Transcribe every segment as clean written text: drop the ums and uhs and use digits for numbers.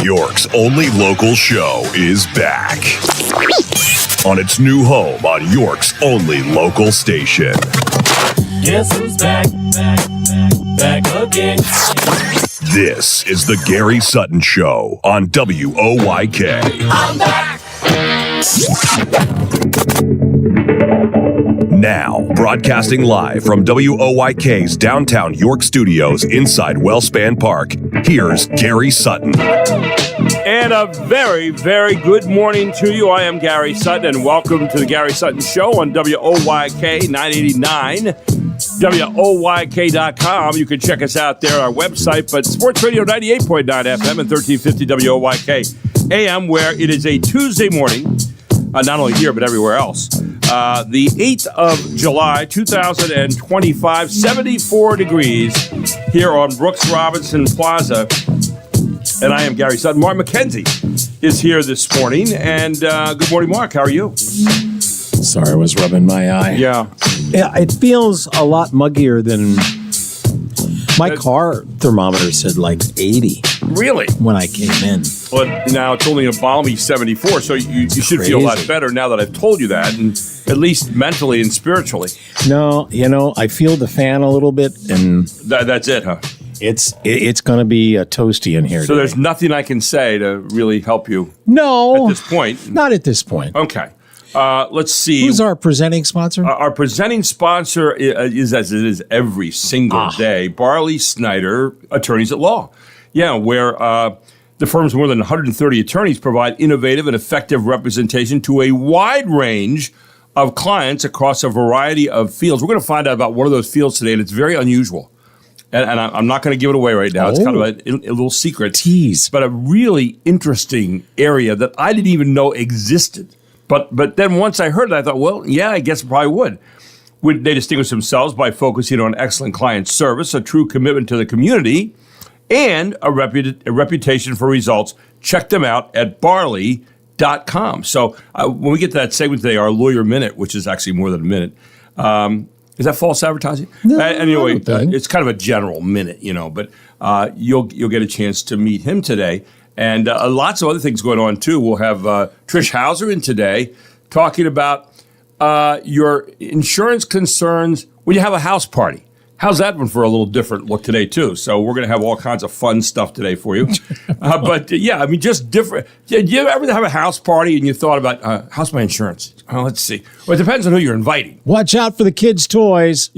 York's only local show is back on its new home on York's only local station. Guess who's back again. This is the Gary Sutton Show on WOYK. I'm back. Now, broadcasting live from WOYK's downtown York studios inside Wellspan Park, here's Gary Sutton. And a very, very good morning to you. I am Gary Sutton, and welcome to the Gary Sutton Show on WOYK 989. WOYK.com. You can check us out there on our website, but Sports Radio 98.9 FM and 1350 WOYK AM, where it is a Tuesday morning, not only here, but everywhere else. The 8th of July, 2025, 74 degrees here on Brooks Robinson Plaza. And I am Gary Sutton. Mark McKenzie is here this morning. And good morning, Mark. How are you? Sorry, I was rubbing my eye. Yeah, it feels a lot muggier than my car thermometer said like 80 really? when I came in. But now it's only a balmy 74, so you should feel a lot better now that I've told you that, and at least mentally and spiritually. No, I feel the fan a little bit, and That's it, huh? it's going to be toasty in here So today. there's nothing I can say to really help you No, at this point. not at this point. Okay. Let's see. Who's our presenting sponsor? Our presenting sponsor is, as it is every single day, Barley Snyder Attorneys at Law. Yeah, where the firm's more than 130 attorneys provide innovative and effective representation to a wide range of clients across a variety of fields. We're going to find out about one of those fields today, and it's very unusual. And I'm not going to give it away right now. It's kind of a little secret. Tease. But a really interesting area that I didn't even know existed. But then once I heard it, I thought, well, yeah, I guess it probably would. They distinguish themselves by focusing on excellent client service, a true commitment to the community, and a reputation for results. Check them out at barley.com. So when we get to that segment today, our Lawyer Minute, which is actually more than a minute, is that false advertising? No, anyway, I don't think. it's kind of a general minute, but you'll get a chance to meet him today. And lots of other things going on, too. We'll have Trish Hauser in today talking about your insurance concerns when you have a house party. How's that one for a little different look today, too? So we're going to have all kinds of fun stuff today for you. Just different. Do you ever have a house party and you thought about, how's my insurance? Let's see. Well, it depends on who you're inviting. Watch out for the kids' toys.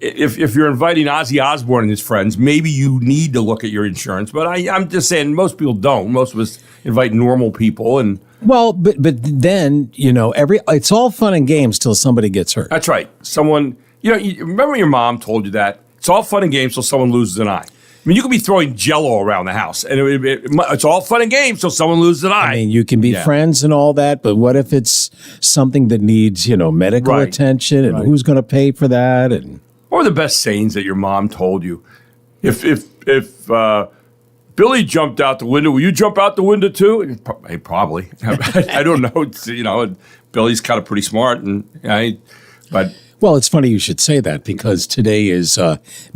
If you're inviting Ozzy Osbourne and his friends, maybe you need to look at your insurance. But I'm just saying most people don't. Most of us invite normal people. And Well, but then, it's all fun and games till somebody gets hurt. that's right. Someone, you remember your mom told you that? It's all fun and games till someone loses an eye. I mean, you could be throwing Jell-O around the house, and it's all fun and games till someone loses an eye. I mean, you can be friends and all that, but what if it's something that needs, medical Right. attention, and who's going to pay for that? And What were the best sayings that your mom told you? If Billy jumped out the window, will you jump out the window too? Hey, probably. I don't know. Billy's kind of pretty smart, but. Well, it's funny you should say that because today is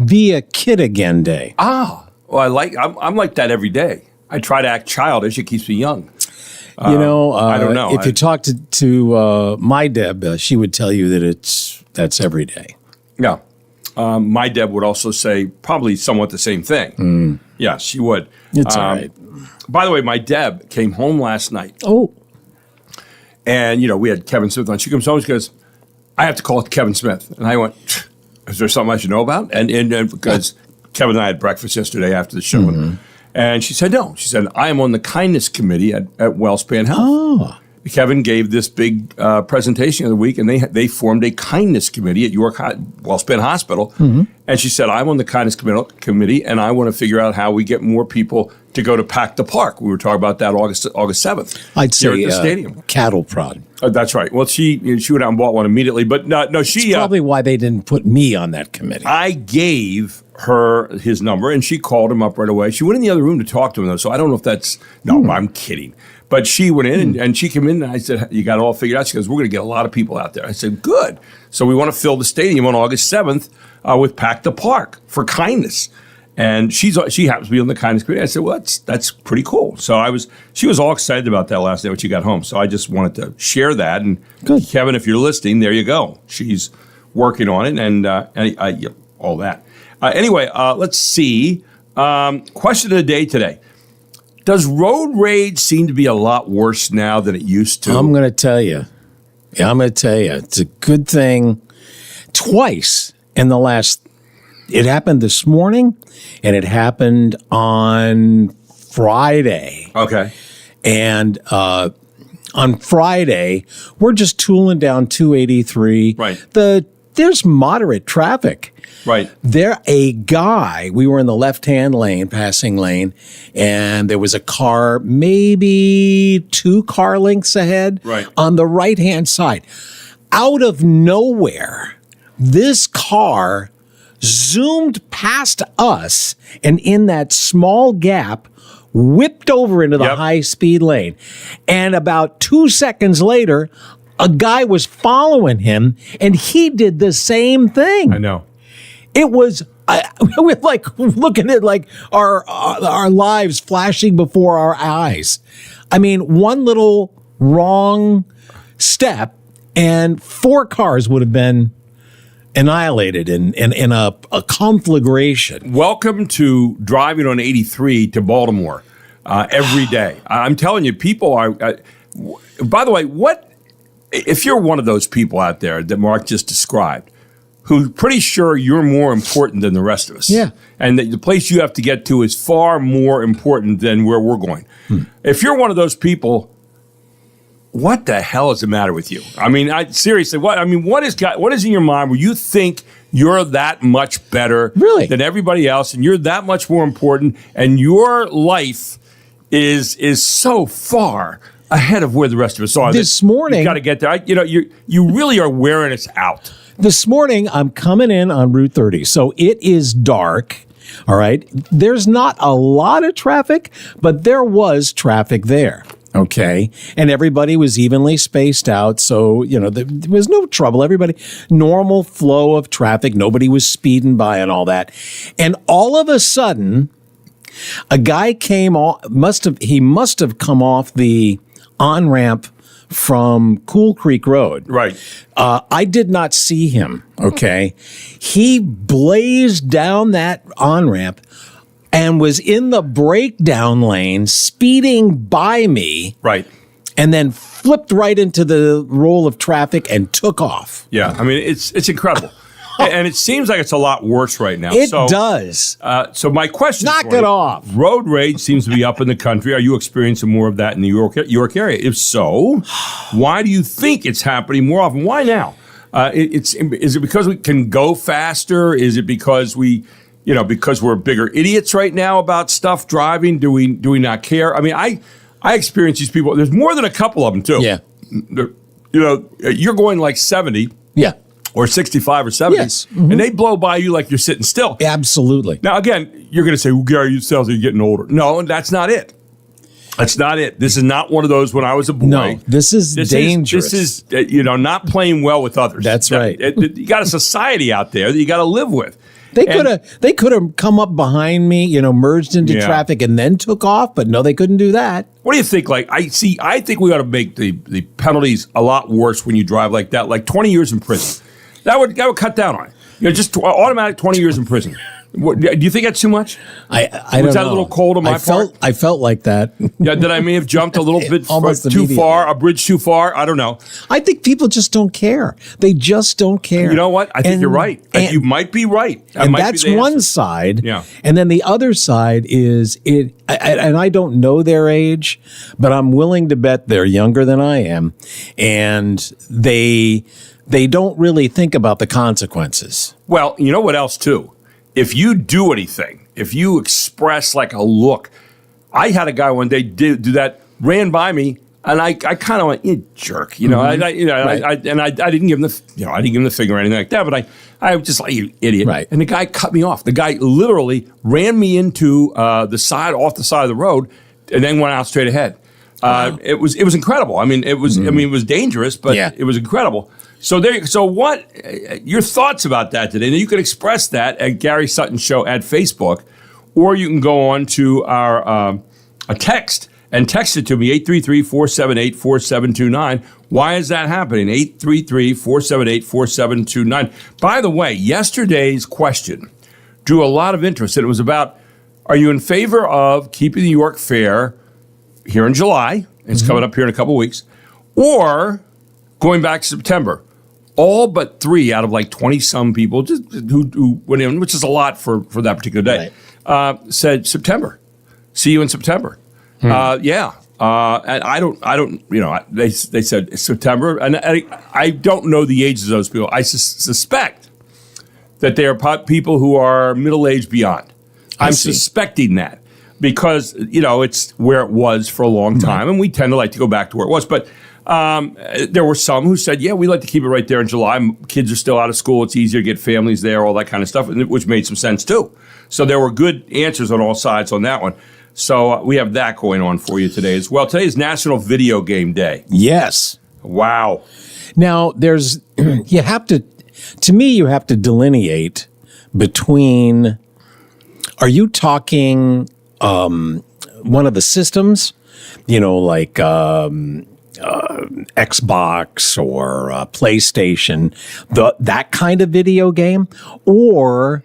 Be a Kid Again Day. Well, I'm like that every day. I try to act childish. It keeps me young. I don't know. If you talk to my Deb, she would tell you that that's every day. Yeah. My Deb would also say probably somewhat the same thing. Yeah, she would. It's all right. By the way, my Deb came home last night. Oh. And, we had Kevin Smith on. She comes home and she goes, I have to call Kevin Smith. And I went, is there something I should know about? And because Kevin and I had breakfast yesterday after the show. And she said, no. She said, I am on the kindness committee at Wellspan Health. Oh. Kevin gave this big presentation of the week, and they formed a kindness committee at York Wellspan Hospital. And she said, I'm on the kindness committee, and I want to figure out how we get more people to go to Pack the Park. We were talking about that August 7th. I'd say here at the stadium. Cattle prod. That's right. Well, she went out and bought one immediately, but no, she That's probably why they didn't put me on that committee. I gave her his number, and she called him up right away. She went in the other room to talk to him, though, so I don't know if that's no. I'm kidding. But she went in, and she came in, and I said, you got it all figured out? She goes, we're going to get a lot of people out there. I said, good. So we want to fill the stadium on August 7th with Pack the Park for kindness. And she happens to be on the kindness committee. I said, well, that's pretty cool. So she was all excited about that last night when she got home. So I just wanted to share that. And Good. Kevin, if you're listening, there you go. She's working on it and all that. Anyway, let's see. Question of the day today. Does road rage seem to be a lot worse now than it used to? I'm going to tell you. It's a good thing. Twice in the last. It happened this morning, and it happened on Friday. Okay. And on Friday, we're just tooling down 283. Right. There's moderate traffic. Right. We were in the left-hand lane, passing lane, and there was a car maybe 2 car lengths ahead. Right. On the right-hand side. Out of nowhere, this car zoomed past us and in that small gap, whipped over into the high-speed lane. And about 2 seconds later, a guy was following him, and he did the same thing. I know. It was we're like looking at like our lives flashing before our eyes. I mean, one little wrong step, and 4 cars would have been annihilated in a conflagration. Welcome to driving on 83 to Baltimore every day. I'm telling you, people are. By the way, if you're one of those people out there that Mark just described, who's pretty sure you're more important than the rest of us, and that the place you have to get to is far more important than where we're going. If you're one of those people, what the hell is the matter with you? I mean, seriously, what is in your mind where you think you're that much better than everybody else, and you're that much more important, and your life is so far ahead of where the rest of us are? This morning, you got to get there. You really are wearing us out. This morning, I'm coming in on Route 30, so it is dark. All right, there's not a lot of traffic, but there was traffic there. Okay. And everybody was evenly spaced out. So, there was no trouble. Everybody, normal flow of traffic. Nobody was speeding by and all that. And all of a sudden, a guy came off, he must have come off the on-ramp from Cool Creek Road. Right. I did not see him. Okay. He blazed down that on-ramp and was in the breakdown lane, speeding by me. Right. And then flipped right into the roll of traffic and took off. Yeah, I mean, it's incredible. And it seems like it's a lot worse right now. It does. So my question Knock it off. Road rage seems to be up in the country. Are you experiencing more of that in the York area? If so, why do you think it's happening more often? Why now? Is it because we can go faster? Is it because because we're bigger idiots right now about stuff driving? Do we not care? I mean, I experience these people. There's more than a couple of them too. Yeah. You're going like 70. Yeah. Or 65 or 70. Yes. Mm-hmm. And they blow by you like you're sitting still. Absolutely. Now, again, you're going to say, well, Gary, you sound like you're getting older. No, that's not it. That's not it. This is not one of those when I was a boy. No, this is dangerous. This is, not playing well with others. That's right. You got a society out there that you got to live with. They could have come up behind me, merged into traffic and then took off, but no, they couldn't do that. What do you think? I think we ought to make the penalties a lot worse when you drive like that, like 20 years in prison. That would cut down on it. Just automatic 20 years in prison. Do you think that's too much? I don't know. Was that a little cold on my part? I felt like that. Yeah, that I may have jumped a little bit too far, a bridge too far. I don't know. I think people just don't care. They just don't care. You know what? I think you're right. You might be right. And that's one side. Yeah. And then the other side is and I don't know their age, but I'm willing to bet they're younger than I am. And they don't really think about the consequences. Well, you know what else too? If you do anything, if you express like a look, I had a guy one day do that, ran by me, and I kind of went, "You jerk," Mm-hmm. I didn't give him the finger or anything like that, but I was just like, "You idiot," right? And the guy cut me off. The guy literally ran me into off the side of the road, and then went out straight ahead. Wow. It was incredible. I mean, it was dangerous, but it was incredible. So what? Your thoughts about that today? Now you can express that at Gary Sutton Show at Facebook, or you can go on to our a text and text it to me, 833-478-4729. Why is that happening? 833-478-4729. By the way, yesterday's question drew a lot of interest, and it was about, are you in favor of keeping the York Fair here in July? It's coming up here in a couple weeks. Or going back to September. All but 3 out of like 20-some people who went in, which is a lot for that particular day, said September. See you in September. Yeah. And I don't, they said September. And I don't know the ages of those people. I suspect that they are people who are middle-aged beyond. I'm suspecting that because, it's where it was for a long time. And we tend to like to go back to where it was. But there were some who said, yeah, we like to keep it right there in July. Kids are still out of school. It's easier to get families there, all that kind of stuff, which made some sense too. So there were good answers on all sides on that one. So we have that going on for you today as well. Today is National Video Game Day. Yes. Wow. Now, you have to delineate between, are you talking one of the systems, like Xbox or PlayStation, that kind of video game, or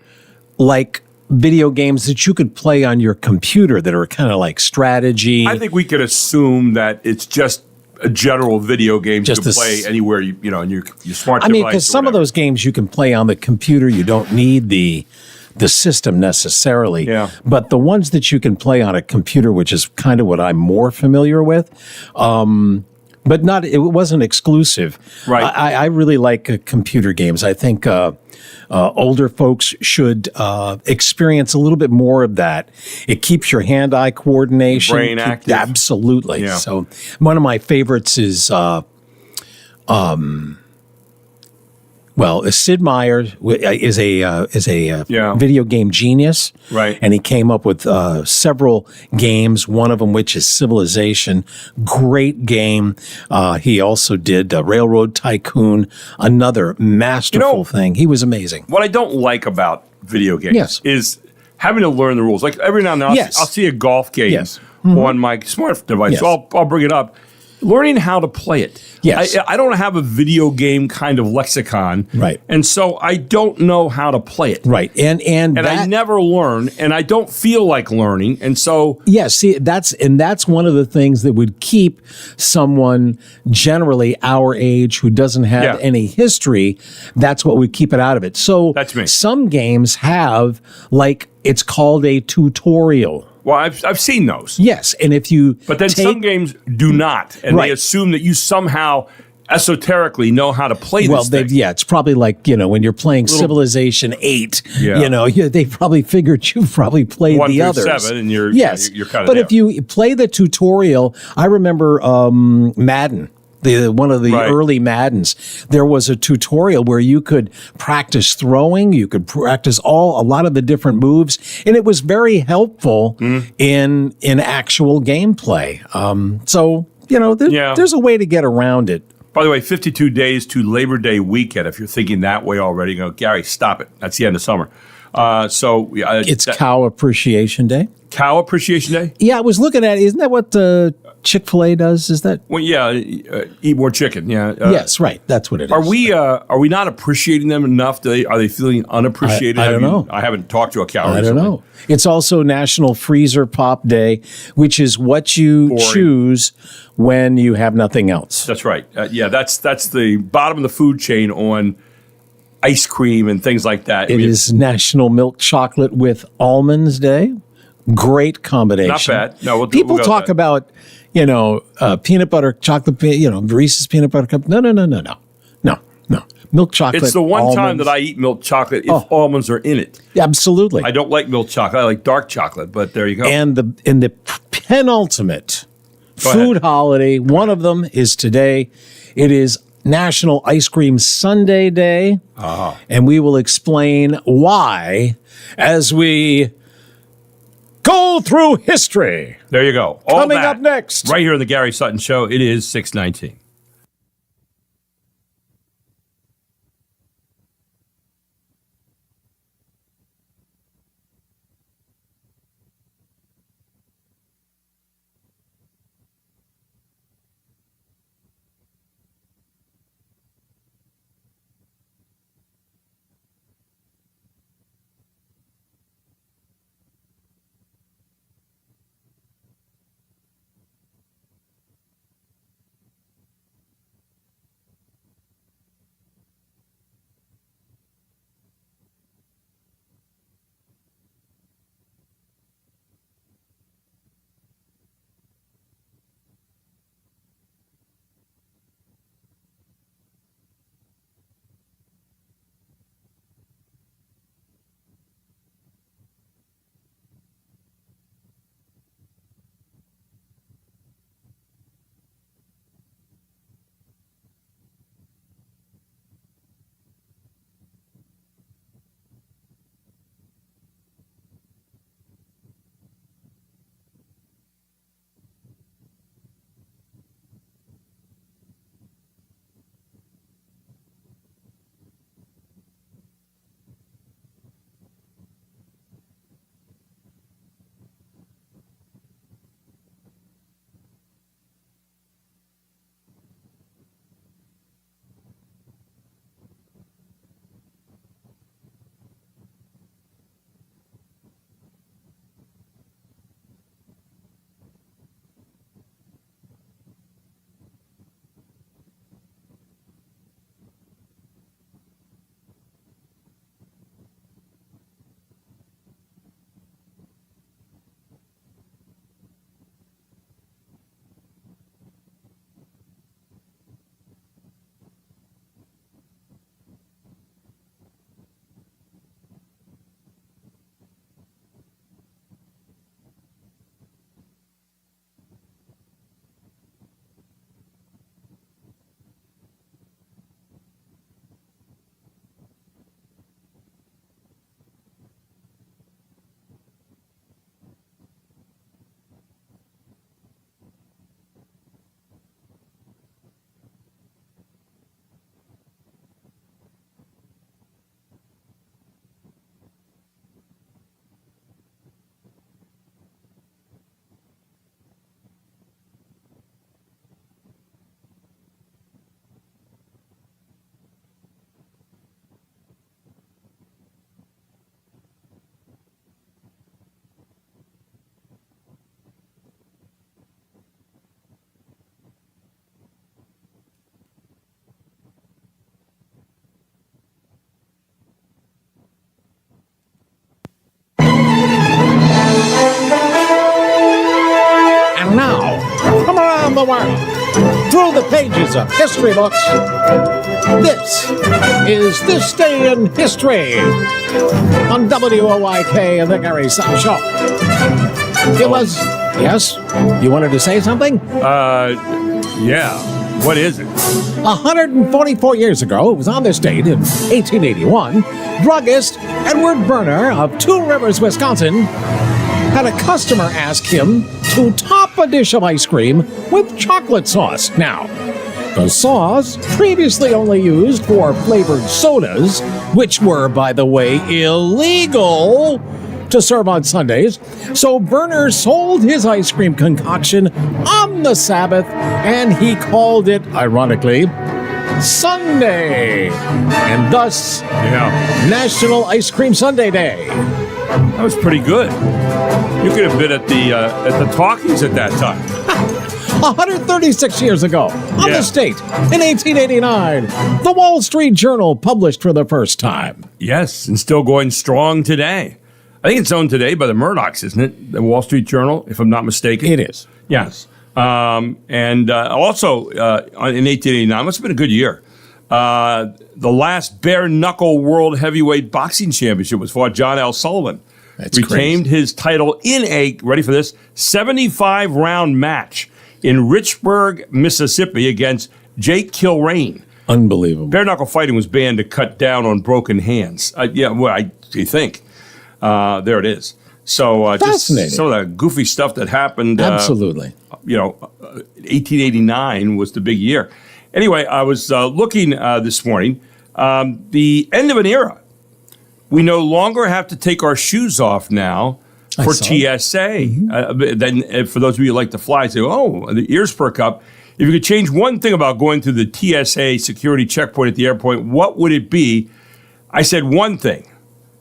like video games that you could play on your computer that are kind of like strategy? I think we could assume that it's just a general video game you can play anywhere, in your smart device. I mean, because some of those games you can play on the computer, you don't need the system necessarily. Yeah. But the ones that you can play on a computer, which is kind of what I'm more familiar with, but it wasn't exclusive. Right. I really like computer games. I think older folks should experience a little bit more of that. It keeps your hand-eye coordination. Brain active. Absolutely. Yeah. So one of my favorites is Sid Meier is a video game genius, right? And he came up with several games. One of them, which is Civilization, great game. He also did Railroad Tycoon, another masterful thing. He was amazing. What I don't like about video games is having to learn the rules. Like every now and then, I'll see a golf game on my smart device, so I'll bring it up. Learning how to play it. Yes. I don't have a video game kind of lexicon. Right. And so I don't know how to play it. Right. And I never learn, and I don't feel like learning. And so that's one of the things that would keep someone generally our age who doesn't have any history. That's what would keep it out of it. So that's me. Some games have, like, it's called a tutorial. Well, I've seen those. Yes, and but then some games do not, and they assume that you somehow esoterically know how to play this thing. It's probably like, when you're playing Civilization 8, they probably figured you've probably played the others. 1 through 7, and you're kind of But if you play the tutorial, I remember Madden. One of the early Maddens, there was a tutorial where you could practice throwing, you could practice a lot of the different moves, and it was very helpful in actual gameplay. There's a way to get around it. By the way, 52 days to Labor Day weekend. If you're thinking that way already, Gary, stop it. That's the end of summer. It's Cow Appreciation Day. Cow Appreciation Day? Yeah, I was looking at it. Isn't that what Chick-fil-A does? Is that? Well, eat more chicken. Yeah. Yes, right. That's what it is. Are we not appreciating them enough? Are they feeling unappreciated? I don't know. I haven't talked to a cow recently. I don't know. It's also National Freezer Pop Day, which is what you choose when you have nothing else. That's right. That's the bottom of the food chain on ice cream and things like that. It is National Milk Chocolate with Almonds Day. Great combination. Not bad. No, people talk about, peanut butter chocolate, Reese's peanut butter cup. No. Milk chocolate. It's the one almonds. time that I eat milk chocolate if almonds are in it. Absolutely. I don't like milk chocolate. I like dark chocolate, but there you go. And the penultimate food holiday, one of them is today. It is National Ice Cream Sundae Day. And we will explain why as we go through history. There you go. Coming up next. Right here on the Gary Sutton Show. It is 6:19. pages of history books. This is This Day in History on WOYK and the Gary Sutton Show. It was, yes, you wanted to say something? Yeah. What is it? 144 years ago, it was on this date in 1881, druggist Edward Berner of Two Rivers, Wisconsin, had a customer ask him to top a dish of ice cream with chocolate sauce. Now, the sauce, previously only used for flavored sodas, which were, by the way, illegal to serve on Sundays, so Berner sold his ice cream concoction on the Sabbath, and he called it, ironically, Sunday, and thus National Ice Cream Sunday Day. That was pretty good. You could have been at the talkies at that time. 136 years ago, on this date, in 1889, the Wall Street Journal published for the first time. Yes, and still going strong today. I think it's owned today by the Murdochs, isn't it? The Wall Street Journal, if I'm not mistaken. It is. Yes. And also, in 1889, must have been a good year. The last bare-knuckle World Heavyweight Boxing Championship was fought. John L. Sullivan retained his title in a, ready for this, 75-round match in Richburg, Mississippi against Jake Kilrain. Unbelievable. Bare-knuckle fighting was banned to cut down on broken hands. You think. There it is. So just some of the goofy stuff that happened. Absolutely. 1889 was the big year. Anyway, I was looking this morning. The end of an era. We no longer have to take our shoes off now for TSA. Then, for those of you who like to fly, say, "Oh, the ears perk up." If you could change one thing about going through the TSA security checkpoint at the airport, what would it be? I said one thing,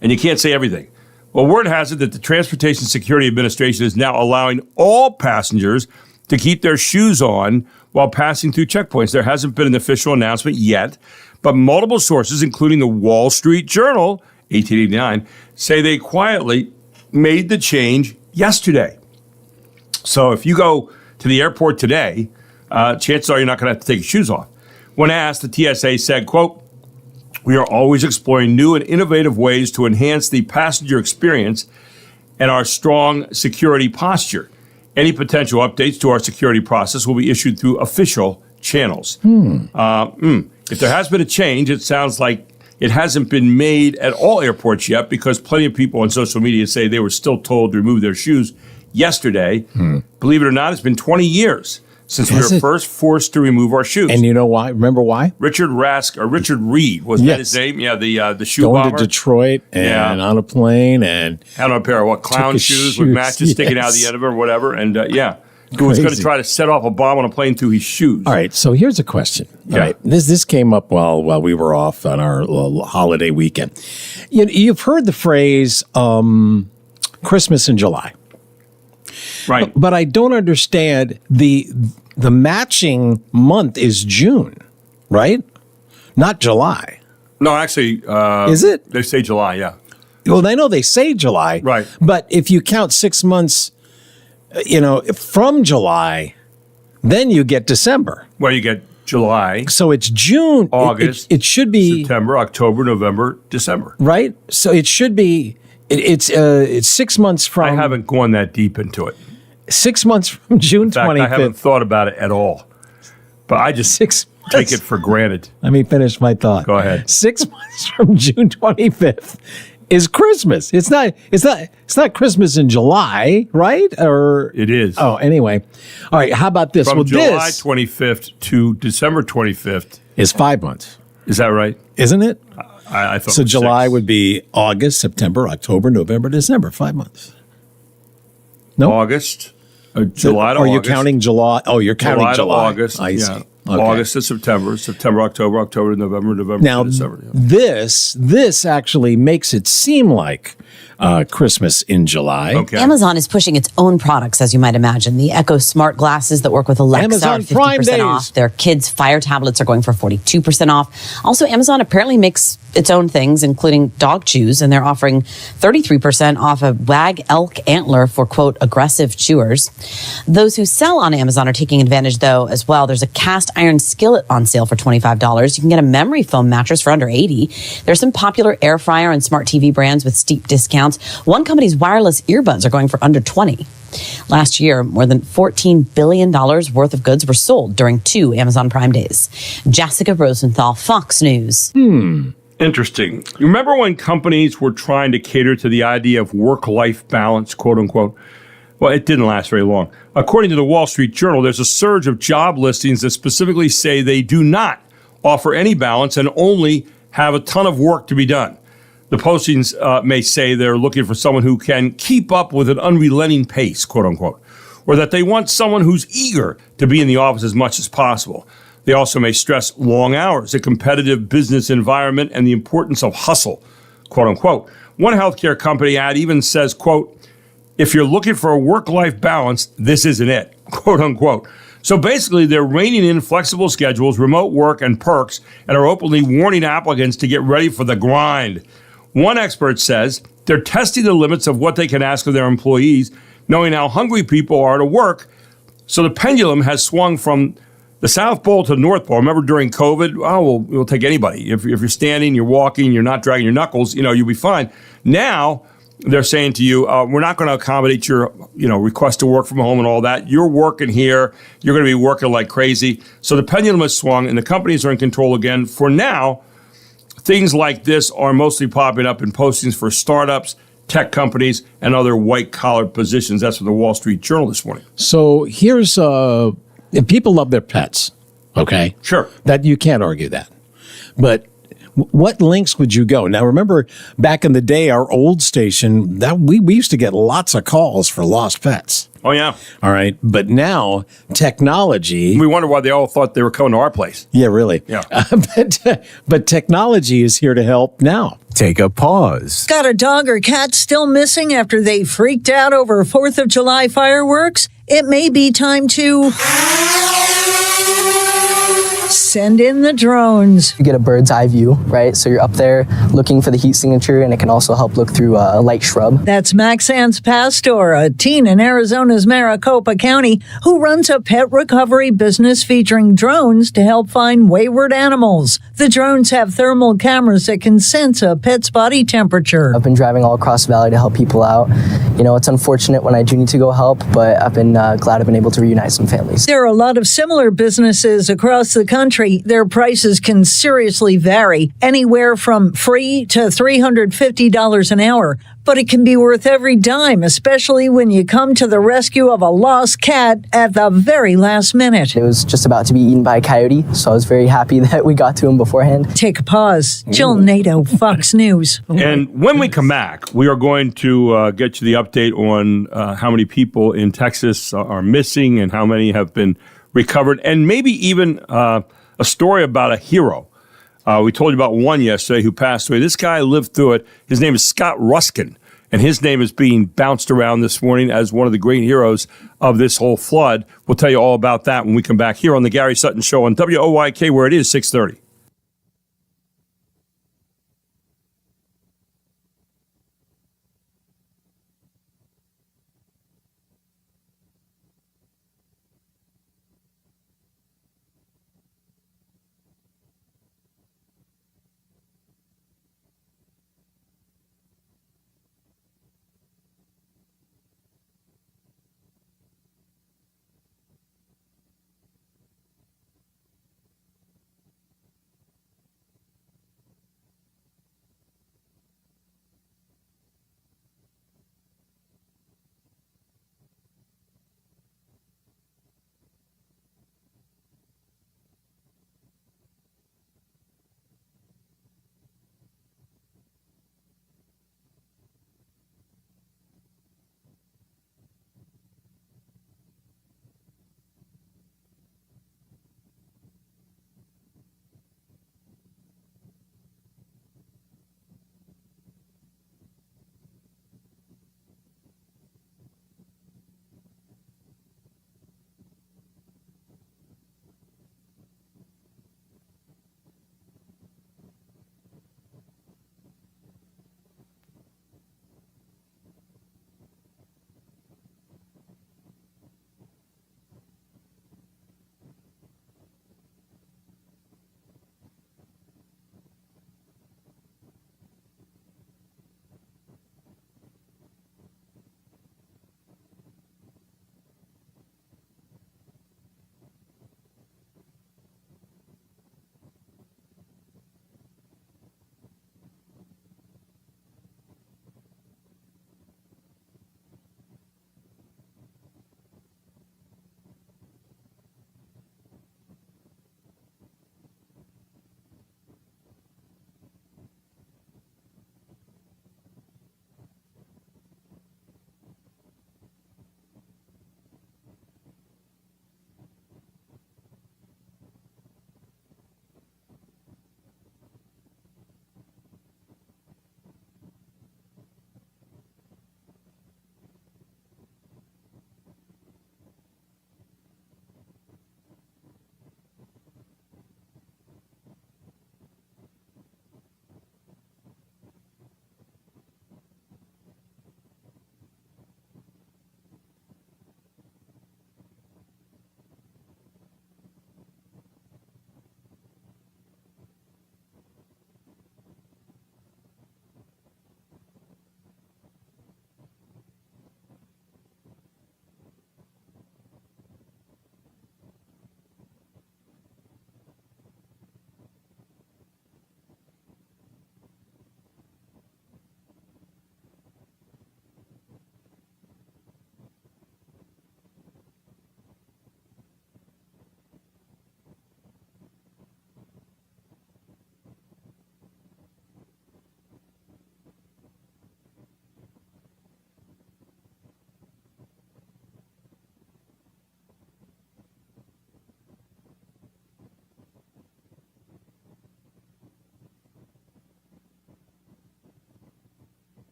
and you can't say everything. Well, word has it that the Transportation Security Administration is now allowing all passengers to keep their shoes on while passing through checkpoints. There hasn't been an official announcement yet, but multiple sources, including the Wall Street Journal, 1889, say they quietly made the change yesterday. So if you go to the airport today, chances are you're not going to have to take your shoes off. When asked, the TSA said, quote, "We are always exploring new and innovative ways to enhance the passenger experience and our strong security posture. Any potential updates to our security process will be issued through official channels." If there has been a change, it sounds like it hasn't been made at all airports yet, because plenty of people on social media say they were still told to remove their shoes yesterday. Believe it or not, it's been 20 years since we were first forced to remove our shoes. And you know why? Remember why? Richard Reed, was that his name? Yeah, the shoe Going bomber. to Detroit and on a plane and had on a pair of clown shoes with matches sticking out the end of it or whatever. And he was going to try to set off a bomb on a plane through his shoes. All right, so here's a question. All right, this came up while we were off on our holiday weekend. You've heard the phrase Christmas in July. Right. But I don't understand the matching month is June, right? Not July. No, actually. Is it? They say July, yeah. Well, I know they say July. Right. But if you count 6 months, from July, then you get December. Well, you get July. So it's June. August. It should be September, October, November, December. Right? So it should be, it's 6 months from. I haven't gone that deep into it. 6 months from June 25th. In fact, I haven't thought about it at all. But I just take it for granted. Let me finish my thought. Go ahead. 6 months from June 25th is Christmas. It's not Christmas in July, right? Or it is. Oh, anyway. All right, how about this? From July 25th to December 25th is 5 months. Is that right? Isn't it? I thought so. July 6. would be August, September, October, November, December. 5 months. No, August. July to Are August. you counting July? Oh, you're counting July. To August. I see. Okay. August to September, October to November now, to December. This actually makes it seem like Christmas in July. Okay. Amazon is pushing its own products, as you might imagine. The Echo Smart glasses that work with Alexa Amazon are 50% Prime Days. off. Their kids' Fire tablets are going for 42% off. Also, Amazon apparently makes its own things, including dog chews, and they're offering 33% off a Wag Elk Antler for, quote, aggressive chewers. Those who sell on Amazon are taking advantage, though, as well. There's a cast iron skillet on sale for $25. You can get a memory foam mattress for under $80. There's some popular air fryer and smart TV brands with steep discounts. One company's wireless earbuds are going for under $20. Last year, more than $14 billion worth of goods were sold during 2 Amazon Prime Days. Jessica Rosenthal, Fox News. Interesting. You remember when companies were trying to cater to the idea of work-life balance, quote unquote? Well, it didn't last very long. According to the Wall Street Journal, there's a surge of job listings that specifically say they do not offer any balance and only have a ton of work to be done. The postings may say they're looking for someone who can keep up with an unrelenting pace, quote unquote, or that they want someone who's eager to be in the office as much as possible. They also may stress long hours, a competitive business environment, and the importance of hustle, quote unquote. One healthcare company ad even says, quote, if you're looking for a work-life balance, this isn't it, quote unquote. So basically, they're reining in flexible schedules, remote work, and perks, and are openly warning applicants to get ready for the grind. One expert says they're testing the limits of what they can ask of their employees, knowing how hungry people are to work. So the pendulum has swung from the South Pole to the North Pole. Remember during COVID? Oh, we'll take anybody. If you're standing, you're walking, you're not dragging your knuckles, you'll be fine. Now they're saying to you, we're not going to accommodate your, request to work from home and all that. You're working here. You're going to be working like crazy. So the pendulum has swung, and the companies are in control again. For now, things like this are mostly popping up in postings for startups, tech companies, and other white-collar positions. That's from the Wall Street Journal this morning. So here's people love their pets, okay? Sure. That you can't argue that. But what links would you go? Now, remember back in the day, our old station, that we used to get lots of calls for lost pets. Oh, yeah. All right. But now technology. We wonder why they all thought they were coming to our place. Yeah, really. Yeah. But technology is here to help now. Take a pause. Got a dog or cat still missing after they freaked out over 4th of July fireworks? It may be time to send in the drones. You get a bird's eye view, right? So you're up there looking for the heat signature, and it can also help look through a light shrub. That's Maxance Pastor, a teen in Arizona's Maricopa County who runs a pet recovery business featuring drones to help find wayward animals. The drones have thermal cameras that can sense a pet's body temperature. I've been driving all across the valley to help people out. It's unfortunate when I do need to go help, but I've been glad I've been able to reunite some families. There are a lot of similar businesses across the country. Their prices can seriously vary, anywhere from free to $350 an hour. But it can be worth every dime, especially when you come to the rescue of a lost cat at the very last minute. It was just about to be eaten by a coyote, so I was very happy that we got to him beforehand. Take a pause. Jill Nato, Fox News. And when we come back, we are going to get you the update on how many people in Texas are missing and how many have been recovered, and maybe even a story about a hero. We told you about one yesterday who passed away. This guy lived through it. His name is Scott Ruskin, and his name is being bounced around this morning as one of the great heroes of this whole flood. We'll tell you all about that when we come back here on the Gary Sutton Show on WOYK, where it is 6:30.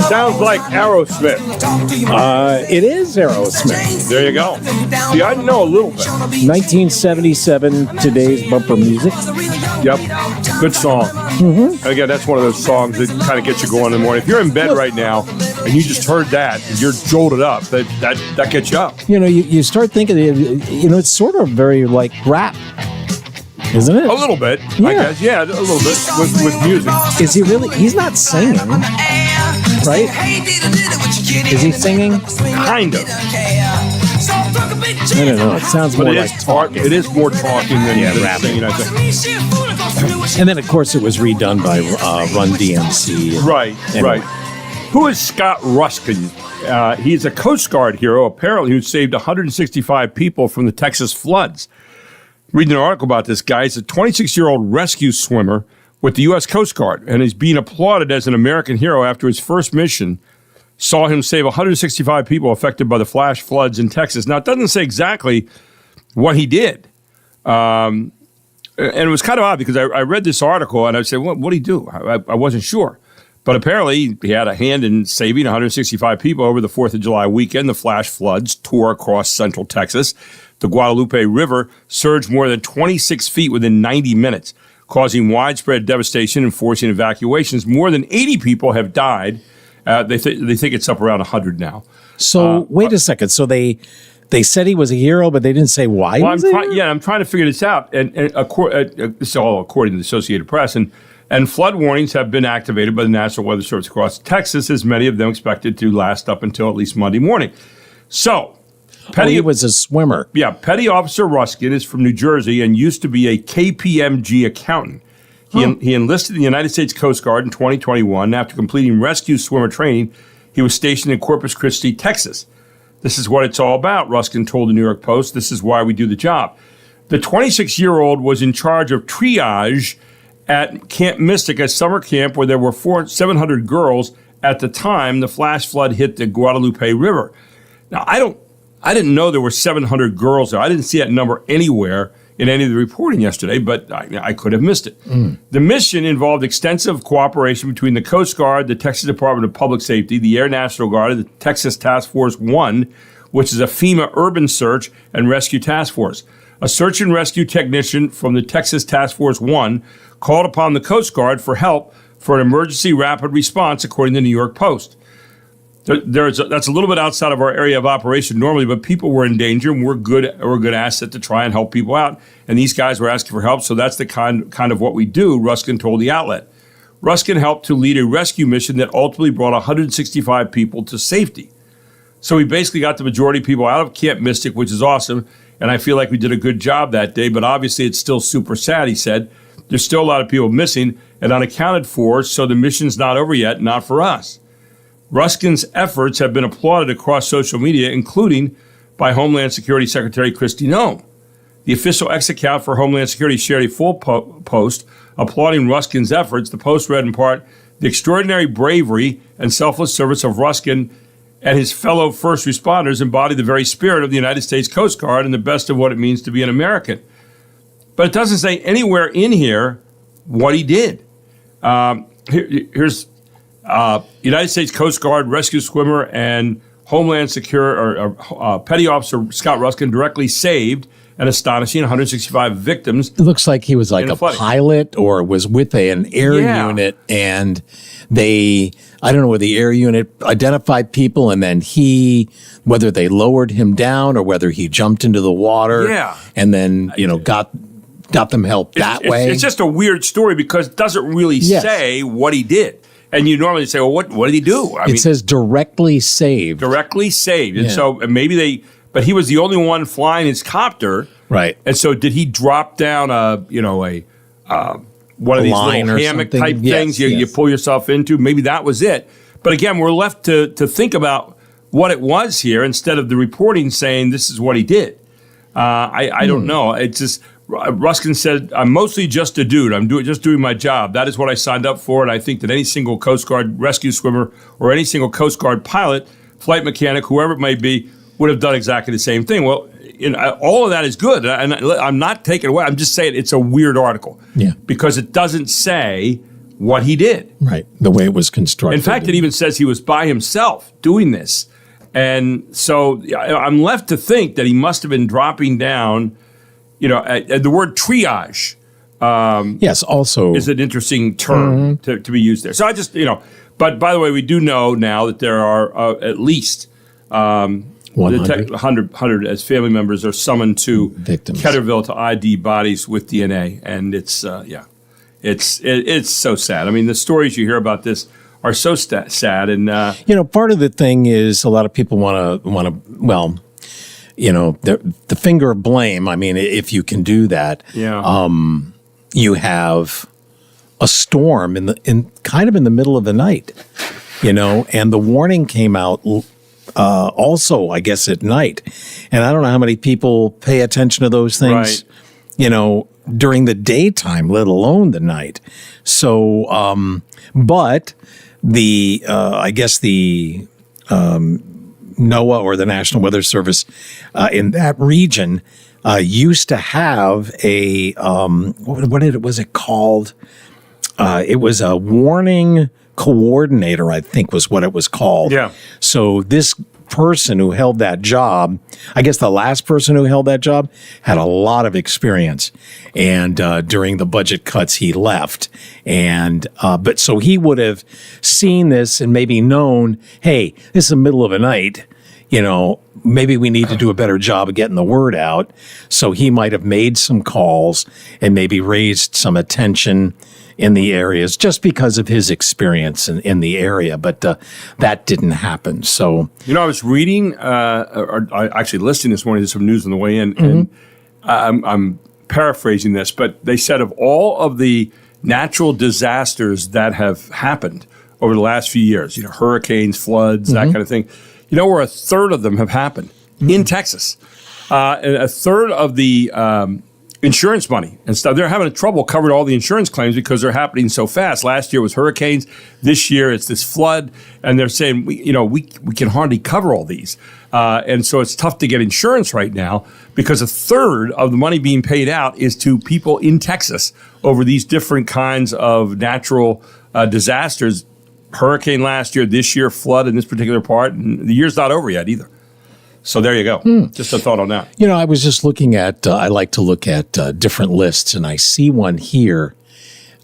Sounds like Aerosmith. It is Aerosmith. There you go. See, I know a little bit. 1977, today's bumper music. Yep. Good song. Mm-hmm. Again, that's one of those songs that kind of gets you going in the morning. If you're in bed right now and you just heard that and you're jolted up, that gets you up. You know, you start thinking, it's sort of very like rap, isn't it? A little bit, Yeah. I guess. Yeah, a little bit with music. Is he really? He's not singing, right? Is he singing? Kind of. I don't know. It sounds But more it like is talking. It is more talking than rapping. singing, I think. And then, of course, it was redone by Run DMC. Right, Anyway. right. Who is Scott Ruskin? He's a Coast Guard hero, apparently, who saved 165 people from the Texas floods. Reading an article about this guy, he's a 26-year-old rescue swimmer with the U.S. Coast Guard, and he's being applauded as an American hero after his first mission saw him save 165 people affected by the flash floods in Texas. Now, it doesn't say exactly what he did. And it was kind of odd because I read this article and I said, what did he do? I wasn't sure. But apparently he had a hand in saving 165 people over the 4th of July weekend. The flash floods tore across central Texas. The Guadalupe River surged more than 26 feet within 90 minutes, causing widespread devastation and forcing evacuations. More than 80 people have died. They think it's up around 100 now. So wait a second. So they said he was a hero, but they didn't say why. Well, he was a hero? I'm trying to figure this out. And this is all according to the Associated Press. And flood warnings have been activated by the National Weather Service across Texas, as many of them expected to last up until at least Monday morning. So, He was a swimmer. Yeah, Petty Officer Ruskin is from New Jersey and used to be a KPMG accountant. He enlisted in the United States Coast Guard in 2021. After completing rescue swimmer training, he was stationed in Corpus Christi, Texas. This is what it's all about, Ruskin told the New York Post. This is why we do the job. The 26-year-old was in charge of triage at Camp Mystic, a summer camp where there were 700 girls at the time the flash flood hit the Guadalupe River. Now, I didn't know there were 700 girls there. I didn't see that number anywhere in any of the reporting yesterday, but I could have missed it. The mission involved extensive cooperation between the Coast Guard, the Texas Department of Public Safety, the Air National Guard, and the Texas Task Force 1, which is a FEMA urban search and rescue task force. A search and rescue technician from the Texas Task Force 1 called upon the Coast Guard for help for an emergency rapid response, according to the New York Post. That's a little bit outside of our area of operation normally, but people were in danger, and we're a good asset to try and help people out. And these guys were asking for help, so that's the kind of what we do, Ruskin told the outlet. Ruskin helped to lead a rescue mission that ultimately brought 165 people to safety. So we basically got the majority of people out of Camp Mystic, which is awesome, and I feel like we did a good job that day, but obviously it's still super sad, he said. There's still a lot of people missing and unaccounted for, so the mission's not over yet, not for us. Ruskin's efforts have been applauded across social media, including by Homeland Security Secretary Kristi Noem. The official X account for Homeland Security shared a full post applauding Ruskin's efforts. The post read in part, "The extraordinary bravery and selfless service of Ruskin and his fellow first responders embody the very spirit of the United States Coast Guard and the best of what it means to be an American." But it doesn't say anywhere in here what he did. Here's United States Coast Guard rescue swimmer and Homeland Security Petty Officer Scott Ruskin directly saved an astonishing 165 victims. It looks like he was like a pilot or was with an air unit, and I don't know whether the air unit identified people, and then whether they lowered him down or whether he jumped into the water, and then got them help that way. It's just a weird story because it doesn't really say what he did. And you normally say, well, what did he do? It says directly saved. Directly saved. And so maybe but he was the only one flying his copter. Right. And so did he drop down one of these little hammock type things you pull yourself into? Maybe that was it. But again, we're left to think about what it was here instead of the reporting saying this is what he did. I don't know. It's just, Ruskin said, "I'm mostly just a dude. I'm just doing my job. That is what I signed up for, and I think that any single Coast Guard rescue swimmer or any single Coast Guard pilot, flight mechanic, whoever it may be, would have done exactly the same thing." Well, all of that is good, and I'm not taking it away. I'm just saying it's a weird article, because it doesn't say what he did. Right, the way it was constructed. In fact, it even says he was by himself doing this, and so I'm left to think that he must have been dropping down. The word triage. Yes, also is an interesting term to be used there. So I just but by the way, we do know now that there are at least 100 as family members are summoned to victims. Ketterville to ID bodies with DNA, and it's it's so sad. I mean, the stories you hear about this are so sad, and part of the thing is a lot of people want to the finger of blame. I mean, if you can do that, you have a storm in kind of in the middle of the night, and the warning came out also, I guess, at night. And I don't know how many people pay attention to those things, during the daytime, let alone the night. So, but the I guess the NOAA or the National Weather Service in that region used to have a what was it called? It was a warning coordinator, I think was what it was called. Yeah. So this person who held that job, I guess the last person who held that job, had a lot of experience. And during the budget cuts, he left. And but so he would have seen this and maybe known, hey, this is the middle of the night. Maybe we need to do a better job of getting the word out. So he might have made some calls and maybe raised some attention in the areas just because of his experience in the area. But that didn't happen. So, I was reading, or actually listening this morning to some news on the way in, and I'm paraphrasing this, but they said of all of the natural disasters that have happened over the last few years, hurricanes, floods, that kind of thing, where a third of them have happened in Texas. And a third of the insurance money and stuff, they're having trouble covering all the insurance claims because they're happening so fast. Last year was hurricanes. This year it's this flood. And they're saying, we can hardly cover all these. And so it's tough to get insurance right now because a third of the money being paid out is to people in Texas over these different kinds of natural disasters. Hurricane last year, this year, flood in this particular part. And the year's not over yet either. So there you go. Just a thought on that. I was just looking at, I like to look at different lists, and I see one here.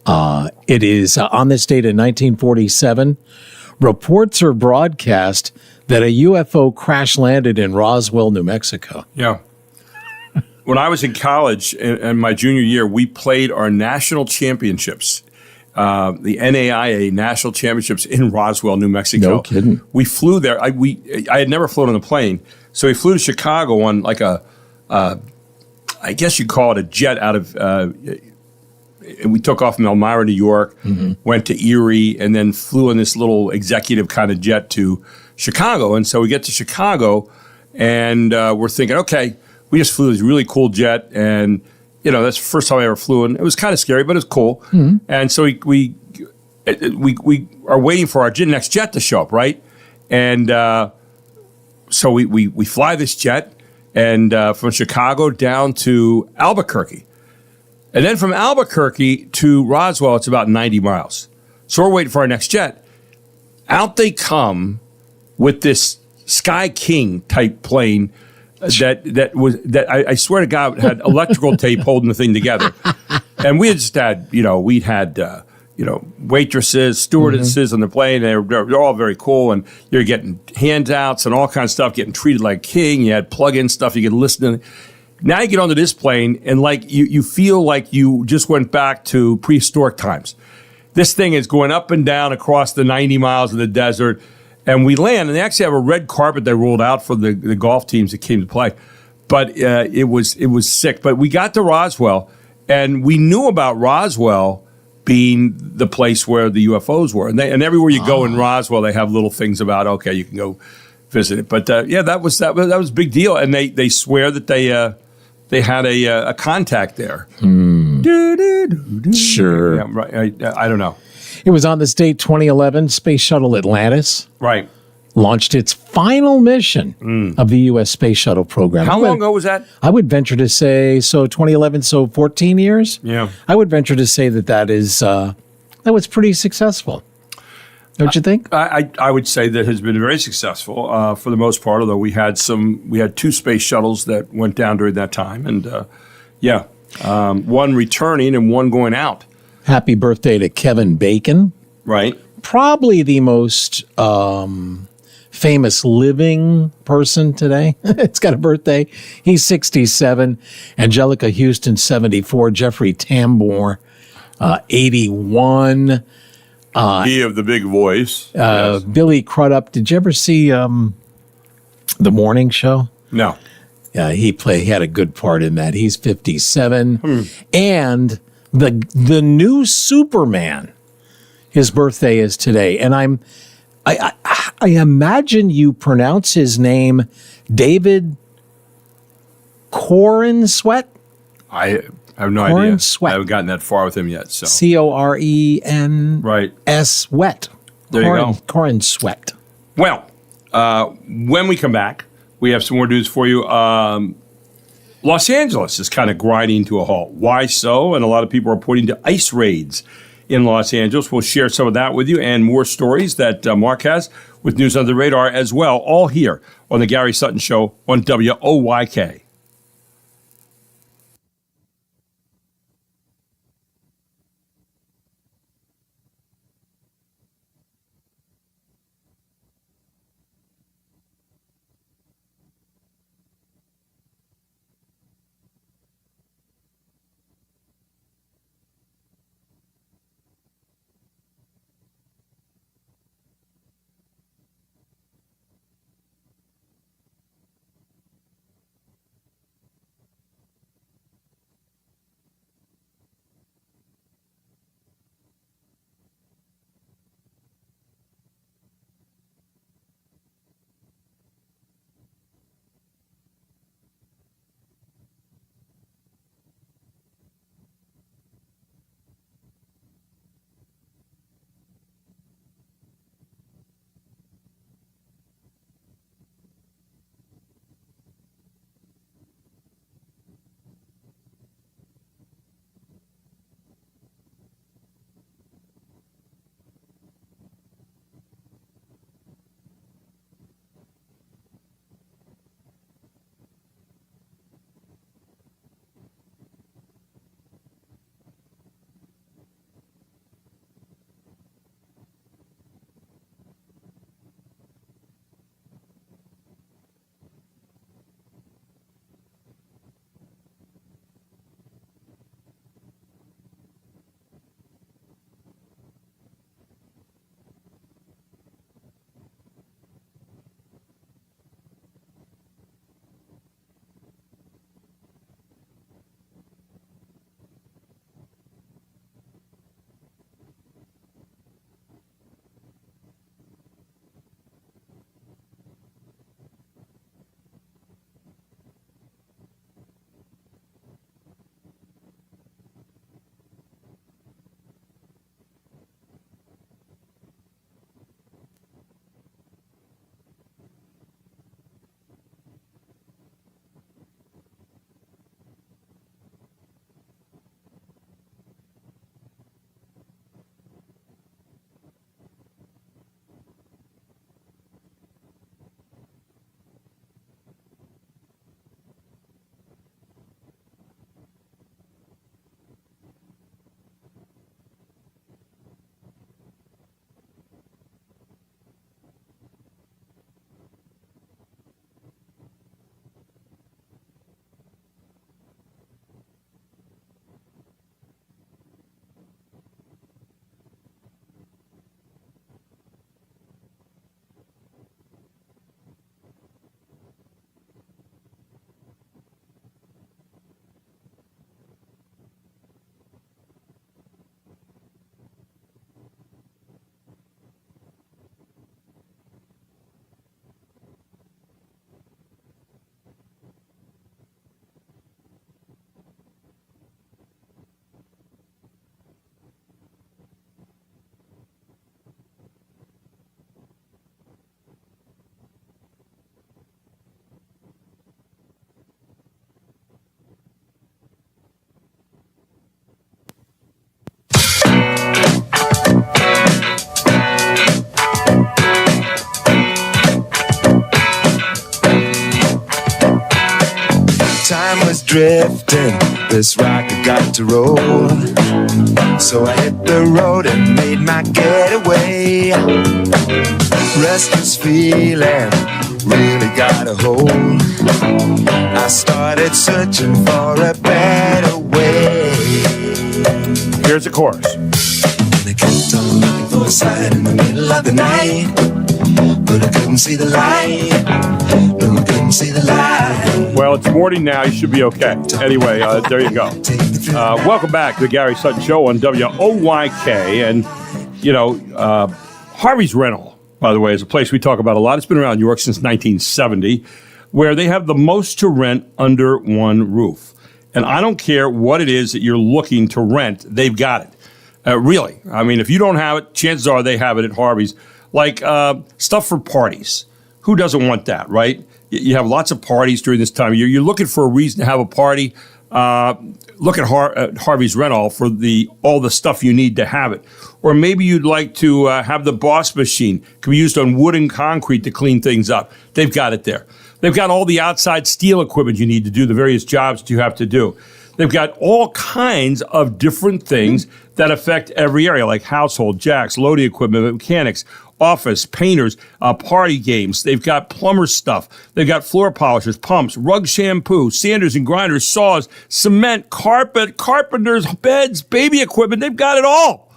It is on this date in 1947. Reports are broadcast that a UFO crash landed in Roswell, New Mexico. Yeah. When I was in college in my junior year, we played our national championships. The NAIA National Championships in Roswell, New Mexico. No kidding. We flew there. I had never flown on a plane, so we flew to Chicago on like I guess you call it a jet out of. And we took off from Elmira, New York, went to Erie, and then flew on this little executive kind of jet to Chicago. And so we get to Chicago, and we're thinking, okay, we just flew this really cool jet, and that's the first time I ever flew, and it was kind of scary, but it was cool. And so we are waiting for our next jet to show up, right? And so we fly this jet, and from Chicago down to Albuquerque, and then from Albuquerque to Roswell, it's about 90 miles. So we're waiting for our next jet. Out they come with this Sky King type plane. That I swear to God had electrical tape holding the thing together, and we had just had we'd had waitresses, stewardesses on the plane. They're all very cool, and you're getting handouts and all kinds of stuff, getting treated like a king. You had plug-in stuff you could listen to. Now you get onto this plane, and like you feel like you just went back to prehistoric times. This thing is going up and down across the 90 miles of the desert. And we land, and they actually have a red carpet they rolled out for the golf teams that came to play. But it was sick. But we got to Roswell, and we knew about Roswell being the place where the UFOs were. And everywhere you go in Roswell, they have little things about, okay, you can go visit it. But that was a big deal. And they swear that they had a contact there. Sure. Yeah, right. I don't know. It was on this date, 2011, Space Shuttle Atlantis. Right. launched its final mission of the U.S. Space Shuttle program. How long ago was that? I would venture to say, 2011, 14 years? Yeah. I would venture to say that was pretty successful. Don't you think? I would say that has been very successful for the most part. Although we had 2 space shuttles that went down during that time, and one returning and one going out. Happy birthday to Kevin Bacon. Right. Probably the most famous living person today. It's got a birthday. He's 67. Angelica Houston, 74. Jeffrey Tambor, 81. He of the big voice. Yes. Billy Crudup. Did you ever see The Morning Show? No. He had a good part in that. He's 57. And the new Superman, his birthday is today. And I imagine you pronounce his name David Corenswet? I have no idea. I haven't gotten that far with him yet. So Coren right. S wet. There you go. Corenswet. Well, when we come back, we have some more news for you. Los Angeles is kind of grinding to a halt. Why so? And a lot of people are pointing to ice raids in Los Angeles. We'll share some of that with you and more stories that Mark has with News Under the Radar as well, all here on the Gary Sutton Show on WOYK. time was drifting, this rocket got to roll. So I hit the road and made my getaway. Restless feeling really got a hold. I started searching for a better way. Here's the chorus. And I kept on looking for a sign in the middle of the night, but I couldn't see the light. No, I couldn't see the light. Well, it's morning now. You should be okay. Anyway, there you go. Welcome back to the Gary Sutton Show on WOYK. And, Harvey's Rental, by the way, is a place we talk about a lot. It's been around New York since 1970, where they have the most to rent under one roof. And I don't care what it is that you're looking to rent, they've got it. Really. I mean, if you don't have it, chances are they have it at Harvey's. Like stuff for parties. Who doesn't want that, right? You have lots of parties during this time of year. You're looking for a reason to have a party. Look at Harvey's Rental for all the stuff you need to have it. Or maybe you'd like to have the Boss machine. It can be used on wood and concrete to clean things up. They've got it there. They've got all the outside steel equipment you need to do the various jobs you have to do. They've got all kinds of different things that affect every area, like household, jacks, loading equipment, mechanics, office, painters, party games. They've got plumber stuff. They've got floor polishers, pumps, rug shampoo, sanders and grinders, saws, cement, carpet, carpenters, beds, baby equipment. They've got it all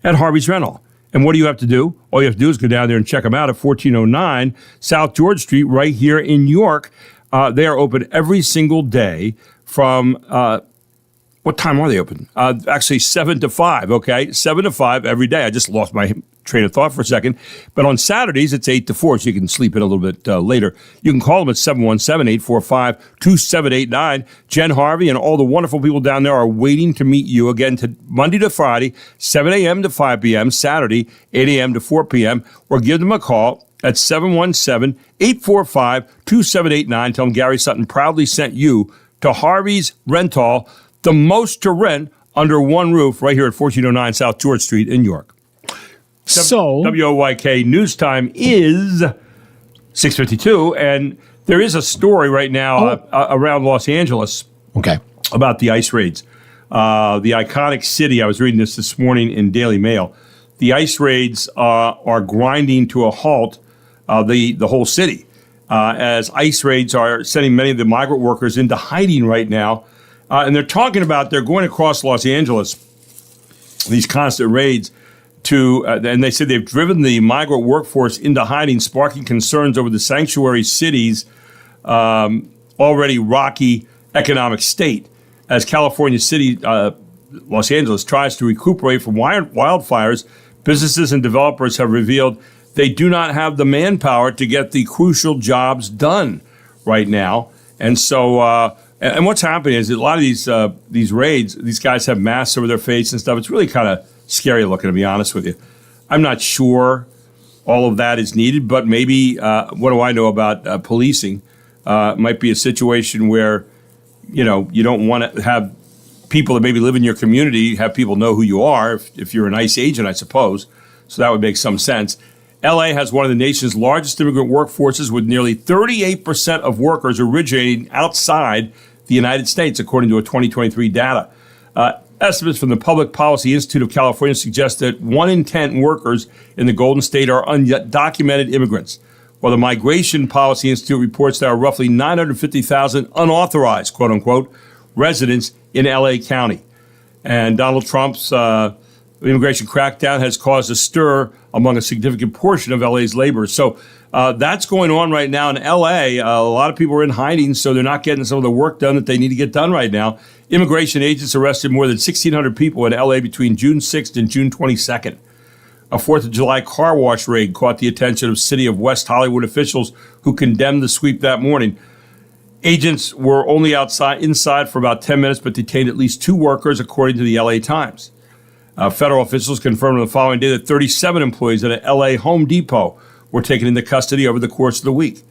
at Harvey's Rental. And what do you have to do? All you have to do is go down there and check them out at 1409 South George Street right here in York. They are open every single day from, what time are they open? Actually, 7 to 5, okay? 7 to 5 every day. I just lost my train of thought for a second. But on Saturdays, it's 8 to 4, so you can sleep in a little bit later. You can call them at 717-845-2789. Jen Harvey and all the wonderful people down there are waiting to meet you again Monday to Friday, 7 a.m. to 5 p.m., Saturday, 8 a.m. to 4 p.m., or give them a call at 717-845-2789. Tell them Gary Sutton proudly sent you to Harvey's Rental, the most to rent under one roof right here at 1409 South George Street in York. So, WOYK news time is 6:52, and there is a story right now around Los Angeles about the ice raids. The iconic city, I was reading this morning in Daily Mail, the ice raids are grinding to a halt the whole city. As ice raids are sending many of the migrant workers into hiding right now. And they're talking about they're going across Los Angeles, these constant raids, and they said they've driven the migrant workforce into hiding, sparking concerns over the sanctuary city's already rocky economic state. As California City, Los Angeles, tries to recuperate from wildfires, businesses and developers have revealed they do not have the manpower to get the crucial jobs done right now. And so, and what's happening is that a lot of these raids, these guys have masks over their face and stuff. It's really kind of scary looking, to be honest with you. I'm not sure all of that is needed, but maybe, what do I know about policing? It might be a situation where, you don't want to have people that maybe live in your community, have people know who you are, if you're an ICE agent, I suppose. So that would make some sense. LA has one of the nation's largest immigrant workforces, with nearly 38% of workers originating outside the United States, according to a 2023 data. Estimates from the Public Policy Institute of California suggest that 1 in 10 workers in the Golden State are undocumented immigrants, while the Migration Policy Institute reports there are roughly 950,000 unauthorized, quote-unquote, residents in LA County. And Donald Trump's immigration crackdown has caused a stir among a significant portion of LA's laborers. So that's going on right now in LA. A lot of people are in hiding, so they're not getting some of the work done that they need to get done right now. Immigration agents arrested more than 1,600 people in LA between June 6th and June 22nd. A 4th of July car wash raid caught the attention of City of West Hollywood officials who condemned the sweep that morning. Agents were only inside for about 10 minutes, but detained at least 2 workers, according to the LA Times. Federal officials confirmed on the following day that 37 employees at an LA Home Depot were taken into custody over the course of the week.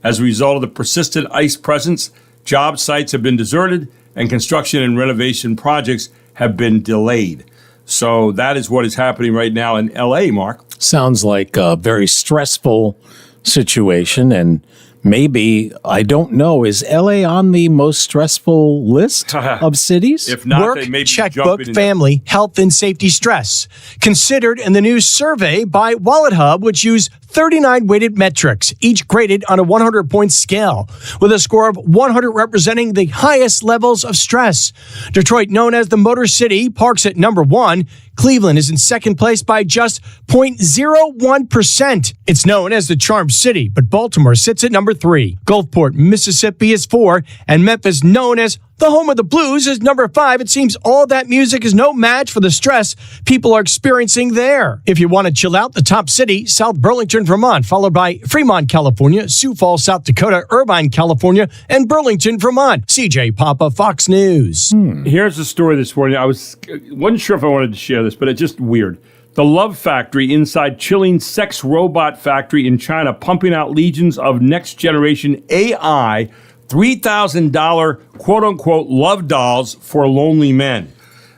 As a result of the persistent ICE presence, job sites have been deserted and construction and renovation projects have been delayed. So that is what is happening right now in LA, Mark. Sounds like a very stressful situation, and Maybe, I don't know. Is LA on the most stressful list of cities? If not, Work, they may be checkbook, jumping in family, health, and safety stress. Considered in the new survey by Wallet Hub, which used 39 weighted metrics, each graded on a 100-point scale, with a score of 100 representing the highest levels of stress. Detroit, known as the Motor City, parks at number 1. Cleveland is in second place by just 0.01%. It's known as the Charm City, but Baltimore sits at number 3. Gulfport, Mississippi is 4, and Memphis, known as the home of the blues, is number 5. It seems all that music is no match for the stress people are experiencing there. If you want to chill out, the top city, South Burlington, Vermont, followed by Fremont, California, Sioux Falls, South Dakota, Irvine, California, and Burlington, Vermont. CJ Papa, Fox News. Here's the story this morning. I wasn't sure if I wanted to share this, but it's just weird. The Love Factory inside chilling sex robot factory in China, pumping out legions of next generation AI, $3,000 quote unquote love dolls for lonely men.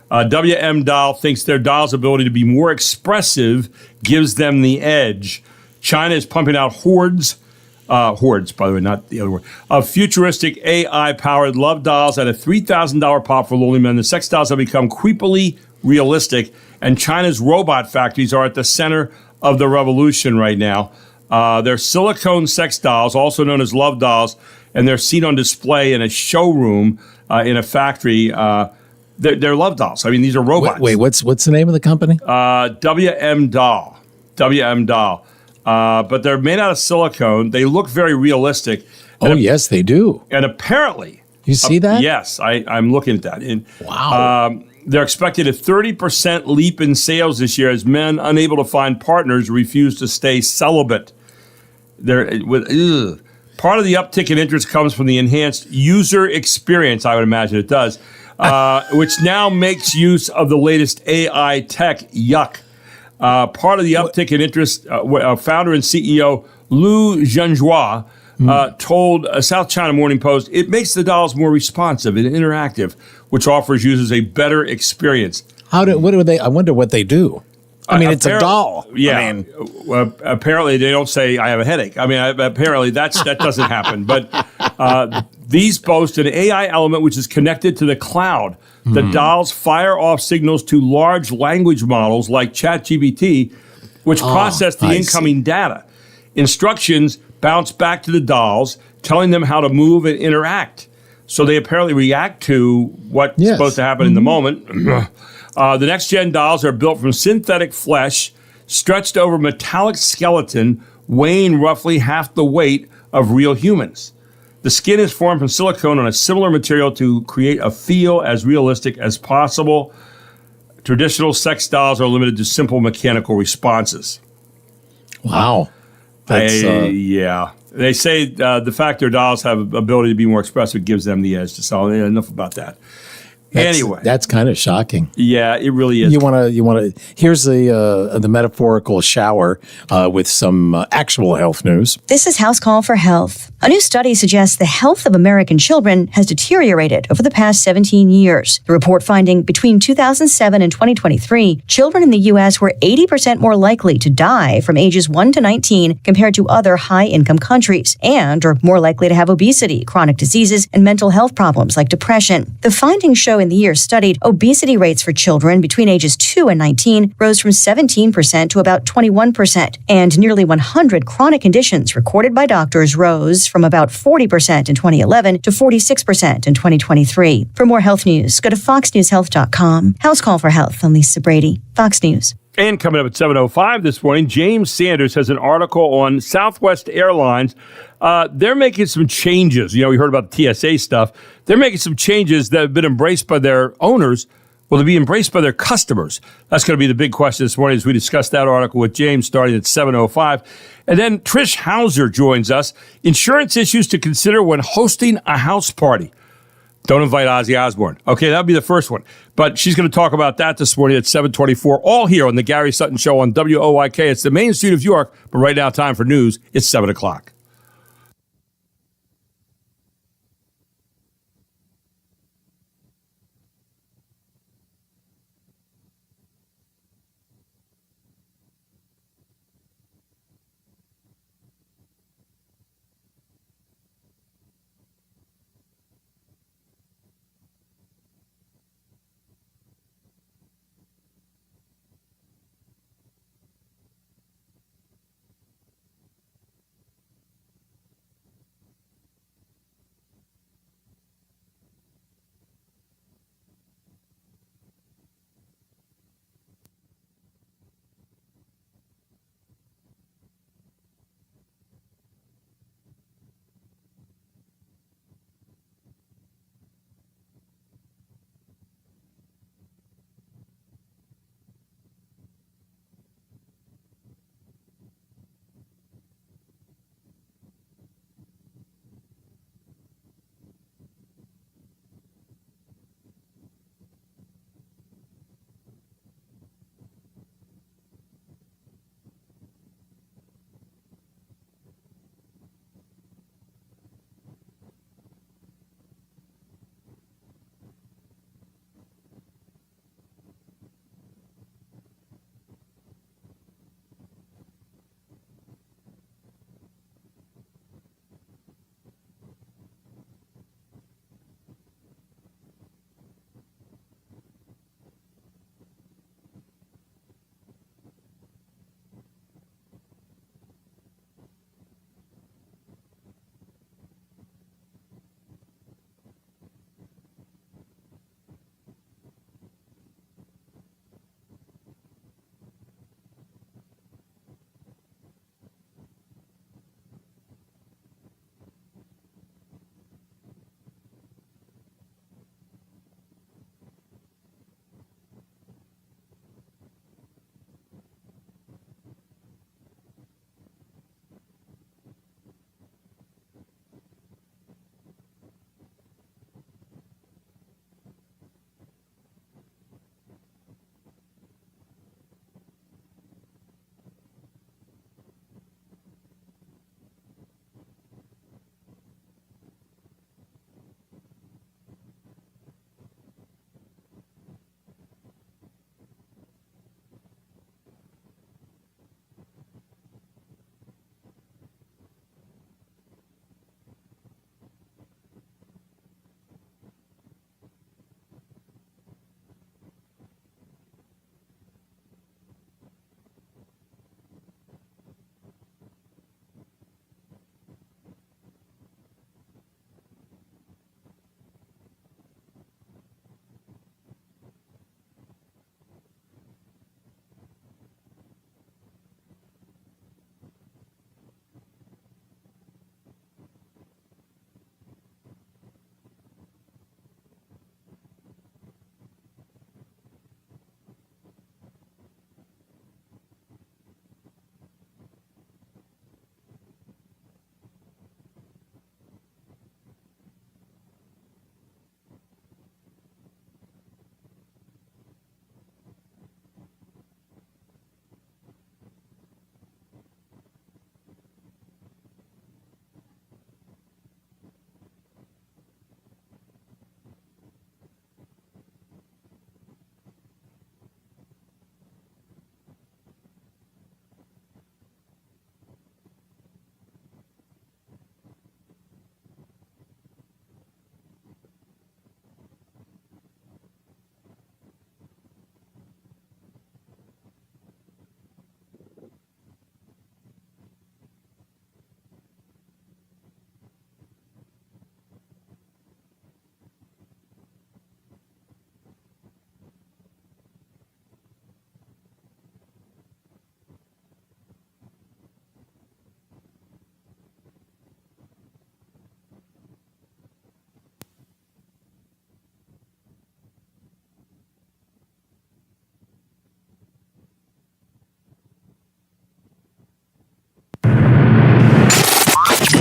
WM Doll thinks their doll's ability to be more expressive gives them the edge. China is pumping out hordes, by the way, not the other word, of futuristic AI-powered love dolls at a $3,000 pop for lonely men. The sex dolls have become creepily realistic, and China's robot factories are at the center of the revolution right now. They're silicone sex dolls, also known as love dolls, and they're seen on display in a showroom in a factory. They're love dolls. I mean, these are robots. Wait, what's the name of the company? WM Doll. WM Doll. But they're made out of silicone. They look very realistic. Oh, yes, they do. And apparently... You see that? Yes, I'm looking at that. And, wow. They're expecting a 30% leap in sales this year as men unable to find partners refuse to stay celibate. Part of the uptick in interest comes from the enhanced user experience, I would imagine it does, which now makes use of the latest AI tech. Yuck. Part of the uptick in interest, founder and CEO Lu Zhenhua told South China Morning Post, it makes the dolls more responsive and interactive, which offers users a better experience. What do they? I wonder what they do. I mean, it's a doll. Yeah. I mean, apparently they don't say I have a headache. I mean, apparently that doesn't happen. But these boast an AI element which is connected to the cloud. The dolls fire off signals to large language models like ChatGPT, which process the incoming data. Instructions bounce back to the dolls, telling them how to move and interact. So they apparently react to what's supposed to happen in the moment. The next-gen dolls are built from synthetic flesh, stretched over metallic skeleton, weighing roughly half the weight of real humans. The skin is formed from silicone on a similar material to create a feel as realistic as possible. Traditional sex dolls are limited to simple mechanical responses. wow. Yeah. They say the fact their dolls have ability to be more expressive gives them the edge to sell. Enough about that. Anyway, that's kind of shocking. Yeah, it really is. You want to. Here's the metaphorical shower with some actual health news. This is House Call for Health. A new study suggests the health of American children has deteriorated over the past 17 years. The report finding between 2007 and 2023, children in the U.S. were 80% more likely to die from ages 1 to 19 compared to other high-income countries, and are more likely to have obesity, chronic diseases, and mental health problems like depression. The findings show in the year studied, obesity rates for children between ages 2 and 19 rose from 17% to about 21%, and nearly 100 chronic conditions recorded by doctors rose from about 40% in 2011 to 46% in 2023. For more health news, go to foxnewshealth.com. House Call for Health. I'm Lisa Brady, Fox News. And coming up at 7:05 this morning, James Sanders has an article on Southwest Airlines. They're making some changes. You know, we heard about the TSA stuff. They're making some changes that have been embraced by their owners. Will they be embraced by their customers? That's going to be the big question this morning as we discuss that article with James starting at 7:05. And then Trish Hauser joins us. Insurance issues to consider when hosting a house party. Don't invite Ozzy Osbourne. Okay, that'll be the first one. But she's going to talk about that this morning at 7:24, all here on the Gary Sutton Show on WOYK. It's the main street of York, but right now, time for news. It's 7 o'clock.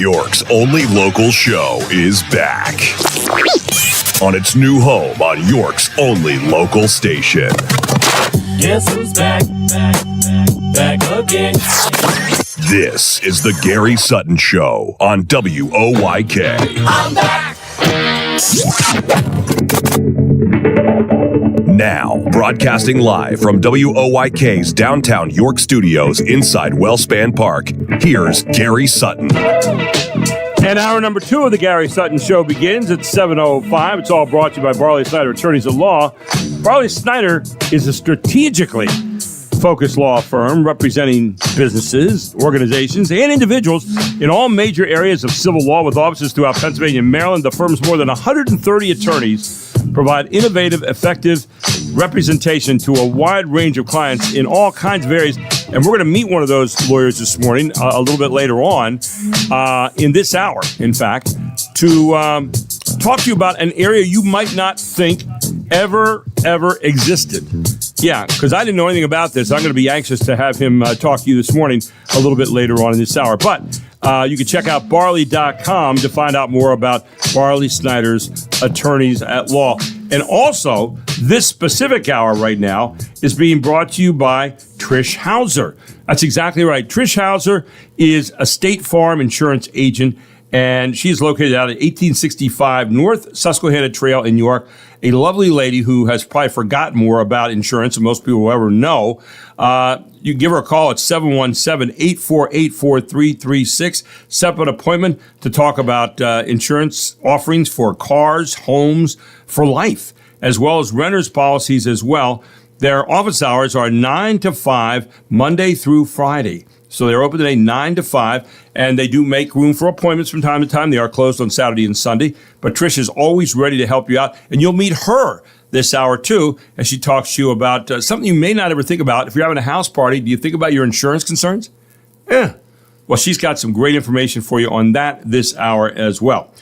York's only local show is back on its new home on York's only local station. Guess who's back? Back again. This is the Gary Sutton Show on WOYK. I'm back. Now, broadcasting live from WOYK's downtown York studios inside Wellspan Park, here's Gary Sutton. And hour number 2 of the Gary Sutton Show begins at 7:05. It's all brought to you by Barley Snyder Attorneys at Law. Barley Snyder is a strategically focused law firm representing businesses, organizations, and individuals in all major areas of civil law with offices throughout Pennsylvania and Maryland. The firm's more than 130 attorneys provide innovative, effective representation to a wide range of clients in all kinds of areas. And we're going to meet one of those lawyers this morning, a little bit later on, in this hour, in fact, to talk to you about an area you might not think ever existed. Yeah, because I didn't know anything about this. I'm going to be anxious to have him talk to you this morning a little bit later on in this hour. But you can check out barley.com to find out more about Barley Snyder's Attorneys at Law. And also, this specific hour right now is being brought to you by Trish Hauser. That's exactly right. Trish Hauser is a State Farm insurance agent, and she is located out at 1865 North Susquehanna Trail in York. A lovely lady who has probably forgotten more about insurance than most people will ever know. You can give her a call at 717-848-4336. Set up an appointment to talk about insurance offerings for cars, homes, for life, as well as renters policies as well. Their office hours are 9 to 5, Monday through Friday. So they're open today 9 to 5, and they do make room for appointments from time to time. They are closed on Saturday and Sunday, but Trish is always ready to help you out, and you'll meet her this hour, too, as she talks to you about something you may not ever think about. If you're having a house party, do you think about your insurance concerns? Yeah. Well, she's got some great information for you on that this hour as well.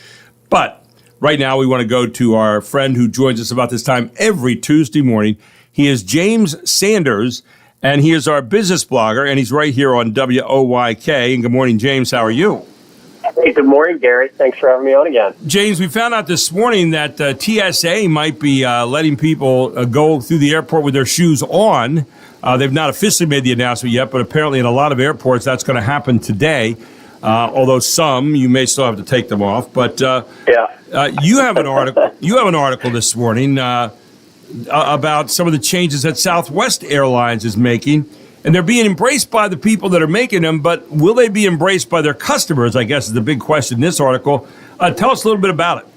But right now, we want to go to our friend who joins us about this time every Tuesday morning. He is James Sanders, and he is our business blogger, and he's right here on WOYK. And good morning, James. How are you? Hey, good morning, Gary. Thanks for having me on again. James, we found out this morning that TSA might be letting people go through the airport with their shoes on. They've not officially made the announcement yet, but apparently in a lot of airports that's going to happen today. Although some you may still have to take them off. But you have an article. You have an article this morning about some of the changes that Southwest Airlines is making, and they're being embraced by the people that are making them, but will they be embraced by their customers, I guess is the big question in this article. Tell us a little bit about it.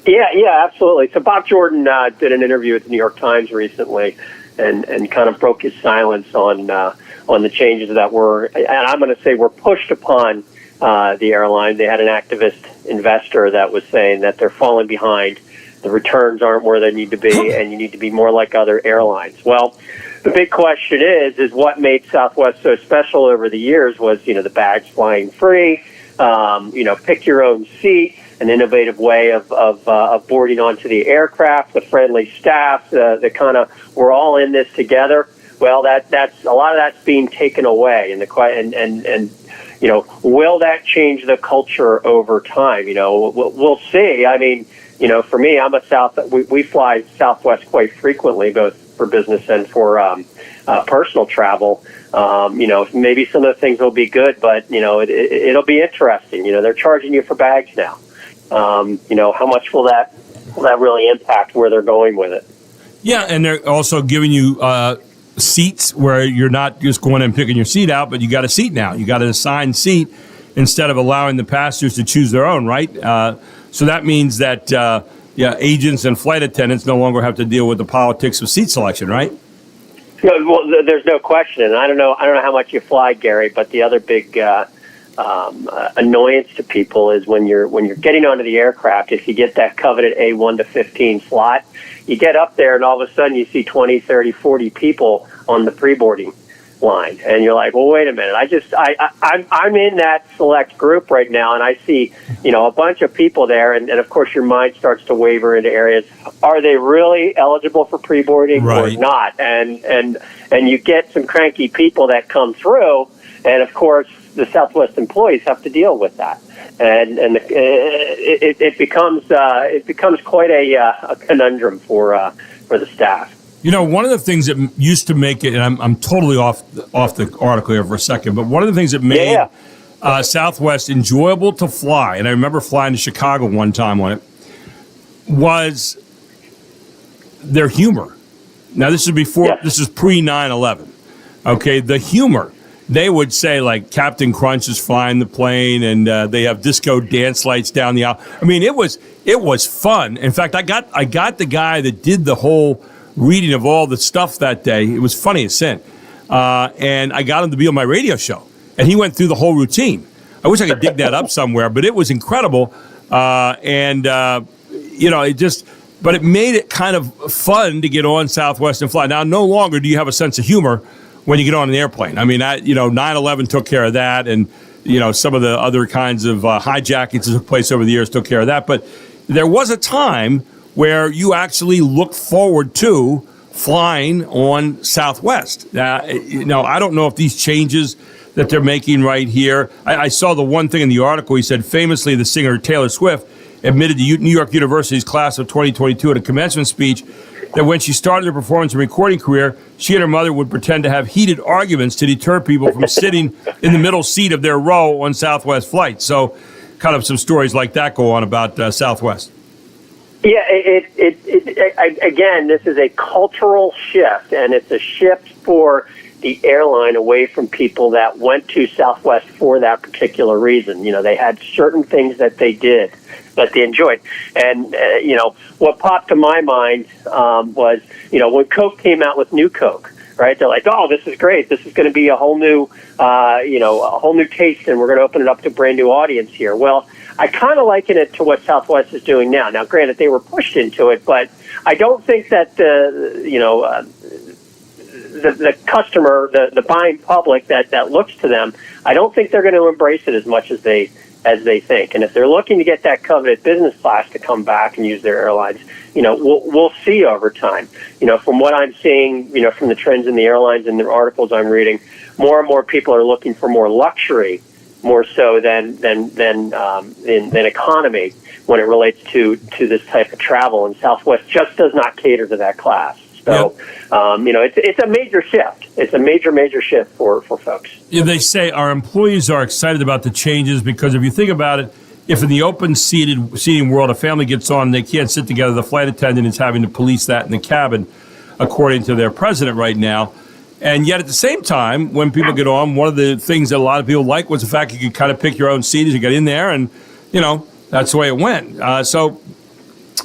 Yeah, absolutely. So Bob Jordan did an interview with the New York Times recently and kind of broke his silence on the changes that were, and I'm going to say were pushed upon the airline. They had an activist investor that was saying that they're falling behind. The returns aren't where they need to be, and you need to be more like other airlines. Well, the big question is what made Southwest so special over the years was, the bags flying free, pick your own seat, an innovative way of boarding onto the aircraft, the friendly staff, the kind of, we're all in this together. Well, that's a lot of that's being taken away, and will that change the culture over time? We'll see. I mean, for me, we fly Southwest quite frequently, both for business and for personal travel. Maybe some of the things will be good, but it'll be interesting. They're charging you for bags now. How much will that really impact where they're going with it? Yeah, and they're also giving you seats where you're not just going and picking your seat out, but you got a seat now. You got an assigned seat instead of allowing the passengers to choose their own, right? So that means that agents and flight attendants no longer have to deal with the politics of seat selection, right? Well, there's no question, and I don't know how much you fly, Gary, but the other big annoyance to people is when you're getting onto the aircraft. If you get that coveted A1 to 15 slot, you get up there, and all of a sudden you see 20, 30, 40 people on the pre-boarding line, and you're like, well, wait a minute. I'm in that select group right now, and I see a bunch of people there, and of course your mind starts to waver into areas. Are they really eligible for pre-boarding or not? And you get some cranky people that come through, and of course the Southwest employees have to deal with that, and it becomes quite a conundrum for the staff. You know, one of the things that used to make it, and I'm totally off the article here for a second, but one of the things that made Southwest enjoyable to fly, and I remember flying to Chicago one time on it, was their humor. Now, this is this is pre 9/11. Okay, the humor. They would say, like, Captain Crunch is flying the plane, and they have disco dance lights down the aisle. I mean, it was fun. In fact, I got the guy that did the whole reading of all the stuff that day. It was funny as sin. And I got him to be on my radio show. And he went through the whole routine. I wish I could dig that up somewhere, but it was incredible. But it made it kind of fun to get on Southwest and fly. Now, no longer do you have a sense of humor when you get on an airplane. I mean, 9/11 took care of that, and, some of the other kinds of hijackings that took place over the years took care of that. But there was a time where you actually looked forward to flying on Southwest. Now, I don't know if these changes that they're making right here, I saw the one thing in the article. He said, famously, the singer Taylor Swift admitted to New York University's class of 2022 at a commencement speech that when she started her performance and recording career, she and her mother would pretend to have heated arguments to deter people from sitting in the middle seat of their row on Southwest flights. So kind of some stories like that go on about Southwest. Yeah, again, this is a cultural shift, and it's a shift for the airline away from people that went to Southwest for that particular reason. They had certain things that they did that they enjoyed. And, what popped to my mind was, when Coke came out with New Coke, right? They're like, oh, this is great. This is going to be a whole new, a whole new taste, and we're going to open it up to a brand new audience here. Well, I kind of liken it to what Southwest is doing now. Now, granted, they were pushed into it, but I don't think that the customer, the buying public that looks to them, I don't think they're going to embrace it as much as they think. And if they're looking to get that coveted business class to come back and use their airlines, we'll see over time. From what I'm seeing, from the trends in the airlines and the articles I'm reading, more and more people are looking for more luxury, more so than economy when it relates to this type of travel. And Southwest just does not cater to that class. So, it's a major shift. It's a major shift for folks. Yeah, they say our employees are excited about the changes because if you think about it, if in the open seating world a family gets on and they can't sit together, the flight attendant is having to police that in the cabin, according to their president right now. And yet at the same time, when people get on, one of the things that a lot of people like was the fact you could kind of pick your own seat as you got in there, and, that's the way it went. So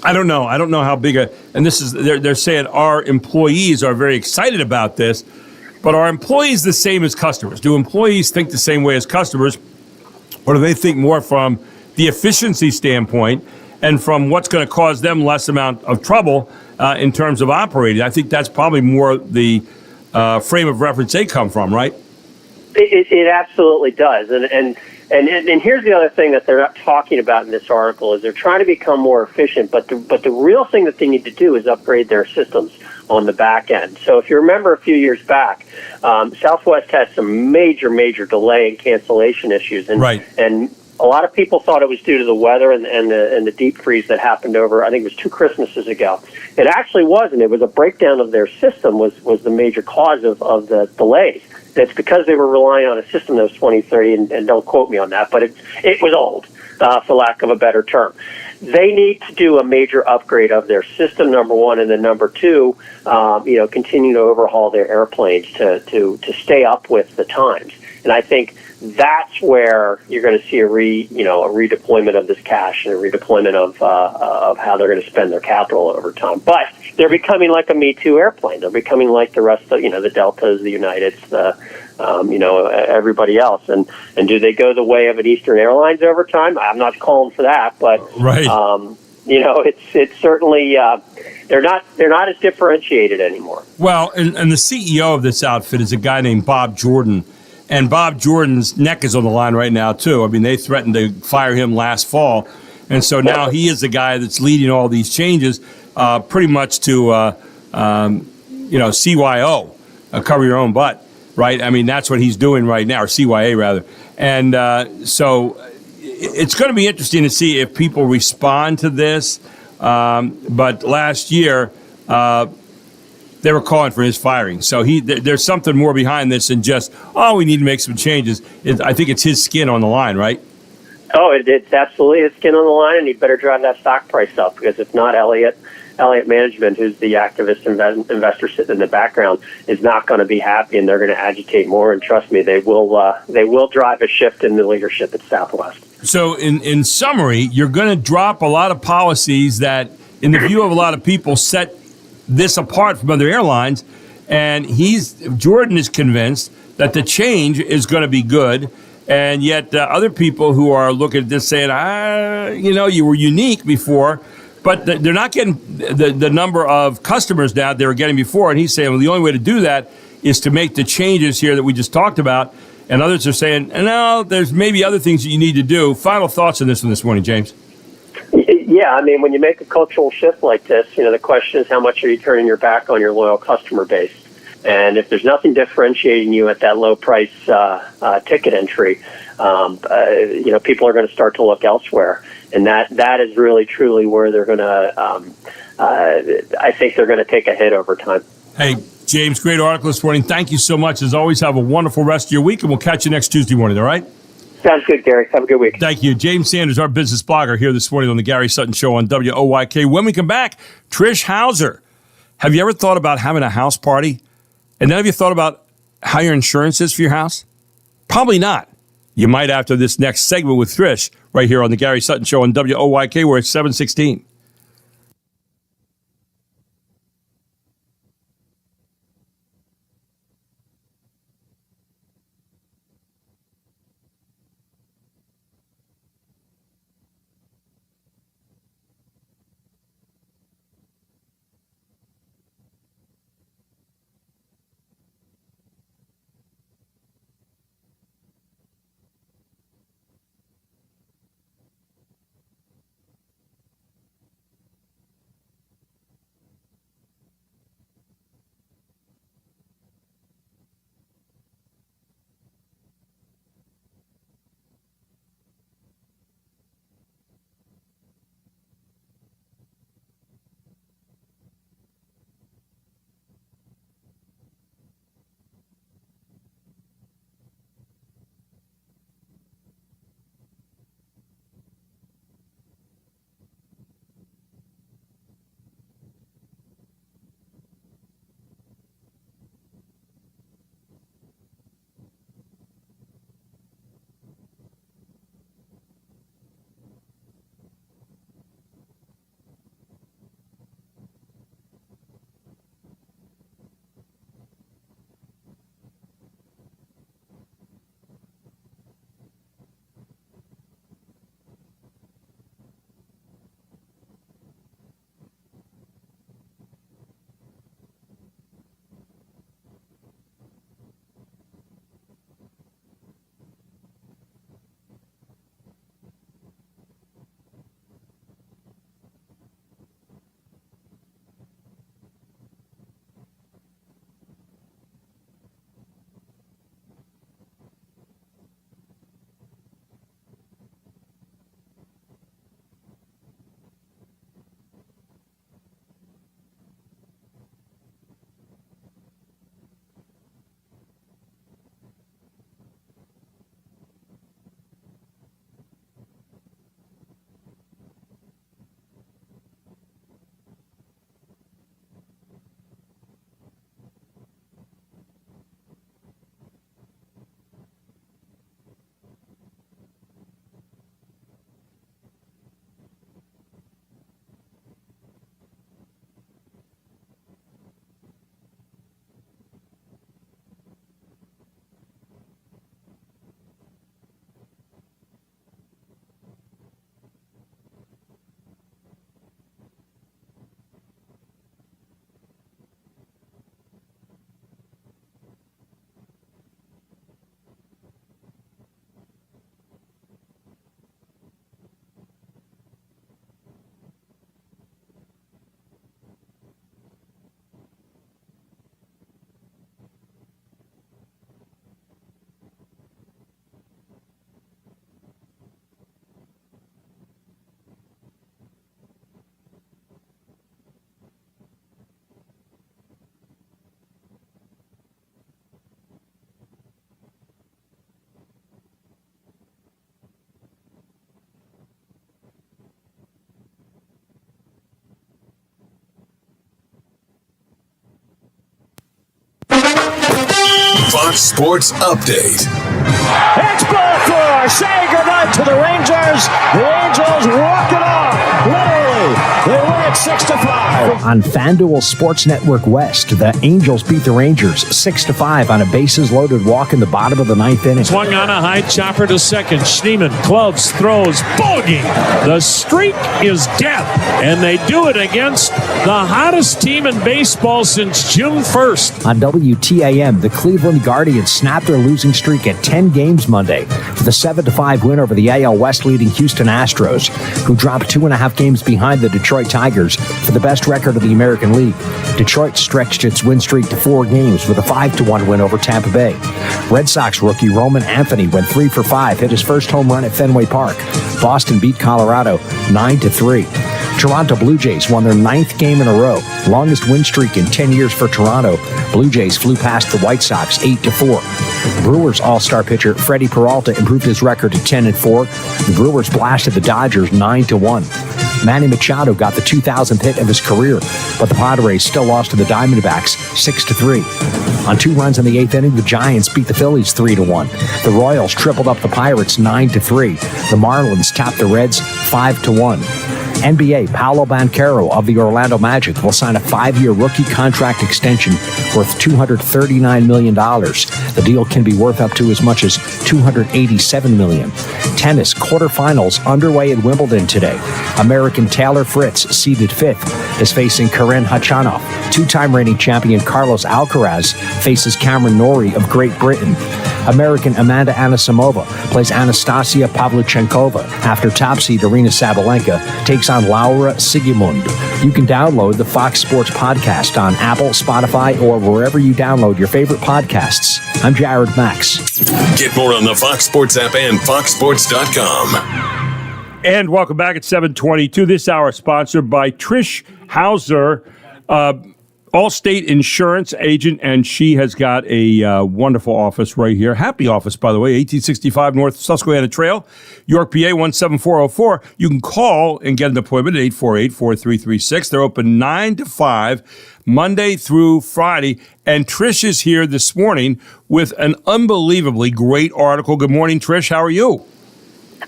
I don't know. I don't know how big and this is, they're saying our employees are very excited about this, but are employees the same as customers? Do employees think the same way as customers, or do they think more from the efficiency standpoint and from what's going to cause them less amount of trouble in terms of operating? I think that's probably more the frame of reference they come from, right? It absolutely does. And here's the other thing that they're not talking about in this article is they're trying to become more efficient, but the real thing that they need to do is upgrade their systems on the back end. So if you remember a few years back, Southwest had some major delay and cancellation issues, and a lot of people thought it was due to the weather and the deep freeze that happened over, I think it was 2 Christmases ago. It actually wasn't. It was a breakdown of their system was the major cause of the delays. It's because they were relying on a system that was 2030, and don't quote me on that, but it was old, for lack of a better term. They need to do a major upgrade of their system, number one, and then number two, continue to overhaul their airplanes to stay up with the times. And I think that's where you're going to see a redeployment of this cash and a redeployment of how they're going to spend their capital over time. But they're becoming like a Me Too airplane. They're becoming like the rest of the Deltas, the Uniteds, everybody else. And do they go the way of an Eastern Airlines over time? I'm not calling for that, but it's certainly they're not as differentiated anymore. Well, and the CEO of this outfit is a guy named Bob Jordan. And Bob Jordan's neck is on the line right now, too. I mean, they threatened to fire him last fall. And so now he is the guy that's leading all these changes pretty much to, CYO, cover your own butt, right? I mean, that's what he's doing right now, or CYA, rather. And so it's going to be interesting to see if people respond to this. But last year, they were calling for his firing. So there's something more behind this than just, oh, we need to make some changes. I think it's his skin on the line, right? Oh, it's absolutely his skin on the line, and he better drive that stock price up, because if not, Elliott Management, who's the activist investor sitting in the background, is not going to be happy, and they're going to agitate more. And trust me, they will drive a shift in the leadership at Southwest. So in summary, you're going to drop a lot of policies that, in the view of a lot of people, set this apart from other airlines. And Jordan is convinced that the change is going to be good. And yet other people who are looking at this saying, you were unique before, but they're not getting the number of customers now they were getting before. And he's saying, well, the only way to do that is to make the changes here that we just talked about. And others are saying, no, there's maybe other things that you need to do. Final thoughts on this one this morning, James? Yeah, I mean, when you make a cultural shift like this, the question is, how much are you turning your back on your loyal customer base? And if there's nothing differentiating you at that low price ticket entry, people are going to start to look elsewhere. And that is really, truly where they're going to, I think they're going to take a hit over time. Hey, James, great article this morning. Thank you so much. As always, have a wonderful rest of your week, and we'll catch you next Tuesday morning, all right? Sounds good, Gary. Have a good week. Thank you. James Sanders, our business blogger, here this morning on the Gary Sutton Show on WOYK. When we come back, Trish Hauser. Have you ever thought about having a house party? And then have you thought about how your insurance is for your house? Probably not. You might after this next segment with Trish right here on the Gary Sutton Show on WOYK, where it's 7:16. Fox Sports Update. It's ball four. Say goodnight to the Rangers. The Angels walk it off. Literally, they win it 6-5. On FanDuel Sports Network West, the Angels beat the Rangers 6-5 on a bases-loaded walk in the bottom of the ninth inning. Swung on a high chopper to second. Schneemann gloves, throws, bogey. The streak is death, and they do it against the hottest team in baseball since June 1st. On WTAM, the Cleveland Guardians snapped their losing streak at 10 games Monday with a 7-5 win over the AL West leading Houston Astros, who dropped 2.5 games behind the Detroit Tigers for the best record of the American League. Detroit stretched its win streak to 4 games with a 5-1 win over Tampa Bay. Red Sox rookie Roman Anthony went 3 for 5, hit his first home run at Fenway Park. Boston beat Colorado 9-3. Toronto Blue Jays won their 9th game in a row, longest win streak in 10 years for Toronto. Blue Jays flew past the White Sox 8-4. Brewers all-star pitcher Freddie Peralta improved his record to 10-4. The Brewers blasted the Dodgers 9-1. Manny Machado got the 2,000th hit of his career, but the Padres still lost to the Diamondbacks 6-3. On 2 runs in the 8th inning, the Giants beat the Phillies 3-1. The Royals tripled up the Pirates 9-3. The Marlins topped the Reds 5-1. NBA, Paolo Banchero of the Orlando Magic will sign a 5-year rookie contract extension worth $239 million. The deal can be worth up to as much as $287 million. Tennis quarterfinals underway at Wimbledon today. American Taylor Fritz, seeded 5th, is facing Karen Khachanov. 2-time reigning champion Carlos Alcaraz faces Cameron Norrie of Great Britain. American Amanda Anisimova plays Anastasia Pavlyuchenkova after top seed Aryna Sabalenka takes on Laura Siegemund. You can download the Fox Sports Podcast on Apple, Spotify, or wherever you download your favorite podcasts. I'm Jared Max. Get more on the Fox Sports app and foxsports.com. And welcome back at 7:22. This hour sponsored by Trish Hauser, Allstate Insurance agent, and she has got a wonderful office right here. Happy office, by the way, 1865 North Susquehanna Trail, York, PA 17404. You can call and get an appointment at 848-4336. They're open 9 to 5, Monday through Friday. And Trish is here this morning with an unbelievably great article. Good morning, Trish. How are you?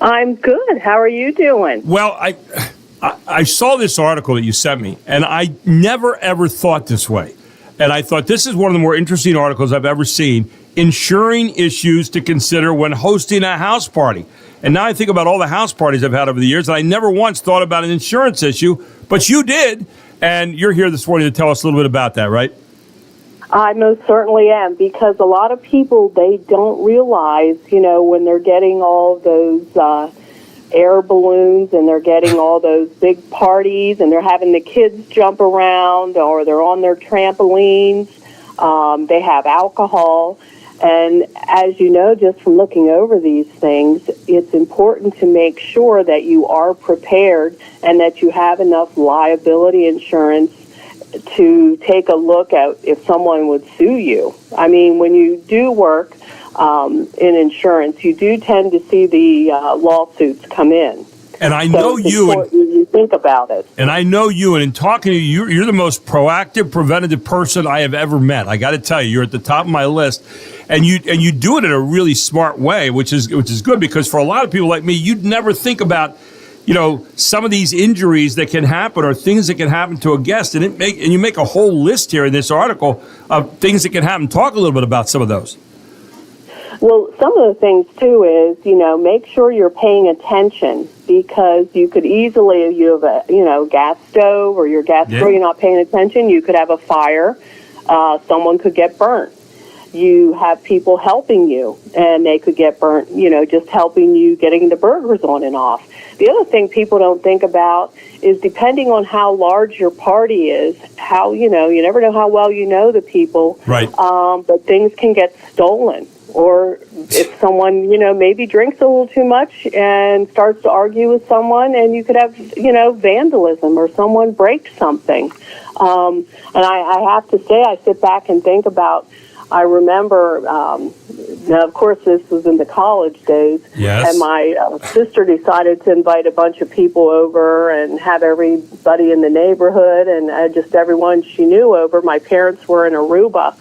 I'm good. How are you doing? Well, I saw this article that you sent me, and I never, ever thought this way. And I thought this is one of the more interesting articles I've ever seen, insuring issues to consider when hosting a house party. And now I think about all the house parties I've had over the years, and I never once thought about an insurance issue, but you did, and you're here this morning to tell us a little bit about that, right? I most certainly am, because a lot of people, they don't realize, when they're getting all those air balloons and they're getting all those big parties and they're having the kids jump around or they're on their trampolines, they have alcohol. And as you know, just from looking over these things, it's important to make sure that you are prepared and that you have enough liability insurance to take a look at if someone would sue you. I mean, when you do work in insurance, you do tend to see the lawsuits come in. And I know you think about it. And I know you, and in talking to you, you're the most proactive, preventative person I have ever met. I got to tell you, you're at the top of my list, and you do it in a really smart way, which is good, because for a lot of people like me, you'd never think about, some of these injuries that can happen or things that can happen to a guest, and you make a whole list here in this article of things that can happen. Talk a little bit about some of those. Well, some of the things, too, is, make sure you're paying attention, because you could easily, if you have a, gas stove or your gas grill, you're not paying attention, you could have a fire, someone could get burnt. You have people helping you, and they could get burnt, just helping you getting the burgers on and off. The other thing people don't think about is, depending on how large your party is, how, you never know how well you know the people. Right. But things can get stolen. Or if someone, maybe drinks a little too much and starts to argue with someone, and you could have, vandalism or someone break something. And I have to say, I sit back and think about, I remember, now, of course, this was in the college days. Yes. And my sister decided to invite a bunch of people over and have everybody in the neighborhood and just everyone she knew over. My parents were in Aruba.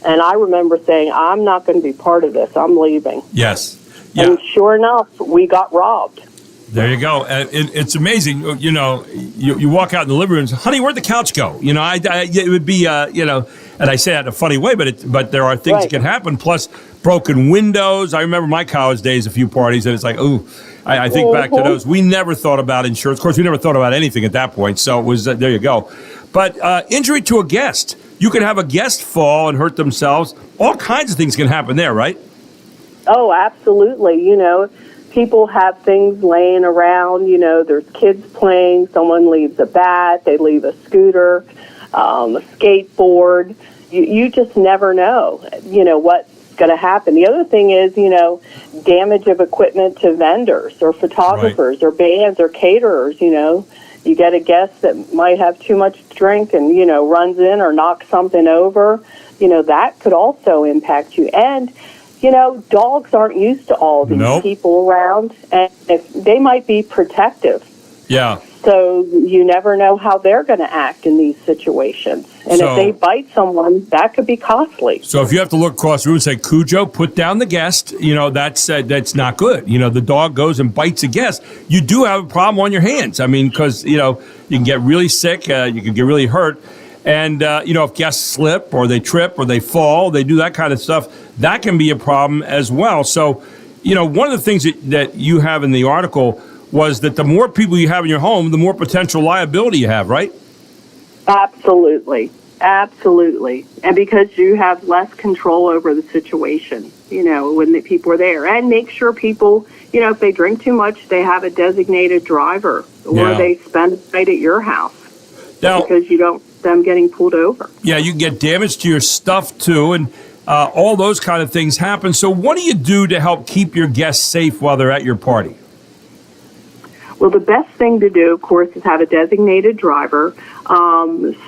And I remember saying, I'm not going to be part of this. I'm leaving. Yes. Yeah. And sure enough, we got robbed. There you go. It's amazing. You know, you walk out in the living room and say, honey, where'd the couch go? You know, it would be, you know, and I say that in a funny way, but there are things that can happen. Plus, broken windows. I remember my college days, a few parties, and it's like, ooh, I think back to those. We never thought about insurance. Of course, we never thought about anything at that point. So it was, there you go. But injury to a guest. You can have a guest fall and hurt themselves. All kinds of things can happen there, right? Oh, absolutely. You know, people have things laying around. You know, there's kids playing. Someone leaves a bat. They leave a scooter, a skateboard. You just never know, you know, what's going to happen. The other thing is, you know, damage of equipment to vendors or photographers or bands or caterers, you know. You get a guest that might have too much drink and, you know, runs in or knocks something over. You know, that could also impact you. And, you know, dogs aren't used to all these people around, and if they might be protective. Yeah. So you never know how they're going to act in these situations. And if they bite someone, that could be costly. So if you have to look across the room and say, Cujo, put down the guest, you know, that's not good. You know, the dog goes and bites a guest. You do have a problem on your hands. I mean, because, you know, you can get really sick. You can get really hurt. And, you know, if guests slip or they trip or they fall, they do that kind of stuff, that can be a problem as well. So, you know, one of the things that you have in the article was that the more people you have in your home, the more potential liability you have, right? Absolutely. Absolutely. And because you have less control over the situation, you know, when the people are there. And make sure people, you know, if they drink too much, they have a designated driver or they spend the night at your house. Now, because you don't want them getting pulled over. Yeah, you can get damage to your stuff, too, and all those kind of things happen. So what do you do to help keep your guests safe while they're at your party? Well, the best thing to do, of course, is have a designated driver.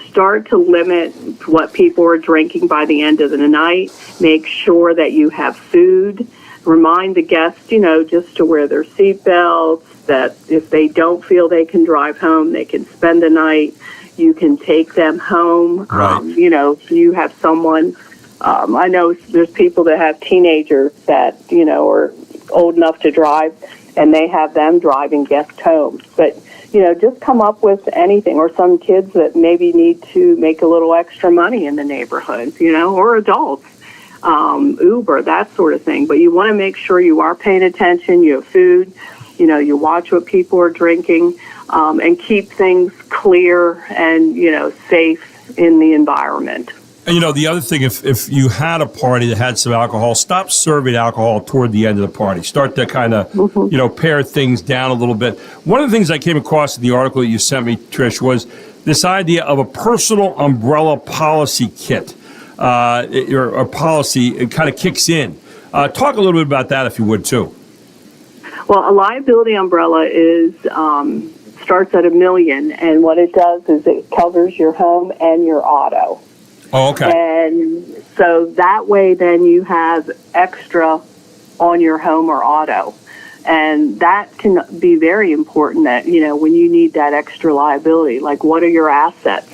Start to limit what people are drinking by the end of the night. Make sure that you have food. Remind the guests, you know, just to wear their seatbelts, that if they don't feel they can drive home, they can spend the night. You can take them home. Right. You know, if you have someone, I know there's people that have teenagers that, you know, are old enough to drive, and they have them driving guests home. But, you know, just come up with anything, or some kids that maybe need to make a little extra money in the neighborhood, you know, or adults, Uber, that sort of thing. But you want to make sure you are paying attention, you have food, you know, you watch what people are drinking, and keep things clear and, you know, safe in the environment. And, you know, the other thing, if you had a party that had some alcohol, stop serving alcohol toward the end of the party. Start to kind of, you know, pare things down a little bit. One of the things I came across in the article that you sent me, Trish, was this idea of a personal umbrella policy kit. Or policy, it kind of kicks in. Talk a little bit about that, if you would, too. Well, a liability umbrella is starts at $1 million, and what it does is it covers your home and your auto. Oh, okay. And so that way then you have extra on your home or auto. And that can be very important that, you know, when you need that extra liability, like what are your assets?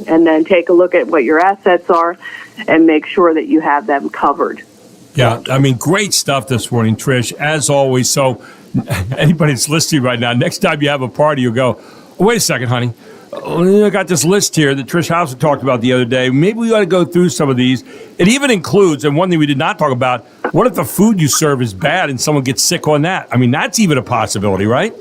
And then take a look at what your assets are and make sure that you have them covered. Yeah, I mean, great stuff this morning, Trish, as always. So anybody that's listening right now, next time you have a party, you'll go, oh, wait a second, honey. I got this list here that Trish Hauser talked about the other day. Maybe we ought to go through some of these. It even includes, and one thing we did not talk about, what if the food you serve is bad and someone gets sick on that? I mean, that's even a possibility, right?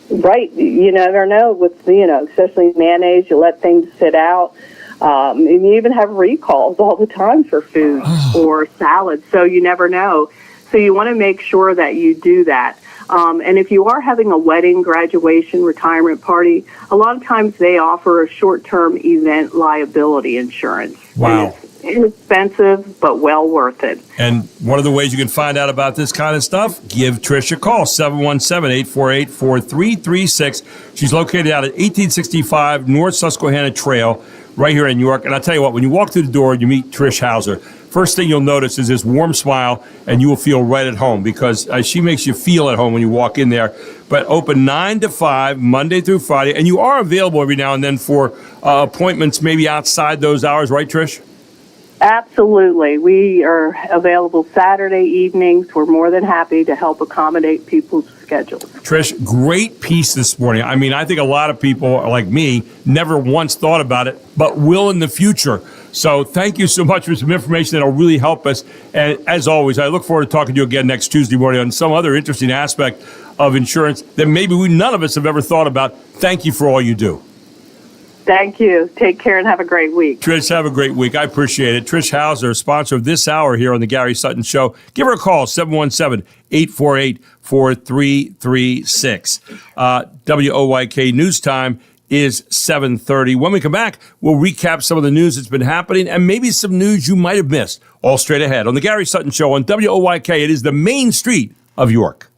Right. You never know with, you know, especially mayonnaise, you let things sit out. And you even have recalls all the time for food or salads, so you never know. So you want to make sure that you do that. And if you are having a wedding, graduation, retirement party, a lot of times they offer a short-term event liability insurance. Wow. And it's inexpensive, but well worth it. And one of the ways you can find out about this kind of stuff, give Trish a call, 717-848-4336. She's located out at 1865 North Susquehanna Trail, right here in New York. And I'll tell you what, when you walk through the door, you meet Trish Hauser. First thing you'll notice is this warm smile, and you will feel right at home because she makes you feel at home when you walk in there. But open 9 to 5, Monday through Friday, and you are available every now and then for appointments maybe outside those hours, right, Trish? Absolutely. We are available Saturday evenings. We're more than happy to help accommodate people's schedules. Trish, great piece this morning. I mean, I think a lot of people like me never once thought about it, but will in the future. So thank you so much for some information that will really help us. And as always, I look forward to talking to you again next Tuesday morning on some other interesting aspect of insurance that maybe none of us have ever thought about. Thank you for all you do. Thank you. Take care and have a great week. Trish, have a great week. I appreciate it. Trish Hauser, sponsor of this hour here on the Gary Sutton Show. Give her a call, 717-848-4336. WOYK News Time is 7:30. When we come back, we'll recap some of the news that's been happening and maybe some news you might have missed. All straight ahead on the Gary Sutton Show on WOYK. It is the main street of York.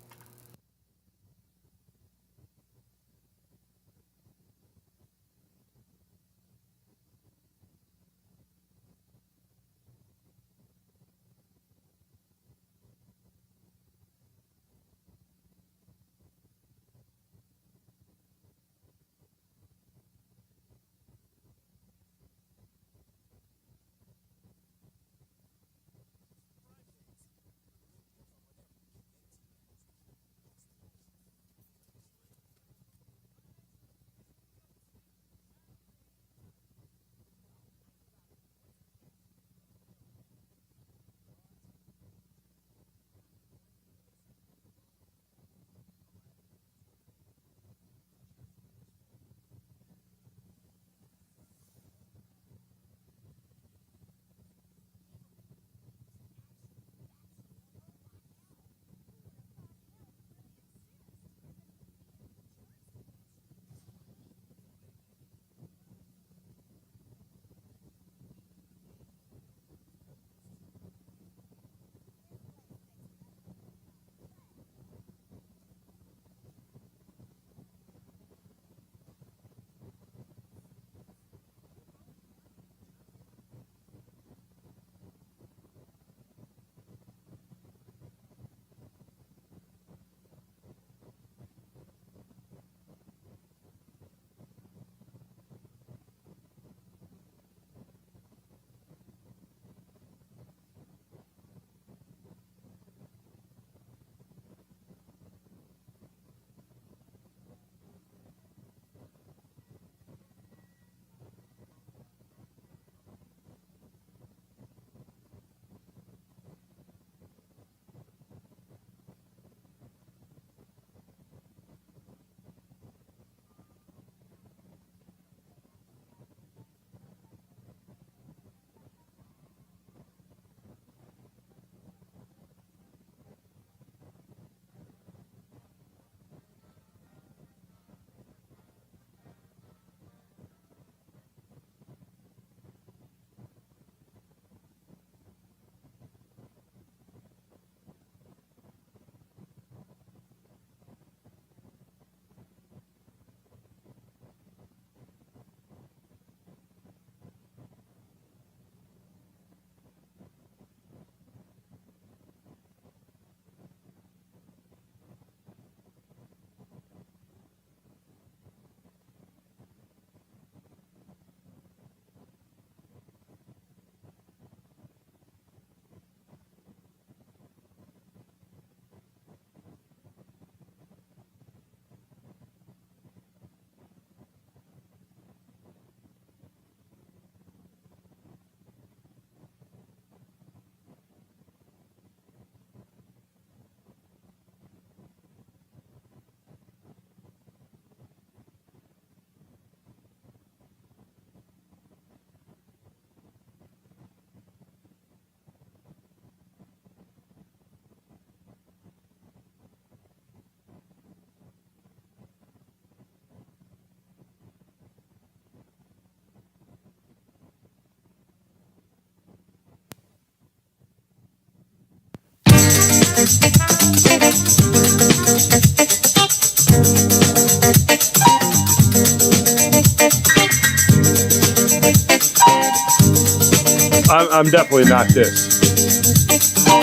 I'm definitely not this.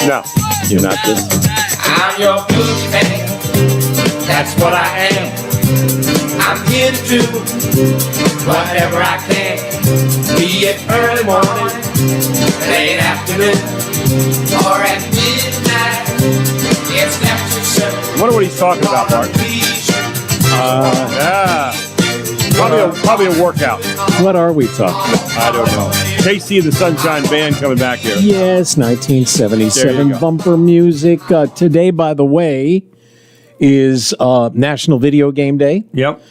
No, you're not this. I'm your blues man. That's what I am. I'm here to do whatever I can. Be it early morning, Mark's talking about, Mark? Yeah. Probably a workout. What are we talking about? I don't know. KC and the Sunshine Band coming back here. Yes, 1977 bumper music. Today, by the way, is National Video Game Day. Yep.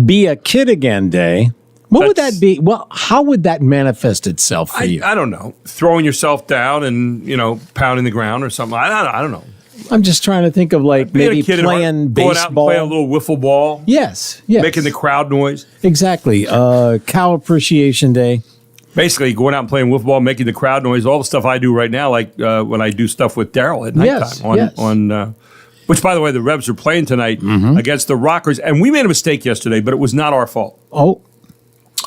Be a Kid Again Day. What would that be? Well, how would that manifest itself for you? I don't know. Throwing yourself down and, pounding the ground or something. I don't know. I'm just trying to think of maybe playing baseball. Going out and playing a little wiffle ball. Yes. Making the crowd noise. Exactly. Cow Appreciation Day. Basically, going out and playing wiffle ball, making the crowd noise, all the stuff I do right now, like when I do stuff with Daryl at nighttime. On which, by the way, the Rebs are playing tonight against the Rockers. And we made a mistake yesterday, but it was not our fault. Oh.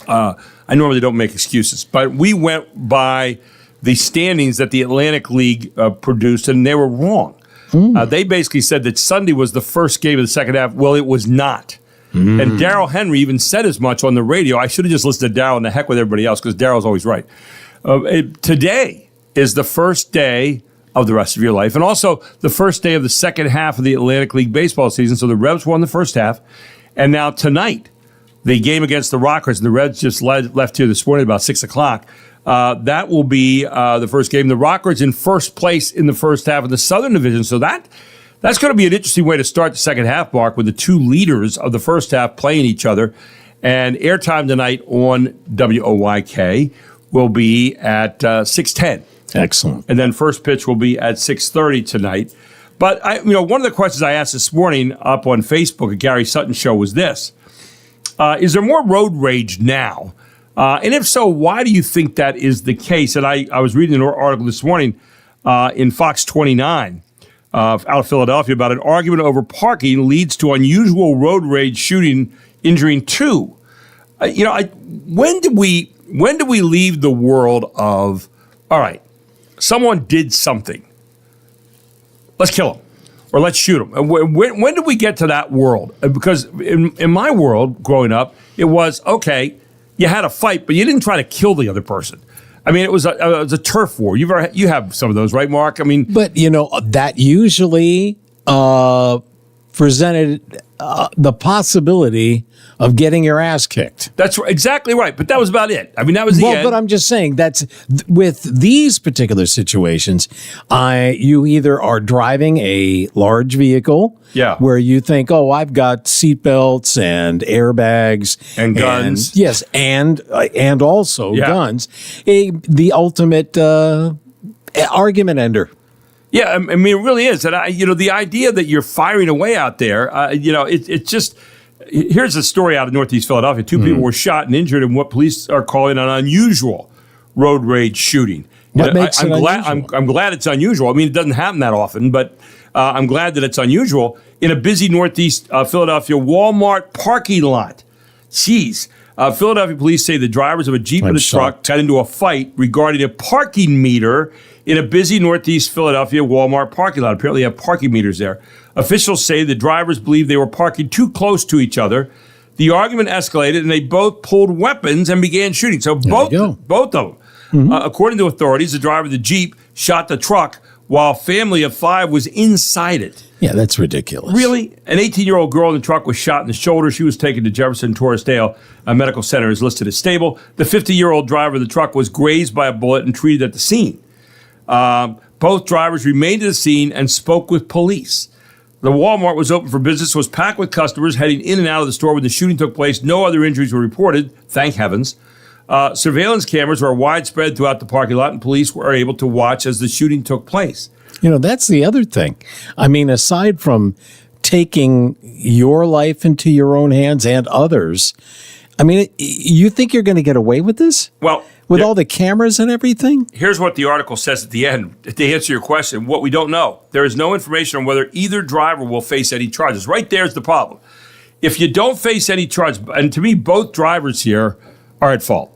I normally don't make excuses, but we went by the standings that the Atlantic League produced, and they were wrong. They basically said that Sunday was the first game of the second half. Well, it was not. And Darryl Henry even said as much on the radio. I should have just listened to Darryl and the heck with everybody else because Darryl's always right. Today is the first day of the rest of your life and also the first day of the second half of the Atlantic League baseball season. So the Rebs won the first half. And now tonight, the game against the Rockers, and the Reds just left here this morning about 6 o'clock. That will be the first game. The Rockers in first place in the first half of the Southern Division. So that's going to be an interesting way to start the second half, Mark, with the two leaders of the first half playing each other. And airtime tonight on WOYK will be at 6:10. Excellent. And then first pitch will be at 6:30 tonight. But one of the questions I asked this morning up on Facebook at Gary Sutton's show was this. Is there more road rage now? And if so, why do you think that is the case? And I was reading an article this morning in Fox 29 out of Philadelphia about an argument over parking leads to unusual road rage shooting, injuring two. When do we leave the world of, all right, someone did something, let's kill him. Or let's shoot them. When did we get to that world? Because in my world, growing up, it was, okay, you had a fight, but you didn't try to kill the other person. I mean, it was a turf war. You have some of those, right, Mark? I mean, but that usually presented the possibility of getting your ass kicked. That's exactly right. But that was about it. I mean, that was the end. But I'm just saying that's with these particular situations, you either are driving a large vehicle where you think, oh, I've got seatbelts and airbags and guns. Yes. And also guns. The ultimate argument ender. Yeah, I mean, it really is. And, the idea that you're firing away out there, it's just... Here's a story out of Northeast Philadelphia. Two people were shot and injured in what police are calling an unusual road rage shooting. What makes it unusual? I'm glad it's unusual. I mean, it doesn't happen that often, but I'm glad that it's unusual. In a busy Northeast Philadelphia Walmart parking lot. Jeez. Philadelphia police say the drivers of a Jeep and a truck got into a fight regarding a parking meter in a busy Northeast Philadelphia Walmart parking lot. Apparently they have parking meters there. Officials say the drivers believe they were parking too close to each other. The argument escalated, and they both pulled weapons and began shooting. So both of them. According to authorities, the driver of the Jeep shot the truck while a family of 5 was inside it. Yeah, that's ridiculous. Really? An 18-year-old girl in the truck was shot in the shoulder. She was taken to Jefferson Torresdale Medical Center, is listed as stable. The 50-year-old driver of the truck was grazed by a bullet and treated at the scene. Both drivers remained at the scene and spoke with police. The Walmart was open for business, was packed with customers heading in and out of the store when the shooting took place. No other injuries were reported, thank heavens. Surveillance cameras were widespread throughout the parking lot, and police were able to watch as the shooting took place. That's the other thing. I mean, aside from taking your life into your own hands and others, I mean, you think you're going to get away with this? Well, with all the cameras and everything? Here's what the article says at the end. To answer your question, what we don't know. There is no information on whether either driver will face any charges. Right there's the problem. If you don't face any charges, and to me, both drivers here are at fault.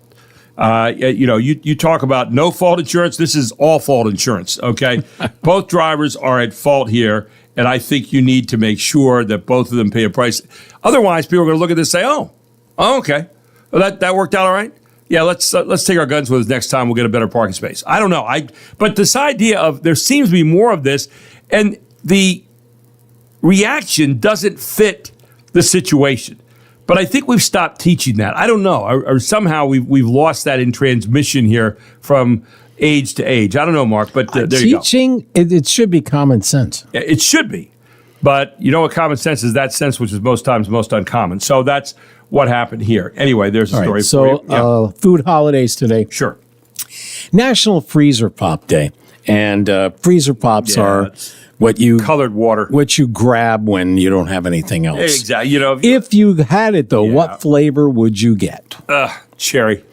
You talk about no fault insurance. This is all fault insurance, okay? Both drivers are at fault here, and I think you need to make sure that both of them pay a price. Otherwise, people are going to look at this and say, oh, okay. Well, that worked out all right? Yeah, let's take our guns with us next time. We'll get a better parking space. I don't know. But this idea of there seems to be more of this, and the reaction doesn't fit the situation. But I think we've stopped teaching that. I don't know, or somehow we've lost that in transmission here from age to age. I don't know, Mark, but there you go. Teaching, it should be common sense. It should be. But you know what common sense is? That sense which is most times most uncommon. So that's what happened here. Anyway, there's a story for you. So food holidays today. Sure. National Freezer Pop Day. And freezer pops are what you colored water, what you grab when you don't have anything else. Exactly. You know, if you had it though, what flavor would you get? Cherry,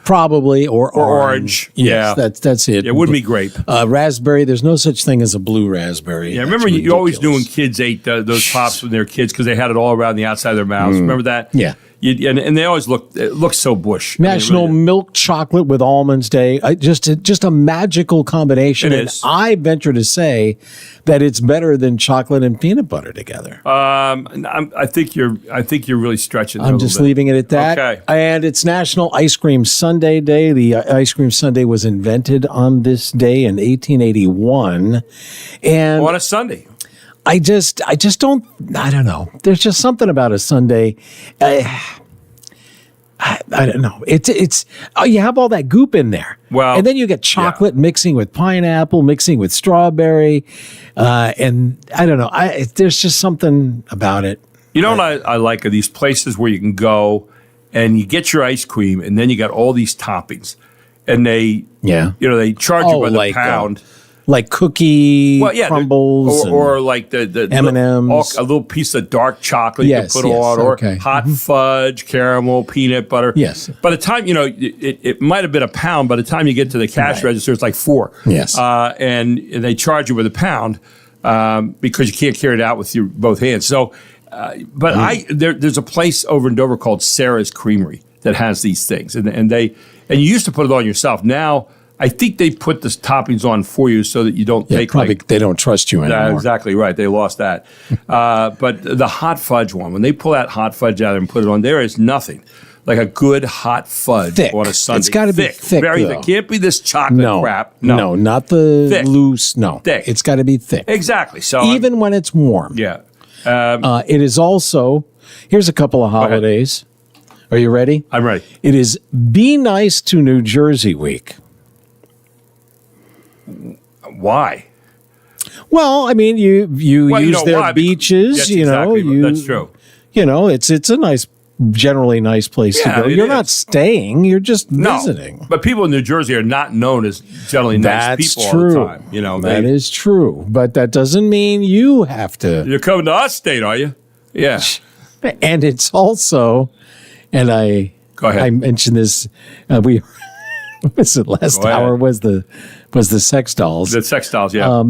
probably, or orange. Yes, that's it. It wouldn't be grape. Raspberry. There's no such thing as a blue raspberry. Yeah, remember you always knew when kids ate those pops when they were kids because they had it all around the outside of their mouths. Remember that? Yeah. And they always look so bush. National Milk Chocolate with Almonds Day. Just a magical combination. It is. I venture to say that it's better than chocolate and peanut butter together. I think you're really stretching. I'm just leaving it at that. Okay. And it's National Ice Cream Sundae Day. The ice cream sundae was invented on this day in 1881, and on a Sunday. I don't know. There's just something about a sundae. I don't know. It's you have all that goop in there. Well, and then you get chocolate mixing with pineapple, mixing with strawberry, and I don't know. There's just something about it. You know what I like are these places where you can go and you get your ice cream, and then you got all these toppings, and they charge you by the pound. Like cookie crumbles, or like the M&Ms, a little piece of dark chocolate you can put on, or hot fudge, caramel, peanut butter. Yes. By the time it might have been a pound. By the time you get to the cash register, it's like 4. Yes. And they charge you with a pound because you can't carry it out with your both hands. So, there's a place over in Dover called Sarah's Creamery that has these things, and you used to put it on yourself. Now, I think they put the toppings on for you so that you don't take they don't trust you anymore. Exactly right. They lost that. But the hot fudge one, when they pull that hot fudge out and put it on, there is nothing like a good hot fudge on a Sunday. It's got to be thick. Very thick. Can't be this chocolate crap. No, not the thick. Loose. No, thick. It's got to be thick. Exactly. So even when it's warm. Yeah. It is also. Here's a couple of holidays. Are you ready? I'm ready. It is Be Nice to New Jersey Week. Why? Well, I mean, you use their beaches. Yes, exactly. That's true. It's a generally nice place to go. You're not staying; you're just visiting. But people in New Jersey are not known as generally nice people all the time. That is true. But that doesn't mean you have to. You're coming to our state, are you? Yeah. And it's also, and go ahead. I mentioned this. Last hour was the sex dolls. The sex dolls, yeah.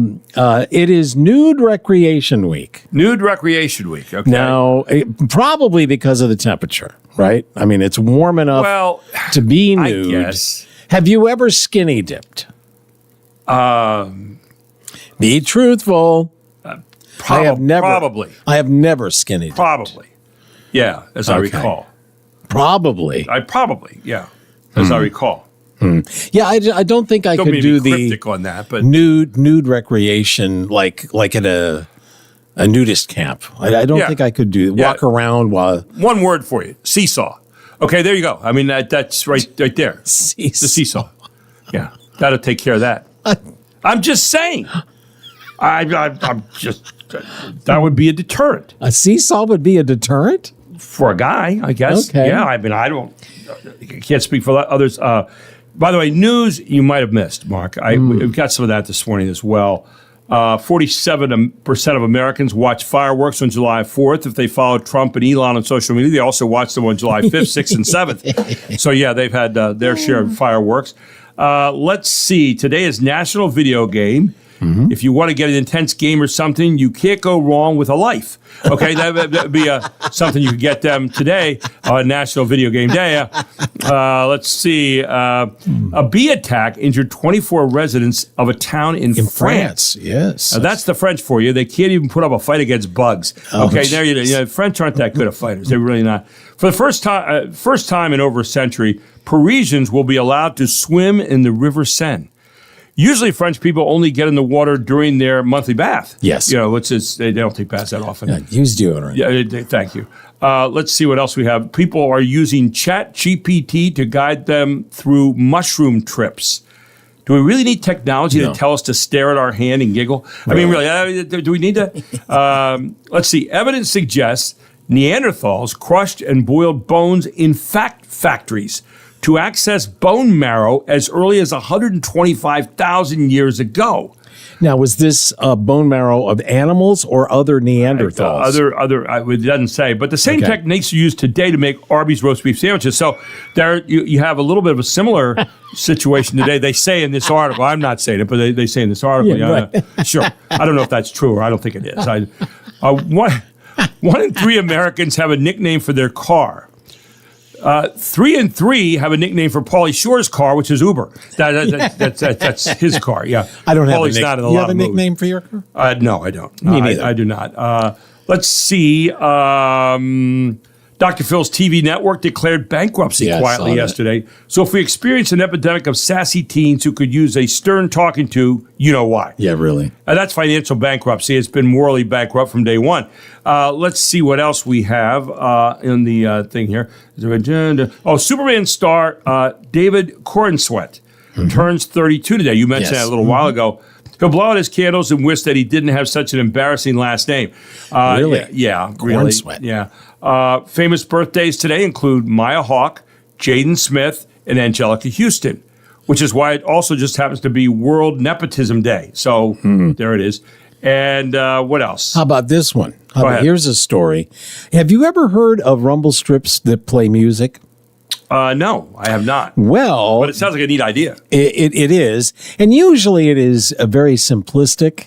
It is Nude Recreation Week. Nude Recreation Week, okay. Now, probably because of the temperature, right? I mean, it's warm enough to be nude. I guess. Have you ever skinny dipped? Be truthful. Probably. I have never skinny dipped. Probably. Yeah, as I recall. Probably. As I recall. Yeah, I don't think I could do the cryptic on that, but nude recreation like at a nudist camp. I don't think I could walk around while. One word for you: seesaw. Okay, there you go. I mean that's right there. The seesaw. Yeah, that'll take care of that. I'm just saying. I'm just that would be a deterrent. A seesaw would be a deterrent for a guy, I guess. Okay. Yeah, I mean I can't speak for others. By the way, news you might have missed, Mark. We've got some of that this morning as well. 47% of Americans watch fireworks on July 4th. If they follow Trump and Elon on social media, they also watch them on July 5th, 6th, and 7th. So, yeah, they've had their share of fireworks. Let's see. Today is National Video Game. Mm-hmm. If you want to get an intense game or something, you can't go wrong with a life. Okay, that would be something you could get them today on National Video Game Day. Let's see. A bee attack injured 24 residents of a town in France. Yes. That's the French for you. They can't even put up a fight against bugs. Okay, there you go. French aren't that good at fighters. They're really not. For the first time in over a century, Parisians will be allowed to swim in the River Seine. Usually French people only get in the water during their monthly bath. Yes. Which is, they don't take baths that often. Yeah, use deodorant. Yeah, thank you. Let's see what else we have. People are using ChatGPT to guide them through mushroom trips. Do we really need technology to tell us to stare at our hand and giggle? I mean, really, do we need to? Let's see. Evidence suggests Neanderthals crushed and boiled bones in factories to access bone marrow as early as 125,000 years ago. Now, was this bone marrow of animals or other Neanderthals? It doesn't say, but the same techniques are used today to make Arby's roast beef sandwiches. So there, you have a little bit of a similar situation today. They say in this article, I'm not saying it, but they say in this article. Yeah, right. Sure, I don't know if that's true or I don't think it is. One in 3 Americans have a nickname for their car. 3 in 3 have a nickname for Pauly Shore's car, which is Uber. That's his car. Yeah, I don't have Paulie's a not in a you lot have a of nickname movies. for your car? No, I don't. Me neither. I do not. Let's see. Dr. Phil's TV network declared bankruptcy quietly yesterday. So if we experience an epidemic of sassy teens who could use a stern talking to, you know why. Yeah, really. That's financial bankruptcy. It's been morally bankrupt from day one. Let's see what else we have in the thing here. Superman star David Corenswet turns 32 today. You mentioned that a little while ago. He'll blow out his candles and wish that he didn't have such an embarrassing last name. Really? Yeah, really. Cornsweat. Yeah. Famous birthdays today include Maya Hawke, Jaden Smith, and Angelica Houston, which is why it also just happens to be World Nepotism Day. So there it is. And what else? How about this one? Go ahead. Here's a story. Have you ever heard of rumble strips that play music? No, I have not. Well, but it sounds like a neat idea. It is. And usually it is a very simplistic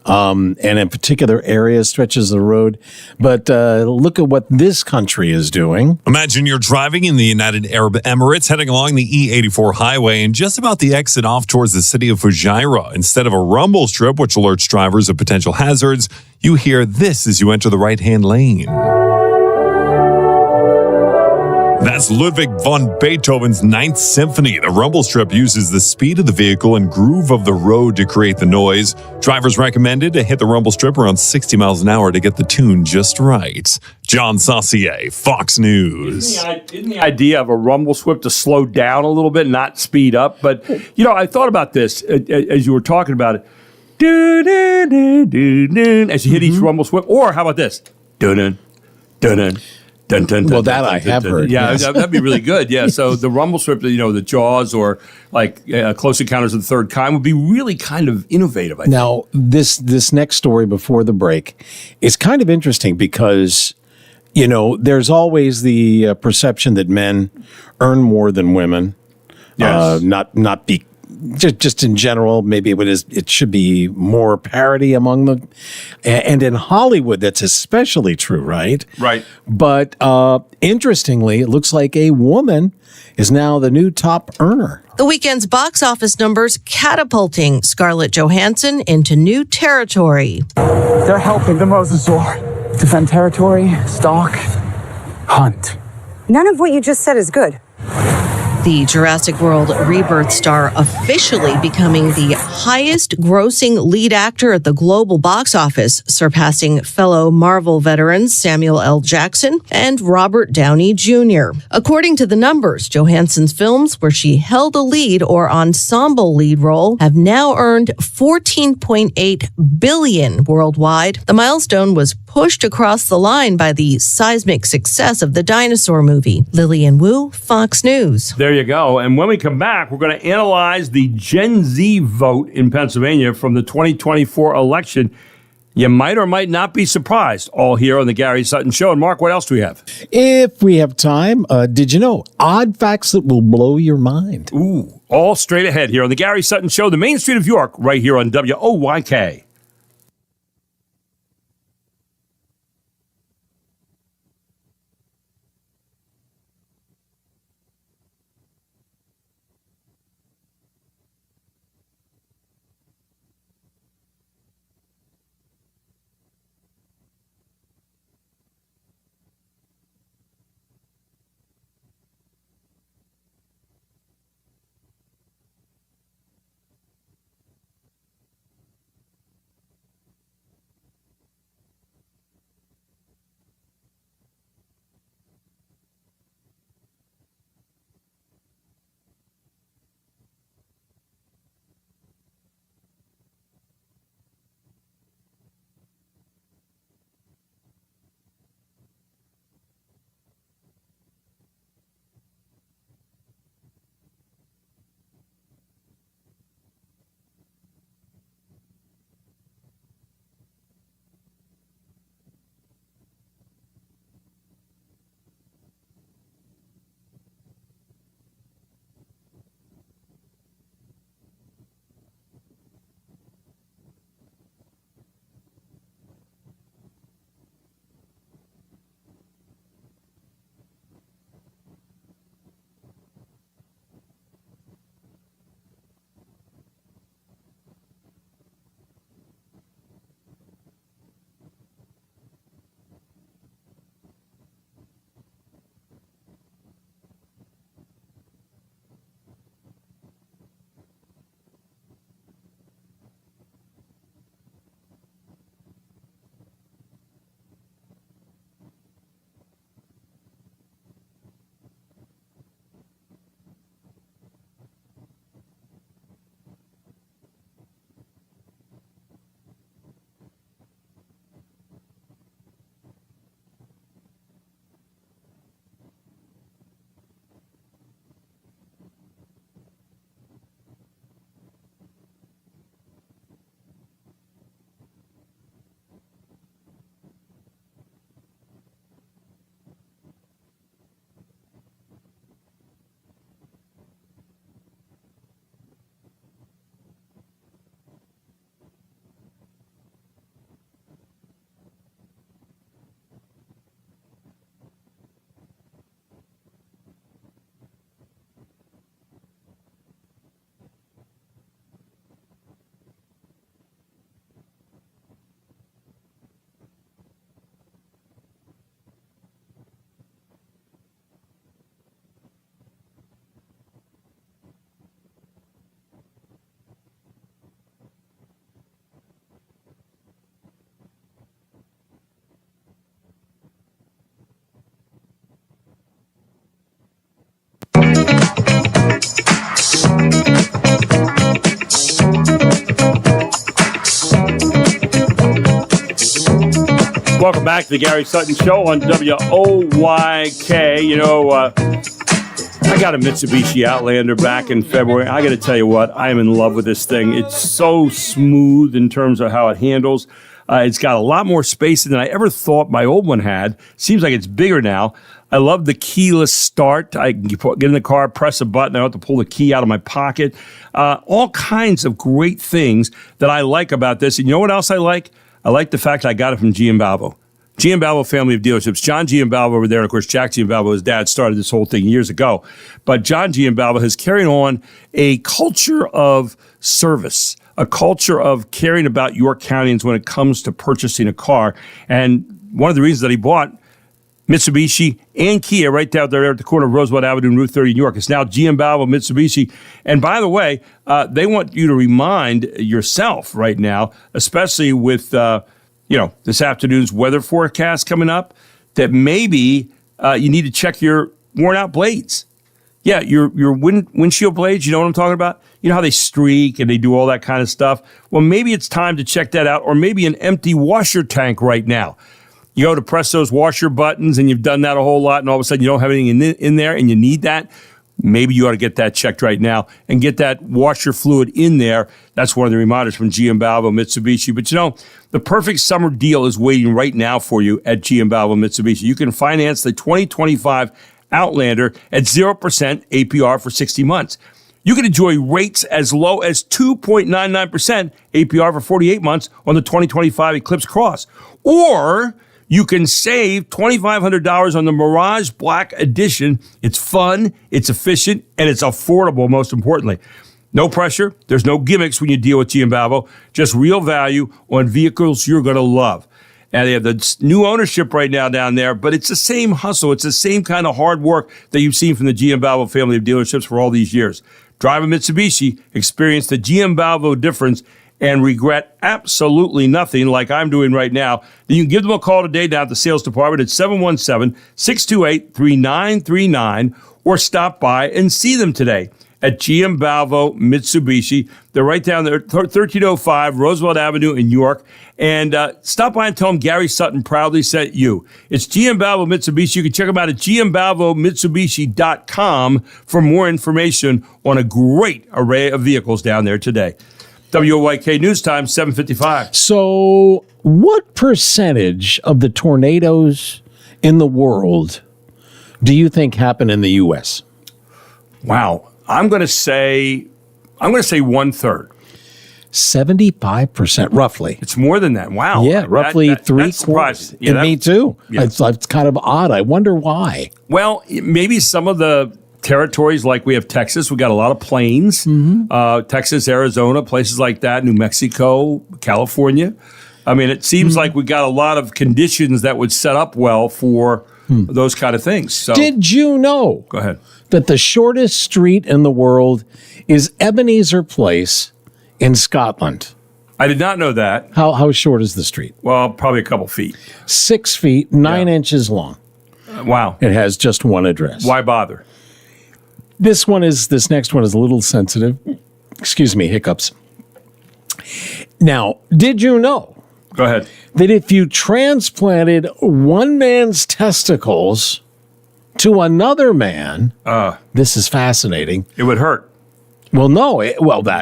and in particular areas, stretches of the road. But look at what this country is doing. Imagine you're driving in the United Arab Emirates, heading along the E84 highway, and just about the exit off towards the city of Fujairah. Instead of a rumble strip, which alerts drivers of potential hazards, you hear this as you enter the right-hand lane. That's Ludwig von Beethoven's Ninth Symphony. The rumble strip uses the speed of the vehicle and groove of the road to create the noise. Drivers recommended to hit the rumble strip around 60 miles an hour to get the tune just right. John Saucier, Fox News. Isn't the idea of a rumble strip to slow down a little bit, not speed up? But, I thought about this as you were talking about it. As you hit each rumble strip. Or how about this? Dun-dun, dun-dun. Dun, dun, dun, well, that dun, I dun, have dun, heard. Yeah, yes. that'd be really good. Yeah, so the rumble strip, the Jaws or like Close Encounters of the Third Kind would be really kind of innovative, I think. Now, this next story before the break is kind of interesting because, there's always the perception that men earn more than women. Yes. Not be just in general, maybe it should be more parity among them. And in Hollywood, that's especially true, right? Right. But interestingly, it looks like a woman is now the new top earner. The weekend's box office numbers catapulting Scarlett Johansson into new territory. They're helping the Mosasaur defend territory, stalk, hunt. None of what you just said is good. The Jurassic World Rebirth star officially becoming the highest grossing lead actor at the global box office, surpassing fellow Marvel veterans Samuel L. Jackson and Robert Downey Jr. According to the numbers, Johansson's films where she held a lead or ensemble lead role have now earned $14.8 billion worldwide. The milestone was pushed across the line by the seismic success of the dinosaur movie. Lillian Wu, Fox News. There you go. And when we come back, we're going to analyze the Gen Z vote in Pennsylvania from the 2024 election. You might or might not be surprised. All here on the Gary Sutton Show. And Mark, what else do we have? If we have time, did you know odd facts that will blow your mind? Ooh, all straight ahead here on the Gary Sutton Show, the Main Street of York, right here on WOYK. Welcome back to the Gary Sutton Show on WOYK. You know, I got a Mitsubishi Outlander back in February. I got to tell you what, I am in love with this thing. It's so smooth in terms of how it handles. It's got a lot more space than I ever thought my old one had. Seems like it's bigger now. I love the keyless start. I can get in the car, press a button. I don't have to pull the key out of my pocket. All kinds of great things that I like about this. And you know what else I like? I like the fact I got it from Giambalvo. Giambalvo family of dealerships. John Giambalvo over there, and of course, Jack Giambalvo, his dad, started this whole thing years ago. But John Giambalvo has carried on a culture of service, a culture of caring about York Countyans when it comes to purchasing a car. And one of the reasons that he bought Mitsubishi and Kia right down there at the corner of Roosevelt Avenue and Route 30 in New York. It's now Giambalvo Mitsubishi. And by the way, they want you to remind yourself right now, especially with this afternoon's weather forecast coming up, that maybe you need to check your worn out blades. Yeah, your windshield blades, you know what I'm talking about? You know how they streak and they do all that kind of stuff? Well, maybe it's time to check that out, or maybe an empty washer tank right now. You go to press those washer buttons and you've done that a whole lot, and all of a sudden you don't have anything in there and you need that. Maybe you ought to get that checked right now and get that washer fluid in there. That's one of the reminders from Giambalvo Mitsubishi. But you know, the perfect summer deal is waiting right now for you at Giambalvo Mitsubishi. You can finance the 2025 Outlander at 0% APR for 60 months. You can enjoy rates as low as 2.99% APR for 48 months on the 2025 Eclipse Cross. Or you can save $2,500 on the Mirage Black Edition. It's fun, it's efficient, and it's affordable, most importantly. No pressure. There's no gimmicks when you deal with Giambalvo. Just real value on vehicles you're going to love. And they have the new ownership right now down there, but it's the same hustle. It's the same kind of hard work that you've seen from the Giambalvo family of dealerships for all these years. Drive a Mitsubishi, experience the Giambalvo difference, and regret absolutely nothing like I'm doing right now. Then you can give them a call today down at the sales department at 717-628-3939 or stop by and see them today at Giambalvo Mitsubishi. They're right down there, 1305 Roosevelt Avenue in York. And stop by and tell them Gary Sutton proudly sent you. It's Giambalvo Mitsubishi. You can check them out at giambalvomitsubishi.com for more information on a great array of vehicles down there today. WOYK News Time, 7:55. So what percentage of the tornadoes in the world do you think happen in the U.S.? Wow. I'm going to say 1/3. 75%, roughly. It's more than that. Wow. Yeah, roughly that's three-quarters. surprising. Yeah, me too. Yeah. It's kind of odd. I wonder why. Well, maybe some of the territories, like we have Texas, we got a lot of plains. Texas, Arizona, places like that, New Mexico, California. I mean, it seems like we got a lot of conditions that would set up well for those kind of things. So, did you know go ahead, that the shortest street in the world is Ebenezer Place in Scotland? I did not know that. How short is the street? Well, probably a couple feet. 6 feet, 9 inches long. Wow. It has just one address. Why bother? This next one is a little sensitive. Excuse me, hiccups. Now, did you know? Go ahead. That if you transplanted one man's testicles to another man, this is fascinating. It would hurt. Well, no. Yes.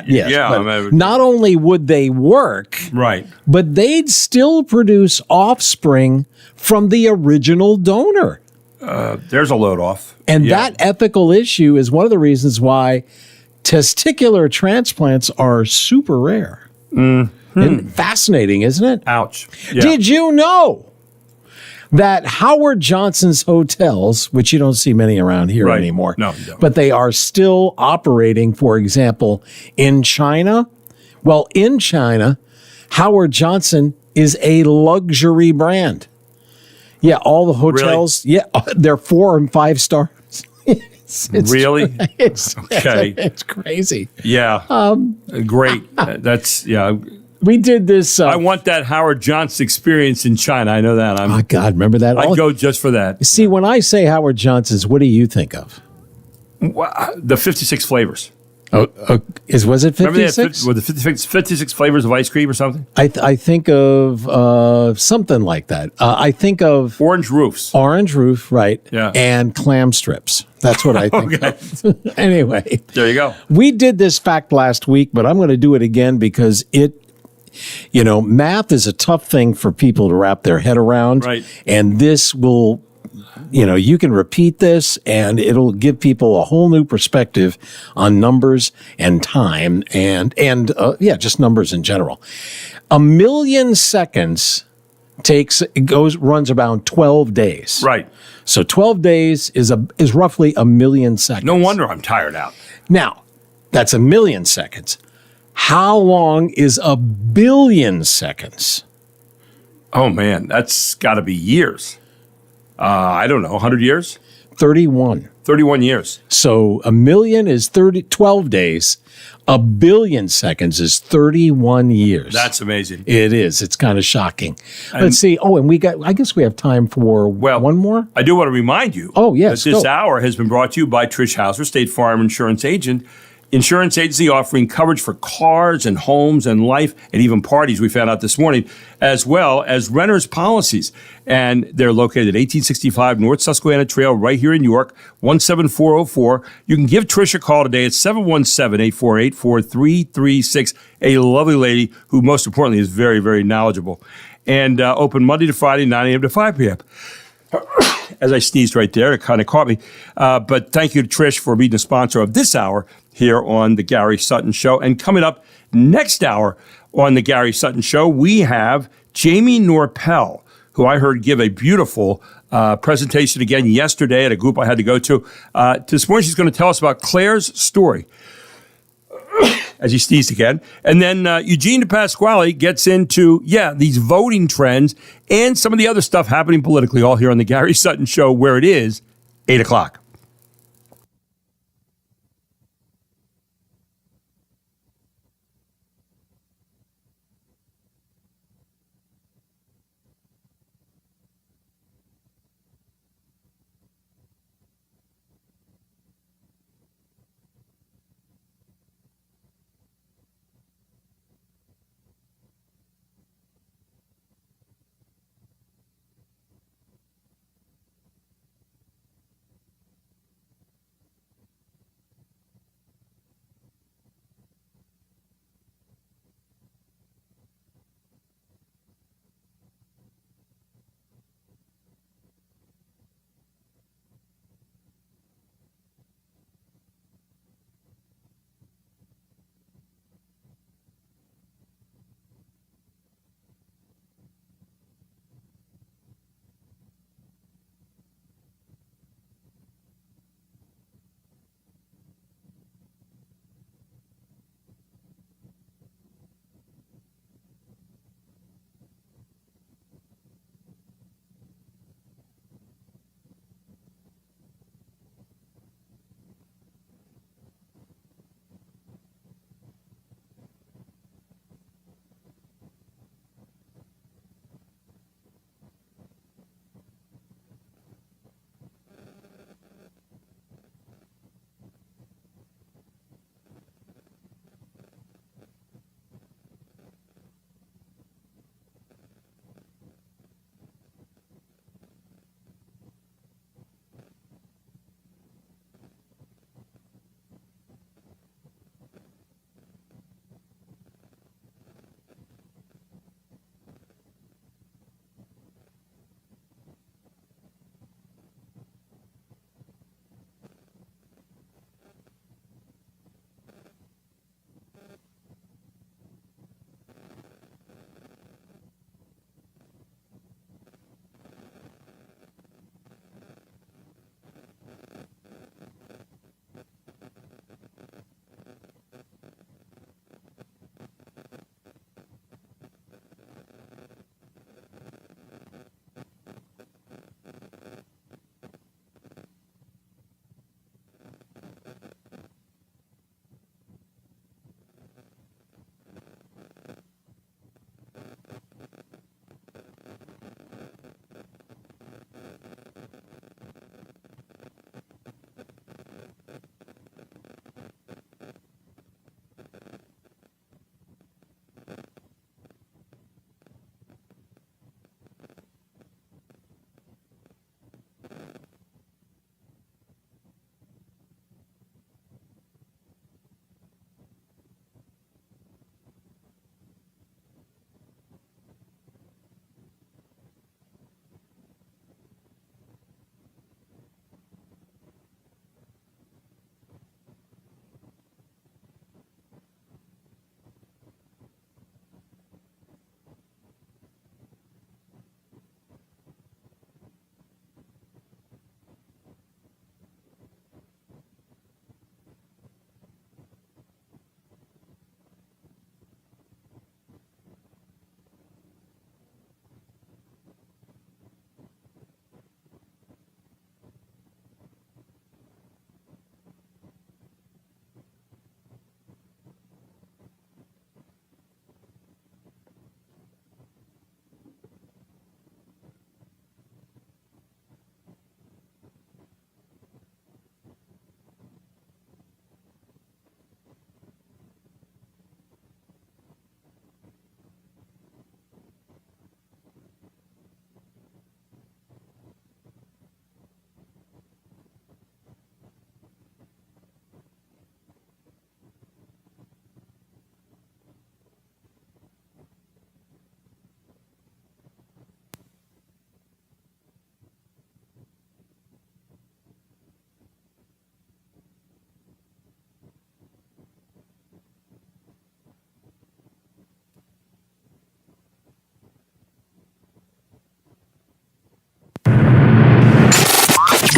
Yeah. Not only would they work, right, but they'd still produce offspring from the original donor. There's a load off. And that ethical issue is one of the reasons why testicular transplants are super rare. And fascinating, isn't it? Ouch. Yeah. Did you know that Howard Johnson's hotels, which you don't see many around here anymore, no, you don't. but they are still operating, for example, in China? Well, in China, Howard Johnson is a luxury brand. Yeah, all the hotels, they're 4 and 5 stars. It's really? Okay. It's crazy. Yeah. Great. That's, We did this. I want that Howard Johnson experience in China. I know that. Oh, God, remember that? I'd go just for that. See, when I say Howard Johnson's, what do you think of? The 56 flavors. Was it 56? Remember they had 56 flavors of ice cream or something? I think of something like that. I think of Orange Roofs. Orange Roof, right? Yeah. And clam strips. That's what I think. Okay. Anyway. There you go. We did this fact last week, but I'm going to do it again because math is a tough thing for people to wrap their head around. Right. And this will, you can repeat this and it'll give people a whole new perspective on numbers and time and just numbers in general. 1 million seconds runs about 12 days. Right. So 12 days is roughly 1 million seconds. No wonder I'm tired out. Now, that's 1 million seconds. How long is 1 billion seconds? Oh, man, that's got to be years. I don't know, 100 years? 31. 31 years. So 1 million is 12 days. 1 billion seconds is 31 years. That's amazing. It is. It's kind of shocking. Let's see. Oh, and I guess we have time for one more. I do want to remind you. Oh, yes. That this hour has been brought to you by Trish Hauser, State Farm Insurance Agent. Insurance agency offering coverage for cars and homes and life and even parties, we found out this morning, as well as renters policies. And they're located at 1865 North Susquehanna Trail right here in York, 17404. You can give Trish a call today at 717-848-4336. A lovely lady who, most importantly, is very, very knowledgeable. And open Monday to Friday, 9 a.m. to 5 p.m. As I sneezed right there, it kind of caught me. But thank you to Trish for being the sponsor of this hour here on the Gary Sutton Show. And coming up next hour on the Gary Sutton Show, we have Jamie Norpel, who I heard give a beautiful presentation again yesterday at a group I had to go to. This morning, she's going to tell us about Claire's story. As he sneezed again. And then Eugene DePasquale gets into, these voting trends and some of the other stuff happening politically, all here on the Gary Sutton Show, where it is 8 o'clock.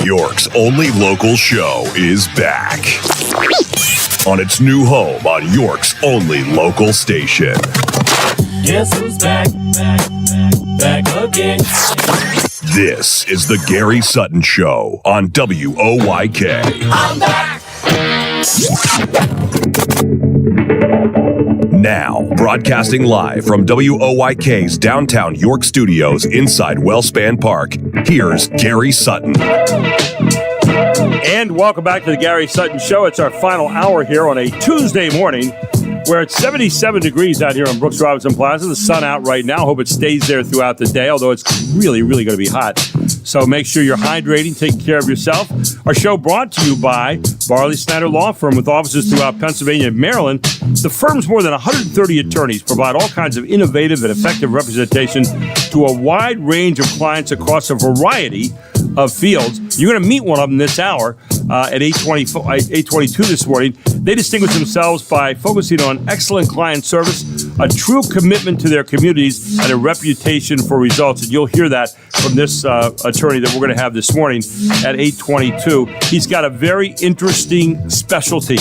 York's only local show is back on its new home on York's only local station. Guess who's back again. This is the Gary Sutton Show on WOYK. I'm back. Now, broadcasting live from WOYK's downtown York studios inside Wellspan Park, here's Gary Sutton. And welcome back to the Gary Sutton Show. It's our final hour here on a Tuesday morning where it's 77 degrees out here on Brooks Robinson Plaza. The sun out right now. Hope it stays there throughout the day, although it's really, really going to be hot. So make sure you're hydrating, taking care of yourself. Our show brought to you by Barley Snyder Law Firm with offices throughout Pennsylvania and Maryland. The firm's more than 130 attorneys provide all kinds of innovative and effective representation to a wide range of clients across a variety of fields. You're going to meet one of them this hour at 8:22 this morning. They distinguish themselves by focusing on excellent client service, a true commitment to their communities, and a reputation for results. And you'll hear that from this attorney that we're going to have this morning at 8:22. He's got a very interesting specialty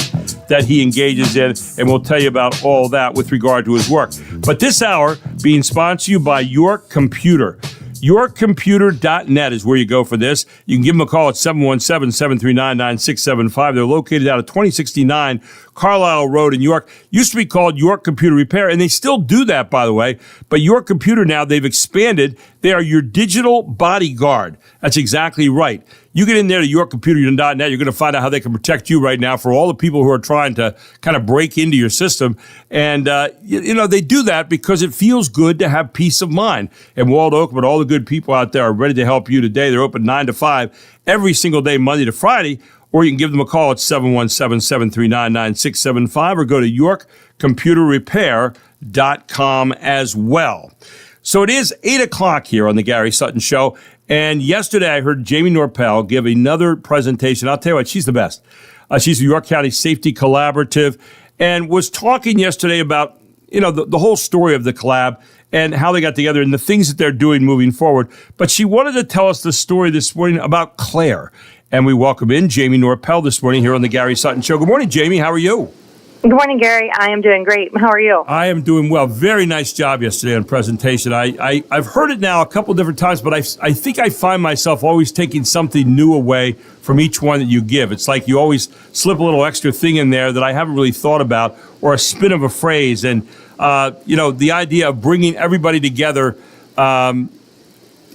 that he engages in, and we'll tell you about all that with regard to his work. But this hour being sponsored to you by York Computer. YorkComputer.net is where you go for this. You can give them a call at 717-739-9675. They're located out of 2069 Carlisle Road in York. Used to be called York Computer Repair, and they still do that, by the way. But York Computer now, they've expanded. They are your digital bodyguard. That's exactly right. You get in there to YorkComputer.net, you're going to find out how they can protect you right now for all the people who are trying to kind of break into your system. And, they do that because it feels good to have peace of mind. And Walt Oakman, all the good people out there are ready to help you today. They're open 9 to 5 every single day, Monday to Friday. Or you can give them a call at 717-739-9675 or go to YorkComputerRepair.com as well. So it is 8 o'clock here on the Gary Sutton Show. And yesterday I heard Jamie Norpel give another presentation. I'll tell you what, she's the best. She's the York County Safety Collaborative and was talking yesterday about, the whole story of the collab and how they got together and the things that they're doing moving forward. But she wanted to tell us the story this morning about Claire. And we welcome in Jamie Norpel this morning here on the Gary Sutton Show. Good morning, Jamie. How are you? Good morning, Gary. I am doing great. How are you? I am doing well. Very nice job yesterday on presentation. I've heard it now a couple different times, but I think I find myself always taking something new away from each one that you give. It's like you always slip a little extra thing in there that I haven't really thought about, or a spin of a phrase. And, the idea of bringing everybody together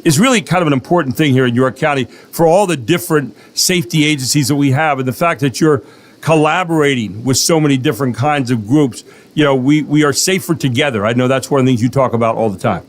is really kind of an important thing here in York County for all the different safety agencies that we have. And the fact that you're collaborating with so many different kinds of groups, we are safer together. I know that's one of the things you talk about all the time.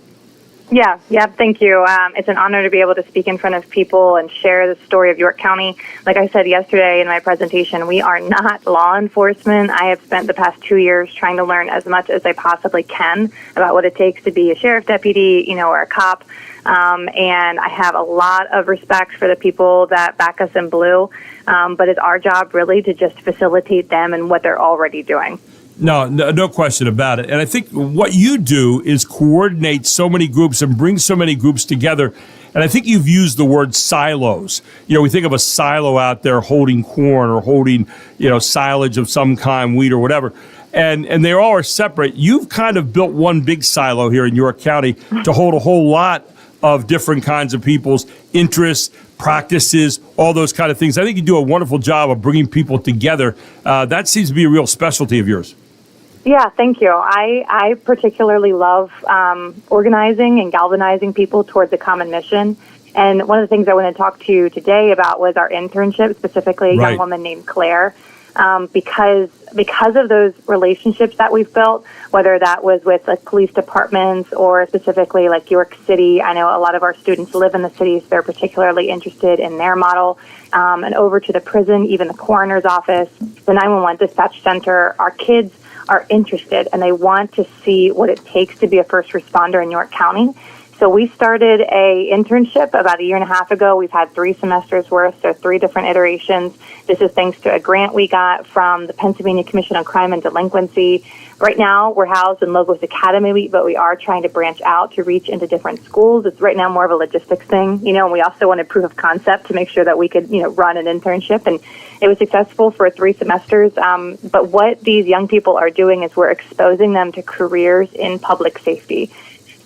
Yeah, thank you. It's an honor to be able to speak in front of people and share the story of York County. Like I said yesterday in my presentation, we are not law enforcement. I have spent the past 2 years trying to learn as much as I possibly can about what it takes to be a sheriff deputy, or a cop. And I have a lot of respect for the people that back us in blue. But it's our job really to just facilitate them and what they're already doing. No question about it. And I think what you do is coordinate so many groups and bring so many groups together. And I think you've used the word silos. We think of a silo out there holding corn or holding, silage of some kind, wheat or whatever. And they all are separate. You've kind of built one big silo here in York County to hold a whole lot of different kinds of people's interests, practices, all those kind of things. I think you do a wonderful job of bringing people together. That seems to be a real specialty of yours. Yeah, thank you. I particularly love organizing and galvanizing people towards a common mission. And one of the things I want to talk to you today about was our internship, specifically a young woman named Claire. Because of those relationships that we've built, whether that was with like police departments or specifically like York City. I know a lot of our students live in the city, so they're particularly interested in their model. And over to the prison, even the coroner's office, the 911 dispatch center, our kids are interested and they want to see what it takes to be a first responder in York County. So So we started a internship about a year and a half ago. We've had 3 semesters worth, so 3 different iterations. This is thanks to a grant we got from the Pennsylvania Commission on Crime and Delinquency. Right now, we're housed in Logos Academy, but we are trying to branch out to reach into different schools. It's right now more of a logistics thing, and we also wanted proof of concept to make sure that we could, run an internship. And it was successful for 3 semesters. But what these young people are doing is we're exposing them to careers in public safety.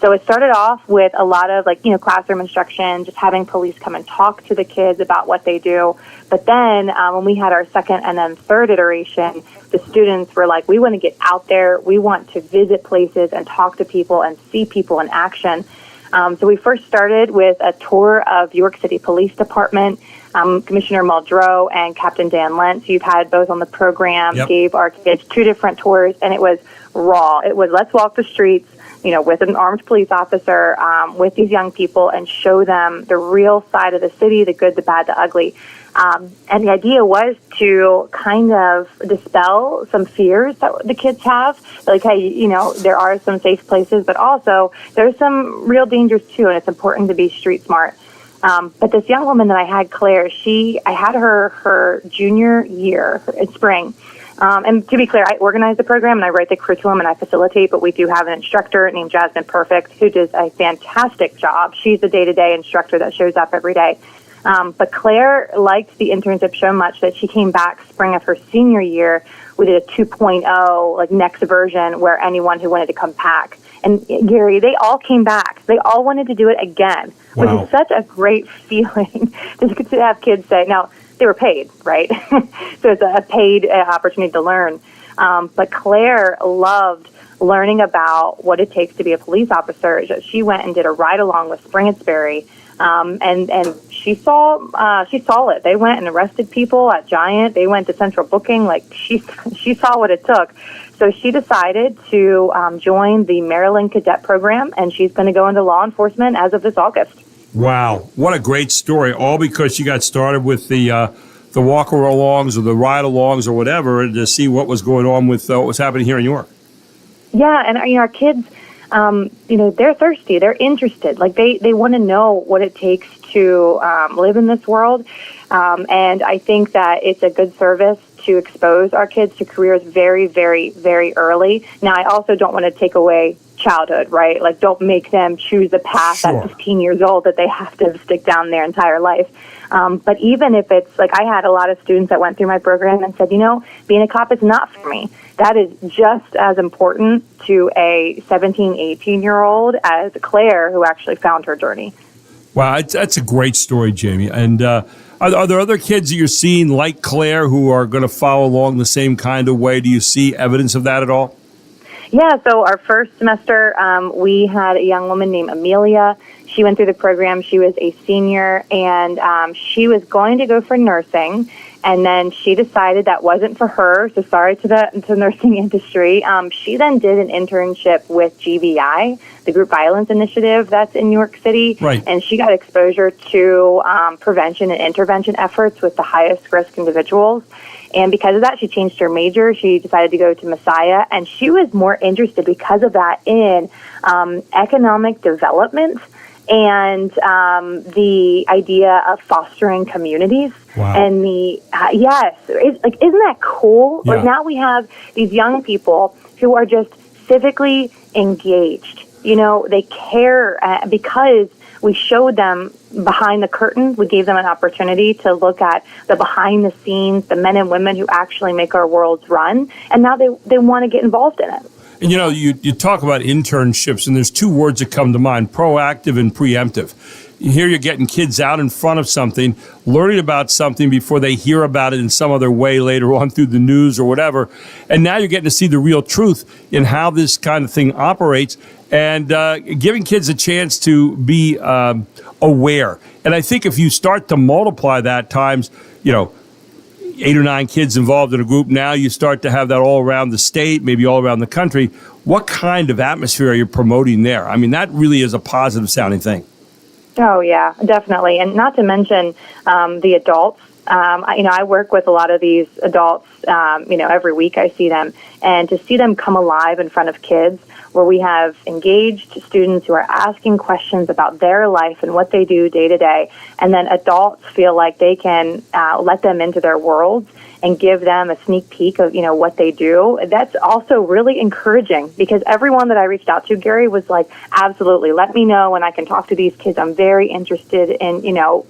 So it started off with a lot of classroom instruction, just having police come and talk to the kids about what they do. But then when we had our second and then third iteration, the students were like, we want to get out there. We want to visit places and talk to people and see people in action. So we first started with a tour of York City Police Department. Commissioner Muldrow and Captain Dan Lentz, you've had both on the program, gave our kids 2 different tours, and it was raw. It was let's walk the streets, with an armed police officer, with these young people and show them the real side of the city, the good, the bad, the ugly. And the idea was to kind of dispel some fears that the kids have. Like, hey, there are some safe places, but also there's some real dangers too, and it's important to be street smart. But this young woman that I had, Claire, I had her junior year in spring. And to be clear, I organize the program and I write the curriculum and I facilitate, but we do have an instructor named Jasmine Perfect who does a fantastic job. She's the day-to-day instructor that shows up every day. But Claire liked the internship so much that she came back spring of her senior year. We did a 2.0, next version, where anyone who wanted to come back. And Gary, they all came back. They all wanted to do it again, which is such a great feeling to have kids say, now, they were paid, right? So it's a paid opportunity to learn. But Claire loved learning about what it takes to be a police officer. She went and did a ride along with Spring and Sperry, and she saw it. They went and arrested people at Giant. They went to Central Booking. She saw what it took. So she decided to join the Maryland Cadet Program, and she's going to go into law enforcement as of this August. Wow, what a great story! All because she got started with the walk-alongs or the ride-alongs or whatever, to see what was going on with what was happening here in York. Yeah, and our kids, they're thirsty. They're interested. They want to know what it takes to live in this world. And I think that it's a good service to expose our kids to careers very, very, very early. Now, I also don't want to take away childhood, right? Don't make them choose a path at 15 years old that they have to stick down their entire life. But even if it's I had a lot of students that went through my program and said, being a cop is not for me. That is just as important to a 17, 18-year-old as Claire, who actually found her journey. Wow, that's a great story, Jamie. And are there other kids that you're seeing like Claire who are going to follow along the same kind of way? Do you see evidence of that at all? Yeah, so our first semester, we had a young woman named Amelia. She went through the program. She was a senior, and she was going to go for nursing, and then she decided that wasn't for her, so sorry to the nursing industry. She then did an internship with GBI, the Group Violence Initiative that's in New York City, right. And she got exposure to prevention and intervention efforts with the highest risk individuals. And because of that, she changed her major. She decided to go to Messiah, and she was more interested because of that in economic development and the idea of fostering communities. Wow. And isn't that cool? Yeah. Now we have these young people who are just civically engaged. They care because we showed them behind the curtain. We gave them an opportunity to look at the behind the scenes, the men and women who actually make our worlds run. And now they want to get involved in it. And you talk about internships, and there's 2 words that come to mind: proactive and preemptive. Here you're getting kids out in front of something, learning about something before they hear about it in some other way later on through the news or whatever. And now you're getting to see the real truth in how this kind of thing operates, and giving kids a chance to be aware. And I think if you start to multiply that times, 8 or 9 kids involved in a group, now you start to have that all around the state, maybe all around the country. What kind of atmosphere are you promoting there? I mean, that really is a positive sounding thing. Oh, yeah, definitely. And not to mention the adults I work with a lot of these adults, every week I see them, and to see them come alive in front of kids where we have engaged students who are asking questions about their life and what they do day to day, and then adults feel like they can let them into their worlds and give them a sneak peek of, what they do. That's also really encouraging because everyone that I reached out to, Gary, was like, absolutely, let me know when I can talk to these kids. I'm very interested in,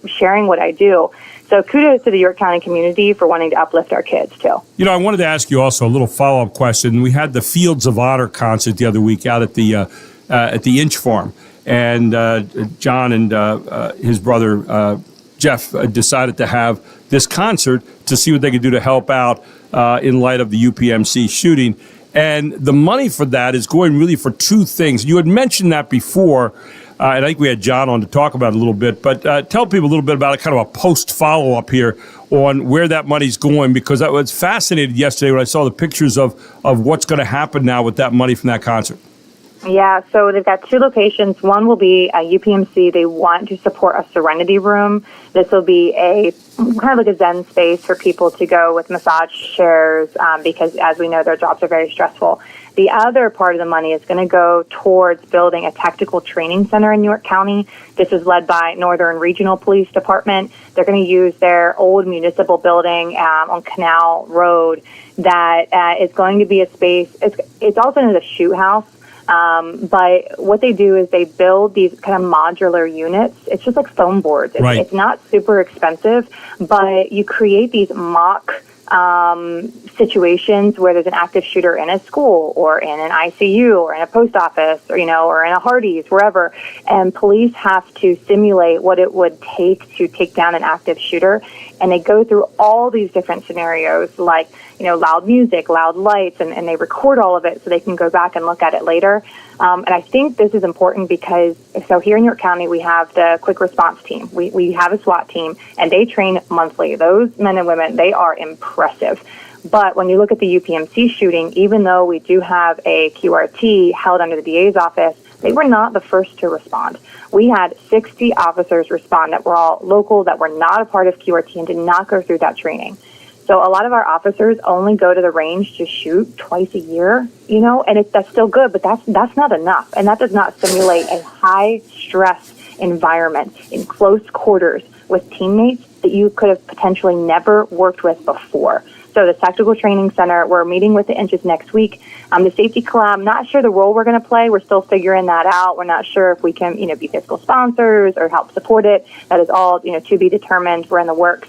sharing what I do. So kudos to the York County community for wanting to uplift our kids, too. I wanted to ask you also a little follow-up question. We had the Fields of Honor concert the other week out at the Inch Farm, and John and his brother Jeff decided to have this concert to see what they could do to help out in light of the UPMC shooting. And the money for that is going really for two things. You had mentioned that before, and I think we had John on to talk about it a little bit, but tell people a little bit about it, kind of a post follow-up here on where that money's going, because I was fascinated yesterday when I saw the pictures of what's going to happen now with that money from that concert. Yeah, so they've got two locations. One will be a UPMC. They want to support a Serenity Room. This will be a kind of like a Zen space for people to go with massage chairs because, as we know, their jobs are very stressful. The other part of the money is going to go towards building a tactical training center in York County. This is led by Northern Regional Police Department. They're going to use their old municipal building on Canal Road that is going to be a space. It's also known as a shoot house. But what they do is they build these kind of modular units. It's just like foam boards. It's not super expensive, but you create these mock situations where there's an active shooter in a school or in an ICU or in a post office or, or in a Hardee's, wherever. And police have to simulate what it would take to take down an active shooter. And they go through all these different scenarios like, loud music, loud lights, and they record all of it so they can go back and look at it later. And I think this is important because, so here in York County, we have the quick response team. We have a SWAT team, and they train monthly. Those men and women, they are impressive. But when you look at the UPMC shooting, even though we do have a QRT held under the DA's office, they were not the first to respond. We had 60 officers respond that were all local, that were not a part of QRT and did not go through that training. So a lot of our officers only go to the range to shoot twice a year, and that's still good, but that's not enough. And that does not simulate a high stress environment in close quarters with teammates that you could have potentially never worked with before. So the Tactical Training Center, we're meeting with the Inches next week. The Safety Collab, not sure the role we're going to play. We're still figuring that out. We're not sure if we can, be fiscal sponsors or help support it. That is all, to be determined. We're in the works.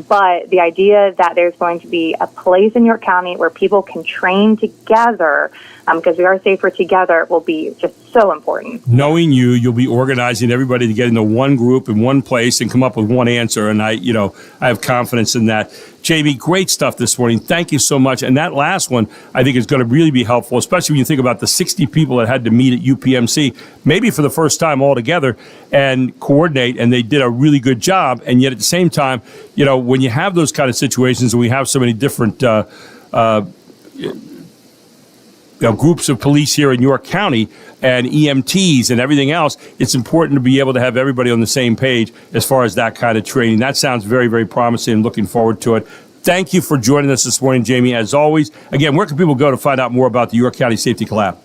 But the idea that there's going to be a place in York County where people can train together, because we are safer together, will be just so important. Knowing you'll be organizing everybody to get into one group in one place and come up with one answer. And I have confidence in that. Jamie, great stuff this morning. Thank you so much. And that last one, I think, is going to really be helpful, especially when you think about the 60 people that had to meet at UPMC, maybe for the first time all together and coordinate. And they did a really good job. And yet at the same time, when you have those kind of situations and we have so many different groups of police here in York County and EMTs and everything else, it's important to be able to have everybody on the same page as far as that kind of training. That sounds very, very promising and looking forward to it. Thank you for joining us this morning, Jamie, as always. Again, where can people go to find out more about the York County Safety Collab?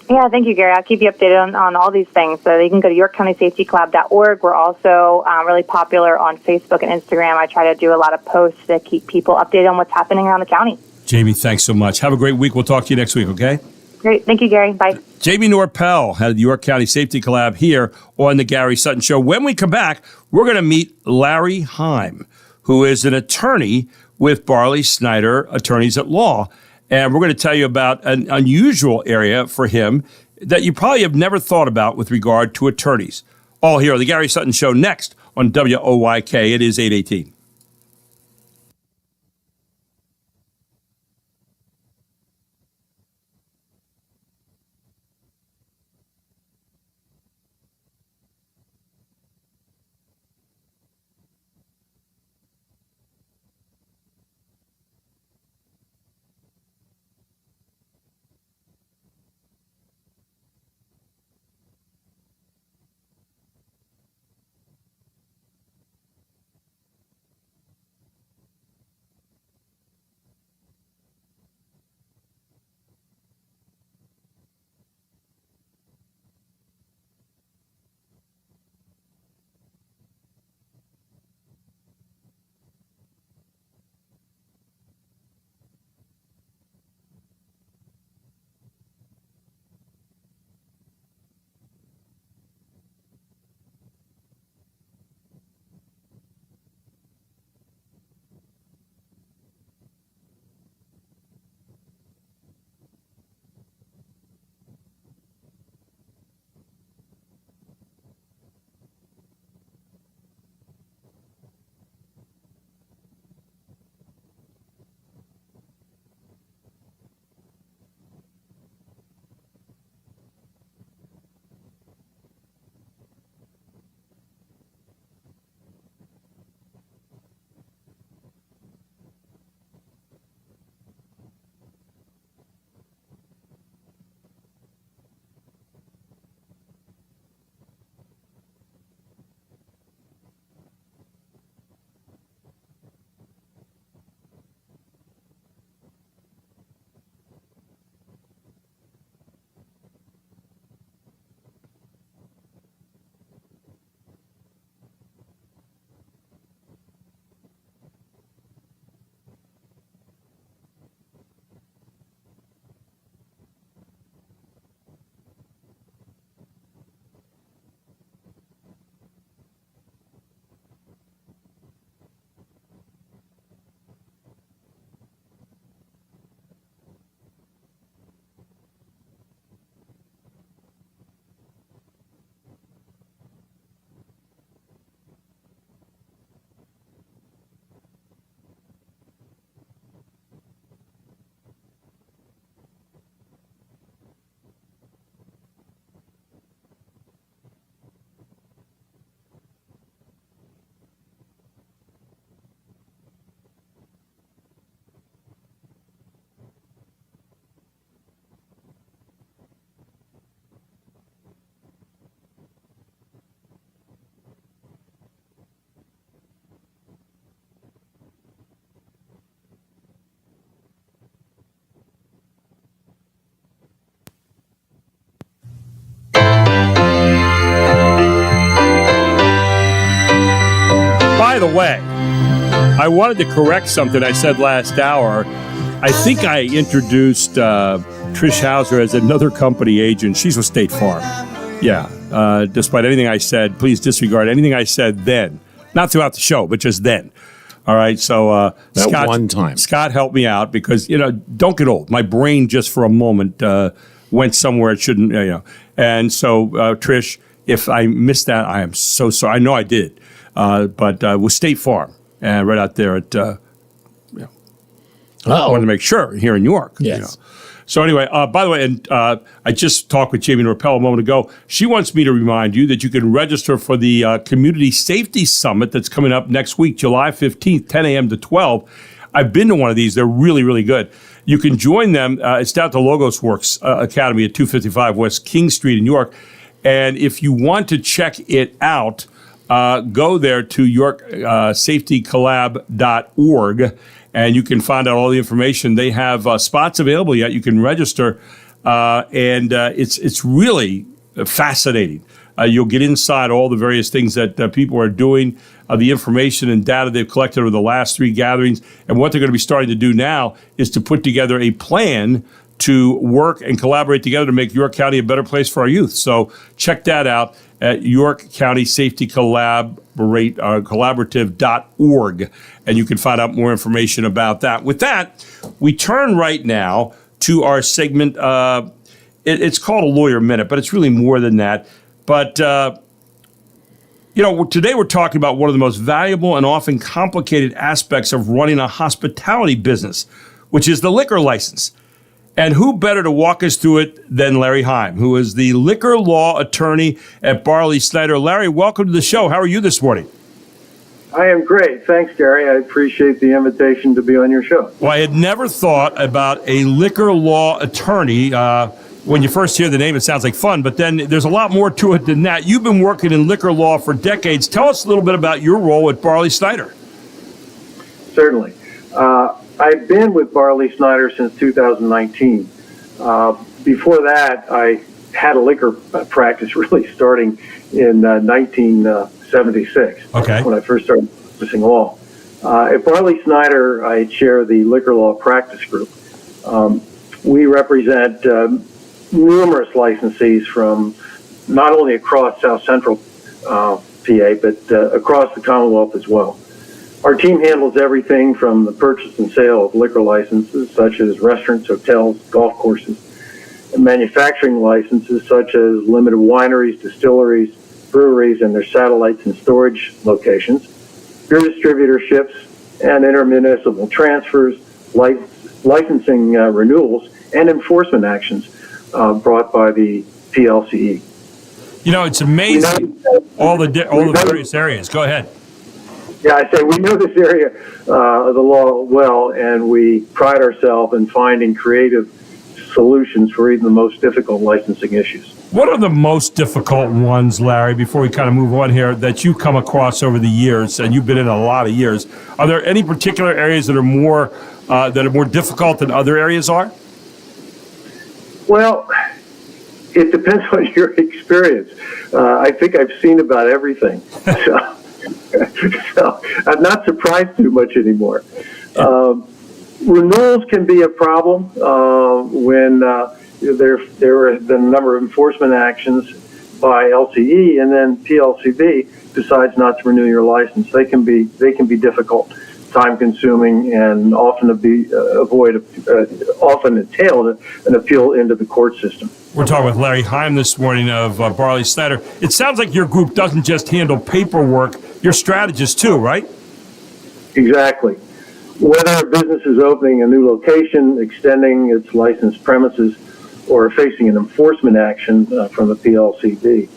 Yeah, thank you, Gary. I'll keep you updated on all these things. So you can go to YorkCountySafetyCollab.org. We're also really popular on Facebook and Instagram. I try to do a lot of posts to keep people updated on what's happening around the county. Jamie, thanks so much. Have a great week. We'll talk to you next week, okay? Great. Thank you, Gary. Bye. Jamie Norpel had the York County Safety Collab here on the Gary Sutton Show. When we come back, we're going to meet Larry Heim, who is an attorney with Barley Snyder Attorneys at Law. And we're going to tell you about an unusual area for him that you probably have never thought about with regard to attorneys. All here on the Gary Sutton Show next on WOYK. It is 8:18. way, I wanted to correct something I said last hour. I think I introduced Trish Hauser as another company agent. She's with State Farm. Yeah. Despite anything I said, please disregard anything I said then. Not throughout the show, but just then. All right. So That one time. Scott helped me out because, don't get old. My brain just for a moment went somewhere it shouldn't, And so, Trish, if I missed that, I am so sorry. I know I did. But with State Farm, right out there at, I wanted to make sure here in New York. Yes. So anyway, by the way, and I just talked with Jamie Rappel a moment ago. She wants me to remind you that you can register for the Community Safety Summit that's coming up next week, July 15th, 10 a.m. to 12. I've been to one of these. They're really, really good. You can join them. It's down at the Logos Works Academy at 255 West King Street in New York. And if you want to check it out, go there to yorksafetycollab.org. And you can find out all the information. They have spots available yet. You can register, and it's really fascinating. You'll get inside all the various things that people are doing, the information and data they've collected over the last 3 gatherings. And what they're going to be starting to do now is to put together a plan to work and collaborate together to make York County a better place for our youth. So check that out at York County Safety Collaborative.org, and you can find out more information about that. With that, we turn right now to our segment. It's called a Lawyer Minute, but it's really more than that. But, today we're talking about one of the most valuable and often complicated aspects of running a hospitality business, which is the liquor license. And who better to walk us through it than Larry Heim, who is the liquor law attorney at Barley Snyder. Larry, welcome to the show. How are you this morning? I am great. Thanks, Gary. I appreciate the invitation to be on your show. Well, I had never thought about a liquor law attorney. When you first hear the name, it sounds like fun, but then there's a lot more to it than that. You've been working in liquor law for decades. Tell us a little bit about your role at Barley Snyder. Certainly. I've been with Barley Snyder since 2019. Before that, I had a liquor practice really starting in 1976, when I first started practicing law. At Barley Snyder, I chair the liquor law practice group. We represent numerous licensees from not only across South Central PA, but across the Commonwealth as well. Our team handles everything from the purchase and sale of liquor licenses, such as restaurants, hotels, golf courses, and manufacturing licenses, such as limited wineries, distilleries, breweries, and their satellites and storage locations, beer distributorships, and intermunicipal transfers, licensing renewals, and enforcement actions brought by the PLCE. It's amazing, all the various areas. Go ahead. Yeah, I say we know this area of the law well, and we pride ourselves in finding creative solutions for even the most difficult licensing issues. What are the most difficult ones, Larry, before we kind of move on here, that you come across over the years, and you've been in a lot of years? Are there any particular areas that are more difficult than other areas are? Well, it depends on your experience. I think I've seen about everything. So I'm not surprised too much anymore. Renewals can be a problem when there have been a number of enforcement actions by LCE, and then PLCB decides not to renew your license. They can be difficult, time-consuming, and often entail an appeal into the court system. We're talking with Larry Heim this morning of Barley Snyder. It sounds like your group doesn't just handle paperwork. You're strategists too, right? Exactly. Whether a business is opening a new location, extending its licensed premises, or facing an enforcement action from the PLCE,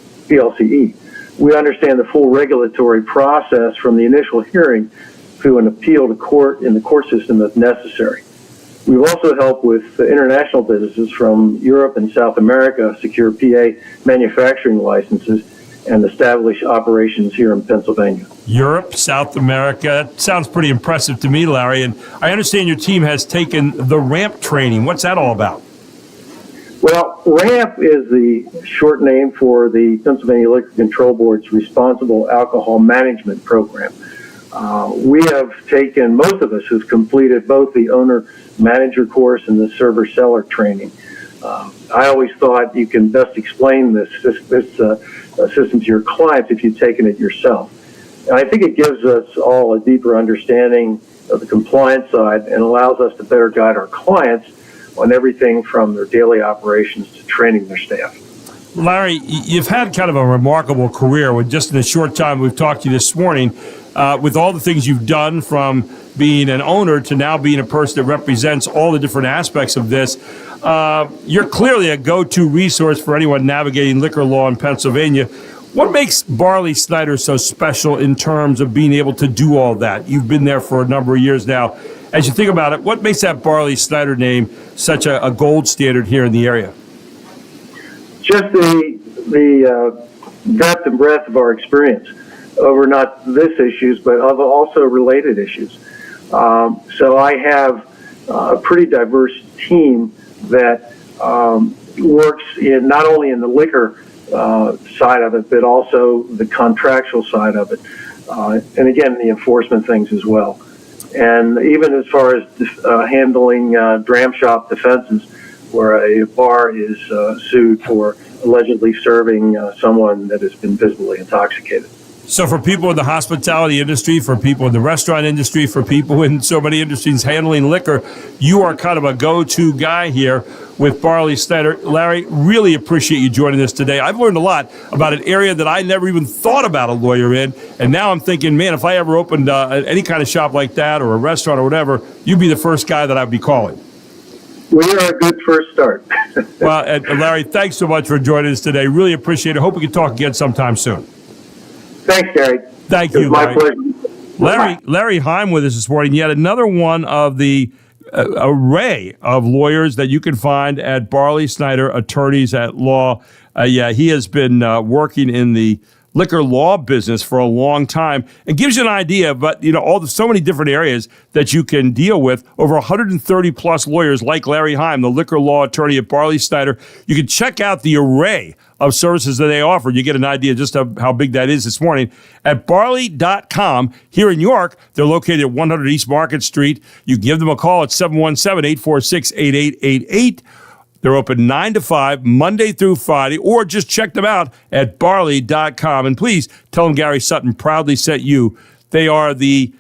we understand the full regulatory process from the initial hearing to an appeal to court in the court system if necessary. We've also helped with international businesses from Europe and South America secure PA manufacturing licenses and establish operations here in Pennsylvania. Europe, South America. That sounds pretty impressive to me, Larry. And I understand your team has taken the RAMP training. What's that all about? Well, RAMP is the short name for the Pennsylvania Liquor Control Board's Responsible Alcohol Management Program. We have taken, most of us who've completed both the owner-manager course and the server-seller training. I always thought you can best explain this system to your clients if you've taken it yourself. And I think it gives us all a deeper understanding of the compliance side and allows us to better guide our clients on everything from their daily operations to training their staff. Larry, you've had kind of a remarkable career with just in the short time we've talked to you this morning, with all the things you've done from being an owner to now being a person that represents all the different aspects of this. You're clearly a go-to resource for anyone navigating liquor law in Pennsylvania. What makes Barley Snyder so special in terms of being able to do all that? You've been there for a number of years now. As you think about it, what makes that Barley Snyder name such a gold standard here in the area? Just the depth and breadth of our experience over not this issues, but of also related issues. So I have a pretty diverse team that works in not only in the liquor side of it, but also the contractual side of it, and again the enforcement things as well. And even as far as handling dram shop defenses, where a bar is sued for allegedly serving someone that has been visibly intoxicated. So for people in the hospitality industry, for people in the restaurant industry, for people in so many industries handling liquor, you are kind of a go-to guy here with Barley Snyder. Larry, really appreciate you joining us today. I've learned a lot about an area that I never even thought about a lawyer in, and now I'm thinking, man, if I ever opened any kind of shop like that or a restaurant or whatever, you'd be the first guy that I'd be calling. We are a good first start. Well, and Larry, thanks so much for joining us today. Really appreciate it. Hope we can talk again sometime soon. Thanks, Gary. Thank you, Larry. My pleasure. Larry Heim with us this morning. Yet another one of the array of lawyers that you can find at Barley Snyder Attorneys at Law. He has been working in the liquor law business for a long time, and gives you an idea. But so many different areas that you can deal with. Over 130 plus lawyers like Larry Heim, the liquor law attorney at Barley Snyder. You can check out the array of services that they offer. You get an idea just of how big that is this morning at barley.com. Here in York, they're located at 100 East Market Street. You can give them a call at 717-846-8888. They're open 9 to 5, Monday through Friday, or just check them out at barley.com. And please tell them Gary Sutton proudly sent you. They are the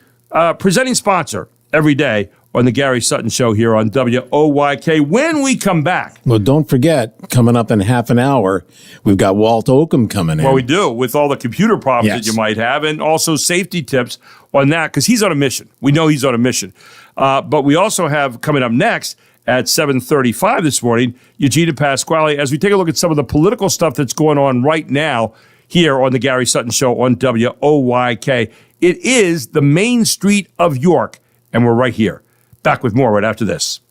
presenting sponsor every day on the Gary Sutton Show here on WOYK. When we come back. Well, don't forget, coming up in half an hour, we've got Walt Oakham coming in. Well, we do, with all the computer problems Yes. that you might have, and also safety tips on that, because he's on a mission. We know he's on a mission. But we also have coming up next at 7:35 this morning, Eugenia Pasquale, as we take a look at some of the political stuff that's going on right now here on the Gary Sutton Show on WOYK. It is the main street of York, and we're right here. Back with more right after this.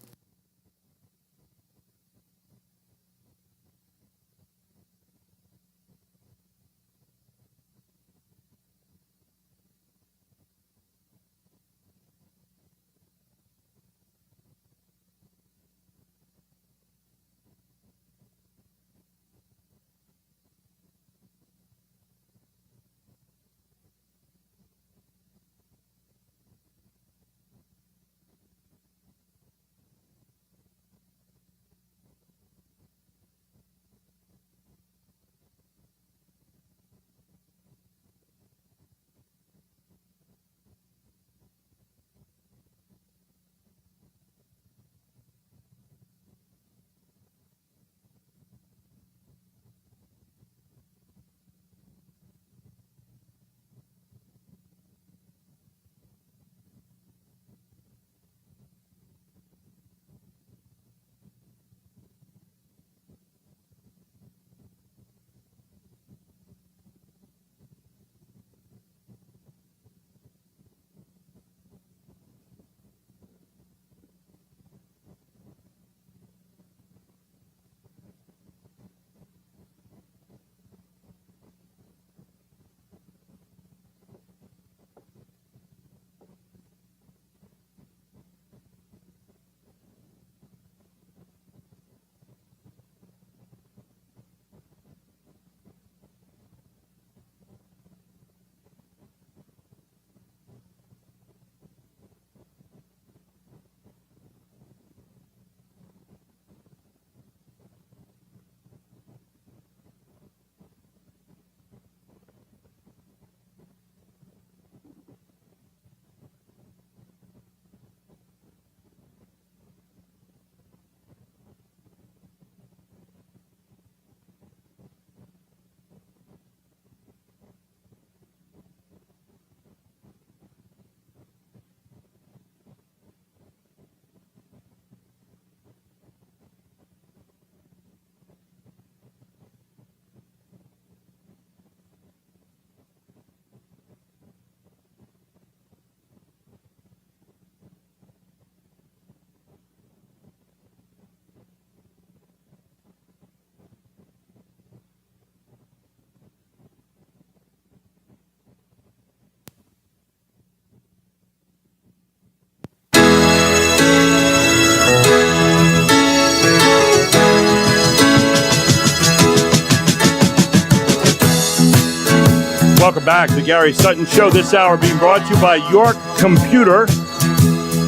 Welcome back to the Gary Sutton Show. This hour being brought to you by York Computer.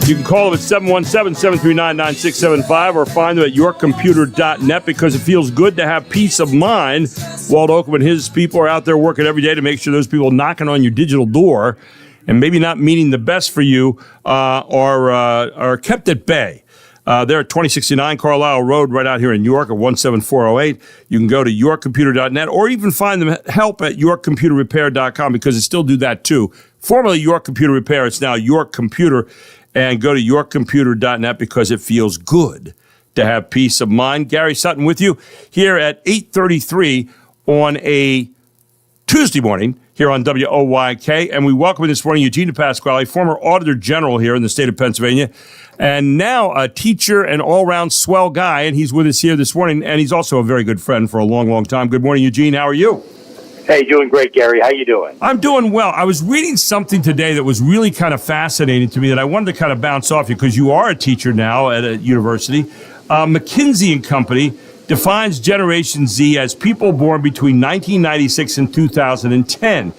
You can call them at 717-739-9675 or find them at yorkcomputer.net because it feels good to have peace of mind. Walt Oakman and his people are out there working every day to make sure those people knocking on your digital door and maybe not meaning the best for you are kept at bay. They're at 2069 Carlisle Road right out here in York at 17408. You can go to yorkcomputer.net or even find them help at yorkcomputerrepair.com because they still do that too. Formerly York Computer Repair, it's now York Computer. And go to yorkcomputer.net because it feels good to have peace of mind. Gary Sutton with you here at 8:33 on a Tuesday morning here on WOYK. And we welcome this morning Eugene Pasquale, former Auditor General here in the state of Pennsylvania, and now a teacher and all-around swell guy. And he's with us here this morning, and he's also a very good friend for a long, long time. Good morning, Eugene. How are you? Hey, doing great, Gary. How you doing? I'm doing well. I was reading something today that was really kind of fascinating to me that I wanted to kind of bounce off you because you are a teacher now at a university. McKinsey & Company defines Generation Z as people born between 1996 and 2010.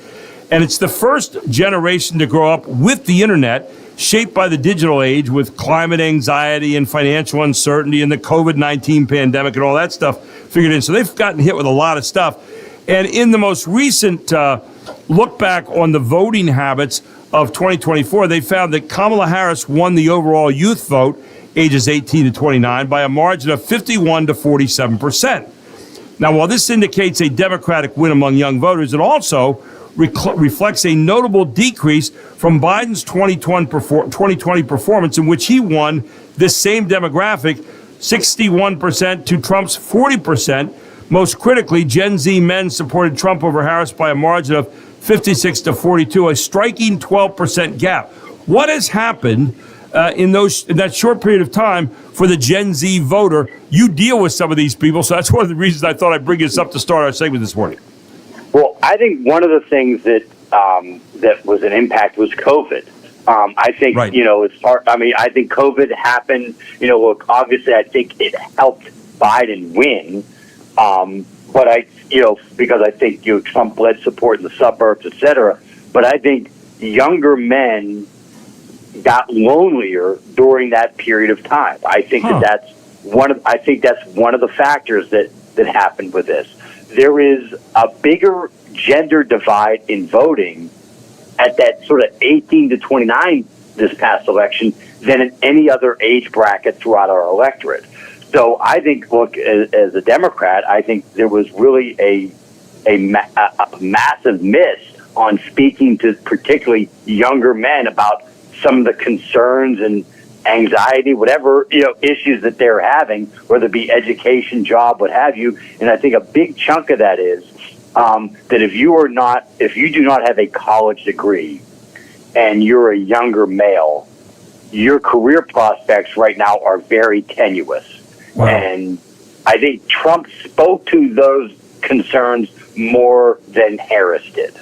And it's the first generation to grow up with the internet, shaped by the digital age with climate anxiety and financial uncertainty and the COVID-19 pandemic and all that stuff figured in. So they've gotten hit with a lot of stuff. And in the most recent look back on the voting habits of 2024, they found that Kamala Harris won the overall youth vote, ages 18 to 29, by a margin of 51 to 47%. Now, while this indicates a Democratic win among young voters, it also reflects a notable decrease from Biden's 2020 performance, in which he won this same demographic, 61% to Trump's 40%. Most critically, Gen Z men supported Trump over Harris by a margin of 56 to 42, a striking 12% gap. What has happened in that short period of time for the Gen Z voter? You deal with some of these people, so that's one of the reasons I thought I'd bring this up to start our segment this morning. Well, I think one of the things that that was an impact was COVID. I think, right. I think COVID happened, look, obviously I think it helped Biden win. But because I think Trump led support in the suburbs, et cetera. But I think younger men got lonelier during that period of time. I think that's one of the factors that happened with this. There is a bigger gender divide in voting at that sort of 18 to 29 this past election than in any other age bracket throughout our electorate. So I think, look, as a Democrat, I think there was really a massive miss on speaking to particularly younger men about some of the concerns and anxiety, whatever issues that they're having, whether it be education, job, what have you. And I think a big chunk of that is that if you do not have a college degree and you're a younger male, your career prospects right now are very tenuous. Wow. And I think Trump spoke to those concerns more than Harris did.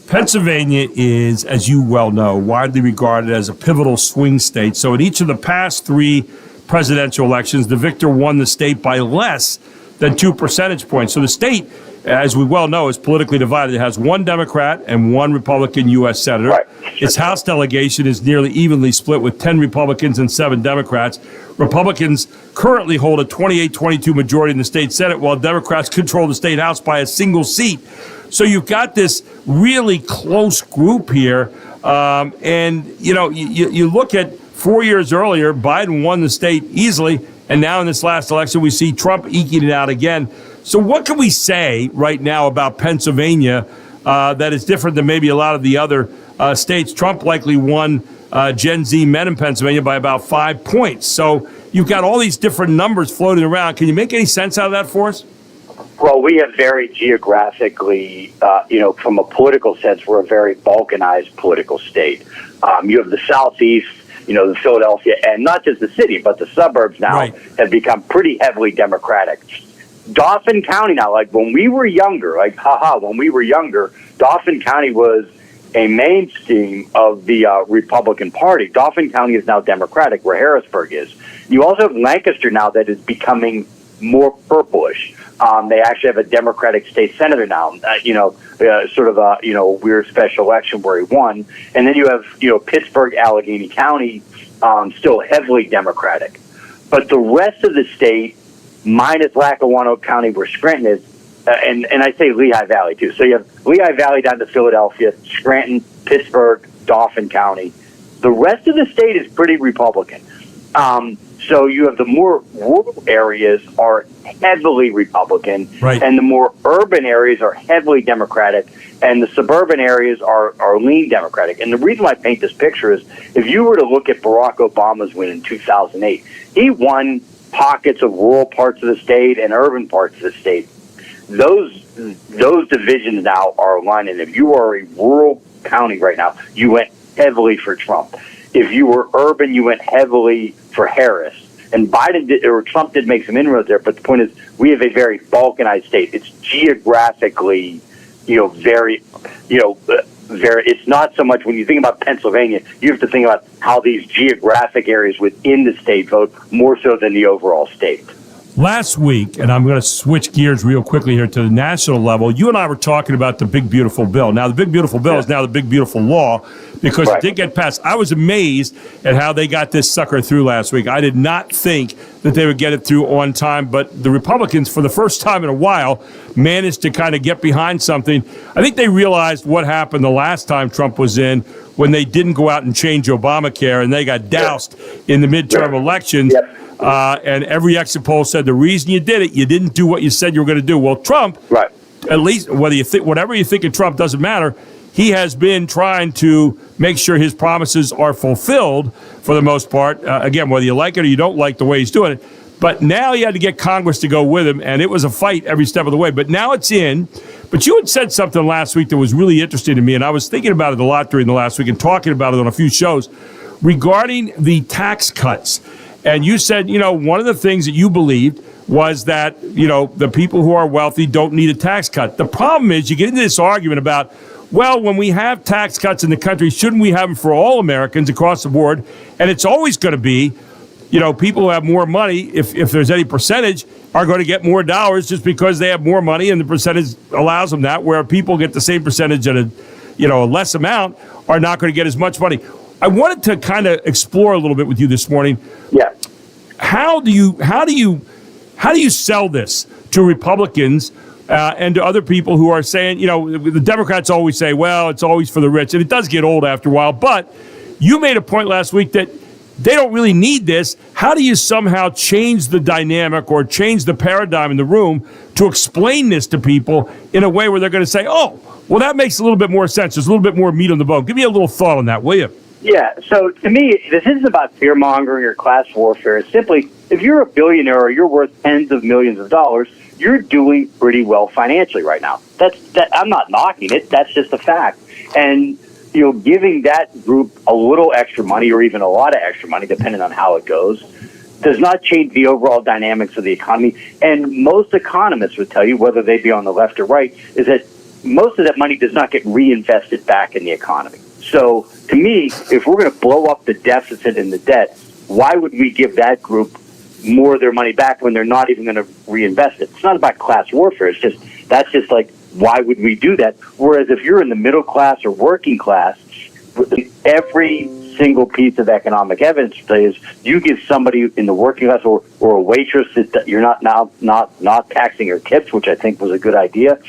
Pennsylvania is, as you well know, widely regarded as a pivotal swing state. So in each of the past three presidential elections, the victor won the state by less than 2 percentage points. So the state, as we well know, is politically divided. It has one Democrat and one Republican U.S. Senator. Right. Its House delegation is nearly evenly split with 10 Republicans and 7 Democrats. Republicans currently hold a 28-22 majority in the state Senate, while Democrats control the state House by a single seat. So you've got this really close group here. And, you look at 4 years earlier, Biden won the state easily. And now in this last election, we see Trump eking it out again. So what can we say right now about Pennsylvania that is different than maybe a lot of the other states? Trump likely won Gen Z men in Pennsylvania by about 5 points. So you've got all these different numbers floating around. Can you make any sense out of that for us? Well, we have very geographically, from a political sense, we're a very balkanized political state. You have the Southeast, the Philadelphia, and not just the city, but the suburbs now have become pretty heavily Democratic. Dauphin County now, like when we were younger, Dauphin County was a mainstream of the Republican Party. Dauphin County is now Democratic, where Harrisburg is. You also have Lancaster now that is becoming more purplish. They actually have a Democratic state senator now, sort of a, weird special election where he won. And then you have, Pittsburgh, Allegheny County, still heavily Democratic. But the rest of the state, minus Lackawanna County where Scranton is, and I say Lehigh Valley too. So you have Lehigh Valley down to Philadelphia, Scranton, Pittsburgh, Dauphin County. The rest of the state is pretty Republican. So you have the more rural areas are heavily Republican, right, and the more urban areas are heavily Democratic, and the suburban areas are lean Democratic. And the reason why I paint this picture is if you were to look at Barack Obama's win in 2008, he won pockets of rural parts of the state and urban parts of the state. Those divisions now are aligned, and if you are a rural county right now, you went heavily for Trump. If you were urban, you went heavily for Harris. And Trump did make some inroads there, but the point is we have a very balkanized state. It's geographically, very, it's not so much when you think about Pennsylvania, you have to think about how these geographic areas within the state vote more so than the overall state. Last week, and I'm going to switch gears real quickly here to the national level, you and I were talking about the Big Beautiful Bill. Now, the Big Beautiful Bill is now the Big Beautiful Law because it did get passed. I was amazed at how they got this sucker through last week. I did not think that they would get it through on time, but the Republicans, for the first time in a while, managed to kind of get behind something. I think they realized what happened the last time Trump was in when they didn't go out and change Obamacare, and they got doused in the midterm elections. And every exit poll said the reason you did it, you didn't do what you said you were going to do. Well, Trump, at least whatever you think of Trump doesn't matter. He has been trying to make sure his promises are fulfilled for the most part. Again, whether you like it or you don't like the way he's doing it. But now he had to get Congress to go with him, and it was a fight every step of the way. But now it's in. But you had said something last week that was really interesting to me, and I was thinking about it a lot during the last week and talking about it on a few shows regarding the tax cuts. And you said, one of the things that you believed was that, the people who are wealthy don't need a tax cut. The problem is you get into this argument about, well, when we have tax cuts in the country, shouldn't we have them for all Americans across the board? And it's always going to be, people who have more money, if there's any percentage, are going to get more dollars just because they have more money and the percentage allows them that, where people get the same percentage at a less amount are not going to get as much money. I wanted to kind of explore a little bit with you this morning. Yeah. How do you sell this to Republicans and to other people who are saying, the Democrats always say, well, it's always for the rich, and it does get old after a while. But you made a point last week that they don't really need this. How do you somehow change the dynamic or change the paradigm in the room to explain this to people in a way where they're going to say, oh, well, that makes a little bit more sense. There's a little bit more meat on the bone. Give me a little thought on that, will you? Yeah, so to me, this isn't about fear-mongering or class warfare. It's simply, if you're a billionaire or you're worth tens of millions of dollars, you're doing pretty well financially right now. I'm not knocking it. That's just a fact. And, giving that group a little extra money or even a lot of extra money, depending on how it goes, does not change the overall dynamics of the economy. And most economists would tell you, whether they be on the left or right, is that most of that money does not get reinvested back in the economy. So, to me, if we're going to blow up the deficit and the debt, why would we give that group more of their money back when they're not even going to reinvest it? It's not about class warfare. That's just like, why would we do that? Whereas if you're in the middle class or working class, every single piece of economic evidence is you give somebody in the working class or a waitress that you're not taxing her tips, which I think was a good idea.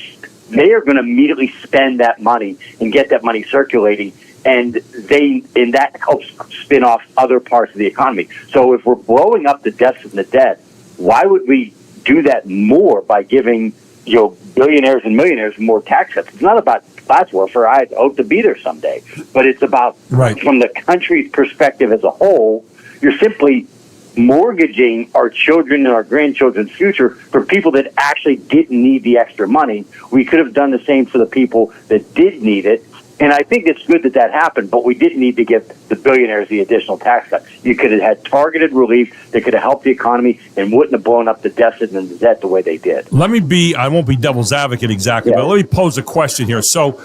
They are going to immediately spend that money and get that money circulating, and that helps spin off other parts of the economy. So if we're blowing up the deficit and the debt, why would we do that more by giving billionaires and millionaires more tax cuts? It's not about class warfare. I hope to be there someday, but it's about from the country's perspective as a whole. You're simply mortgaging our children and our grandchildren's future for people that actually didn't need the extra money. We could have done the same for the people that did need it. And I think it's good that happened, but we didn't need to give the billionaires the additional tax cut. You could have had targeted relief that could have helped the economy and wouldn't have blown up the deficit and the debt the way they did. I won't be devil's advocate exactly, but let me pose a question here. So,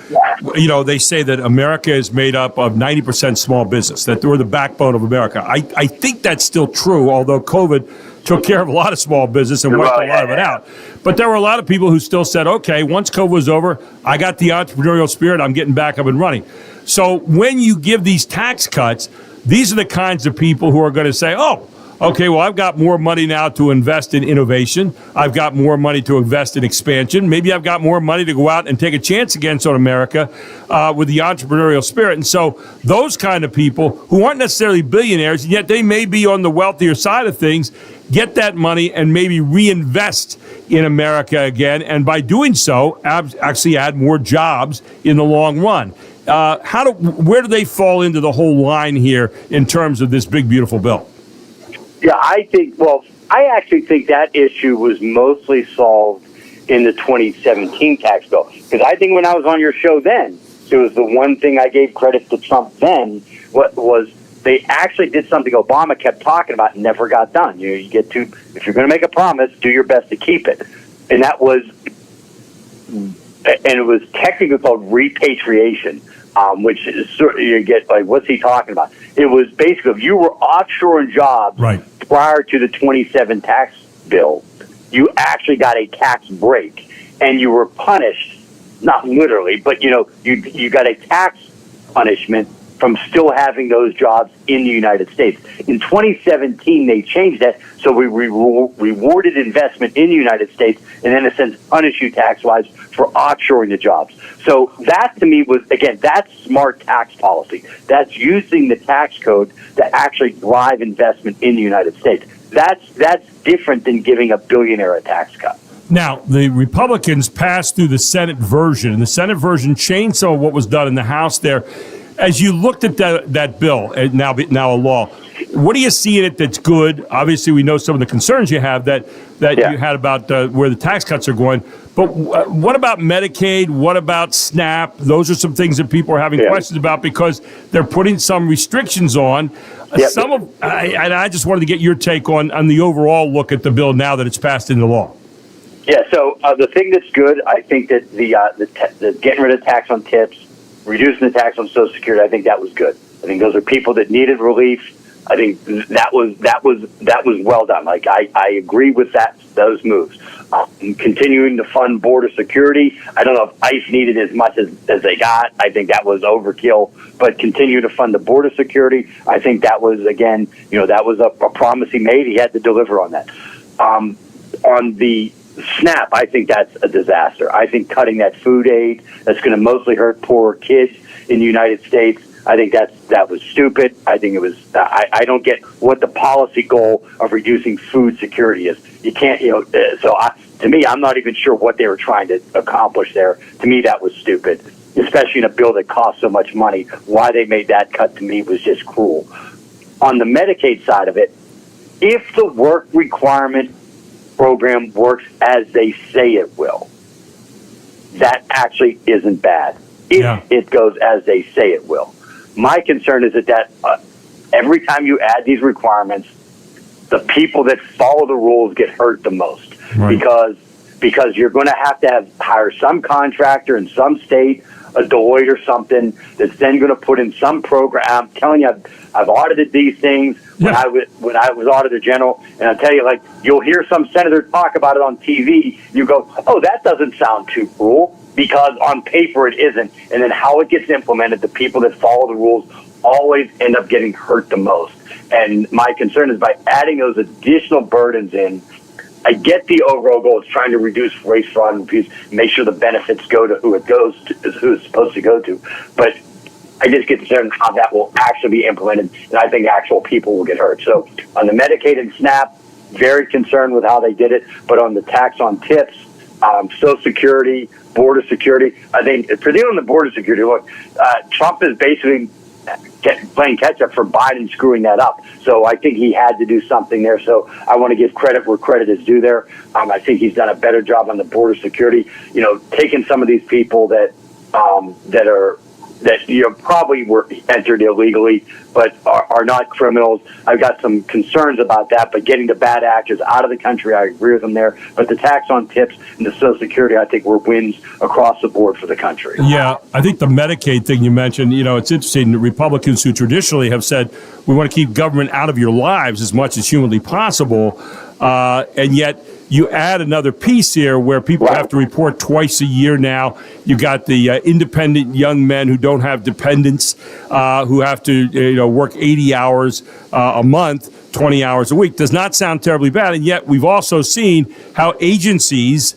they say that America is made up of 90% small business, that we're the backbone of America. I think that's still true, although COVID took care of a lot of small business and wiped a lot of it out. But there were a lot of people who still said, okay, once COVID was over, I got the entrepreneurial spirit, I'm getting back up and running. So when you give these tax cuts, these are the kinds of people who are going to say, oh, okay, well, I've got more money now to invest in innovation. I've got more money to invest in expansion. Maybe I've got more money to go out and take a chance against on America with the entrepreneurial spirit. And so those kind of people who aren't necessarily billionaires, and yet they may be on the wealthier side of things, get that money and maybe reinvest in America again. And by doing so, actually add more jobs in the long run. Where do they fall into the whole line here in terms of this big, beautiful bill? Yeah, I actually think that issue was mostly solved in the 2017 tax bill. Because I think when I was on your show then, it was the one thing I gave credit to Trump then, was they actually did something Obama kept talking about and never got done. You get to, if you're going to make a promise, do your best to keep it. And that was, and it was technically called repatriation. Which is you get like, what's he talking about? It was basically if you were offshoring jobs prior to the 27 tax bill, you actually got a tax break, and you were punished, not literally, but you got a tax punishment from still having those jobs in the United States. In 2017, they changed that, so we rewarded investment in the United States, and in a sense, punish you tax-wise for offshoring the jobs. So that, to me, was, again, that's smart tax policy. That's using the tax code to actually drive investment in the United States. That's different than giving a billionaire a tax cut. Now, the Republicans passed through the Senate version, and the Senate version changed some of what was done in the House there. As you looked at that bill, now a law, what do you see in it that's good? Obviously, we know some of the concerns you have that you had about where the tax cuts are going. But what about Medicaid? What about SNAP? Those are some things that people are having questions about because they're putting some restrictions on. And I just wanted to get your take on the overall look at the bill now that it's passed into law. Yeah, so the thing that's good, I think that the getting rid of tax on tips, reducing the tax on Social Security, I think that was good. I think those are people that needed relief. I think that was well done. Like I agree with those moves. Continuing to fund border security. I don't know if ICE needed as much as they got. I think that was overkill. But continue to fund the border security. I think that was, again, that was a promise he made. He had to deliver on that. On the SNAP, I think that's a disaster. I think cutting that food aid, that's going to mostly hurt poor kids in the United States. I think that was stupid. I think it was. I don't get what the policy goal of reducing food security is. You can't, to me, I'm not even sure what they were trying to accomplish there. To me, that was stupid, especially in a bill that costs so much money. Why they made that cut, to me, was just cruel. On the Medicaid side of it, if the work requirement program works as they say it will, that actually isn't bad. If it goes as they say it will. My concern is that every time you add these requirements, the people that follow the rules get hurt the most because you're going to have hire some contractor in some state, a Deloitte or something, that's then going to put in some program. I'm telling you, I've audited these things when I was Auditor General, and I'll tell you, like, you'll hear some senator talk about it on TV. You go, oh, that doesn't sound too cruel, because on paper it isn't. And then how it gets implemented, the people that follow the rules always end up getting hurt the most. And my concern is by adding those additional burdens in, I get the overall goal is trying to reduce race fraud and abuse, make sure the benefits go to who it's supposed to go to. But I just get concerned how that will actually be implemented, and I think actual people will get hurt. So on the Medicaid and SNAP, very concerned with how they did it. But on the tax on tips, Social Security, border security, I think, particularly on the border security, look, Trump is basically playing catch up for Biden screwing that up. So I think he had to do something there. So I want to give credit where credit is due there. I think he's done a better job on the border security. Taking some of these people that probably were entered illegally, but are not criminals. I've got some concerns about that, but getting the bad actors out of the country, I agree with them there. But the tax on tips and the Social Security, I think, were wins across the board for the country. Yeah, I think the Medicaid thing you mentioned, it's interesting. The Republicans who traditionally have said, we want to keep government out of your lives as much as humanly possible. and yet you add another piece here where people have to report twice a year now. You got the independent young men who don't have dependents, who have to work 80 hours a month, 20 hours a week. Does not sound terribly bad, and yet we've also seen how agencies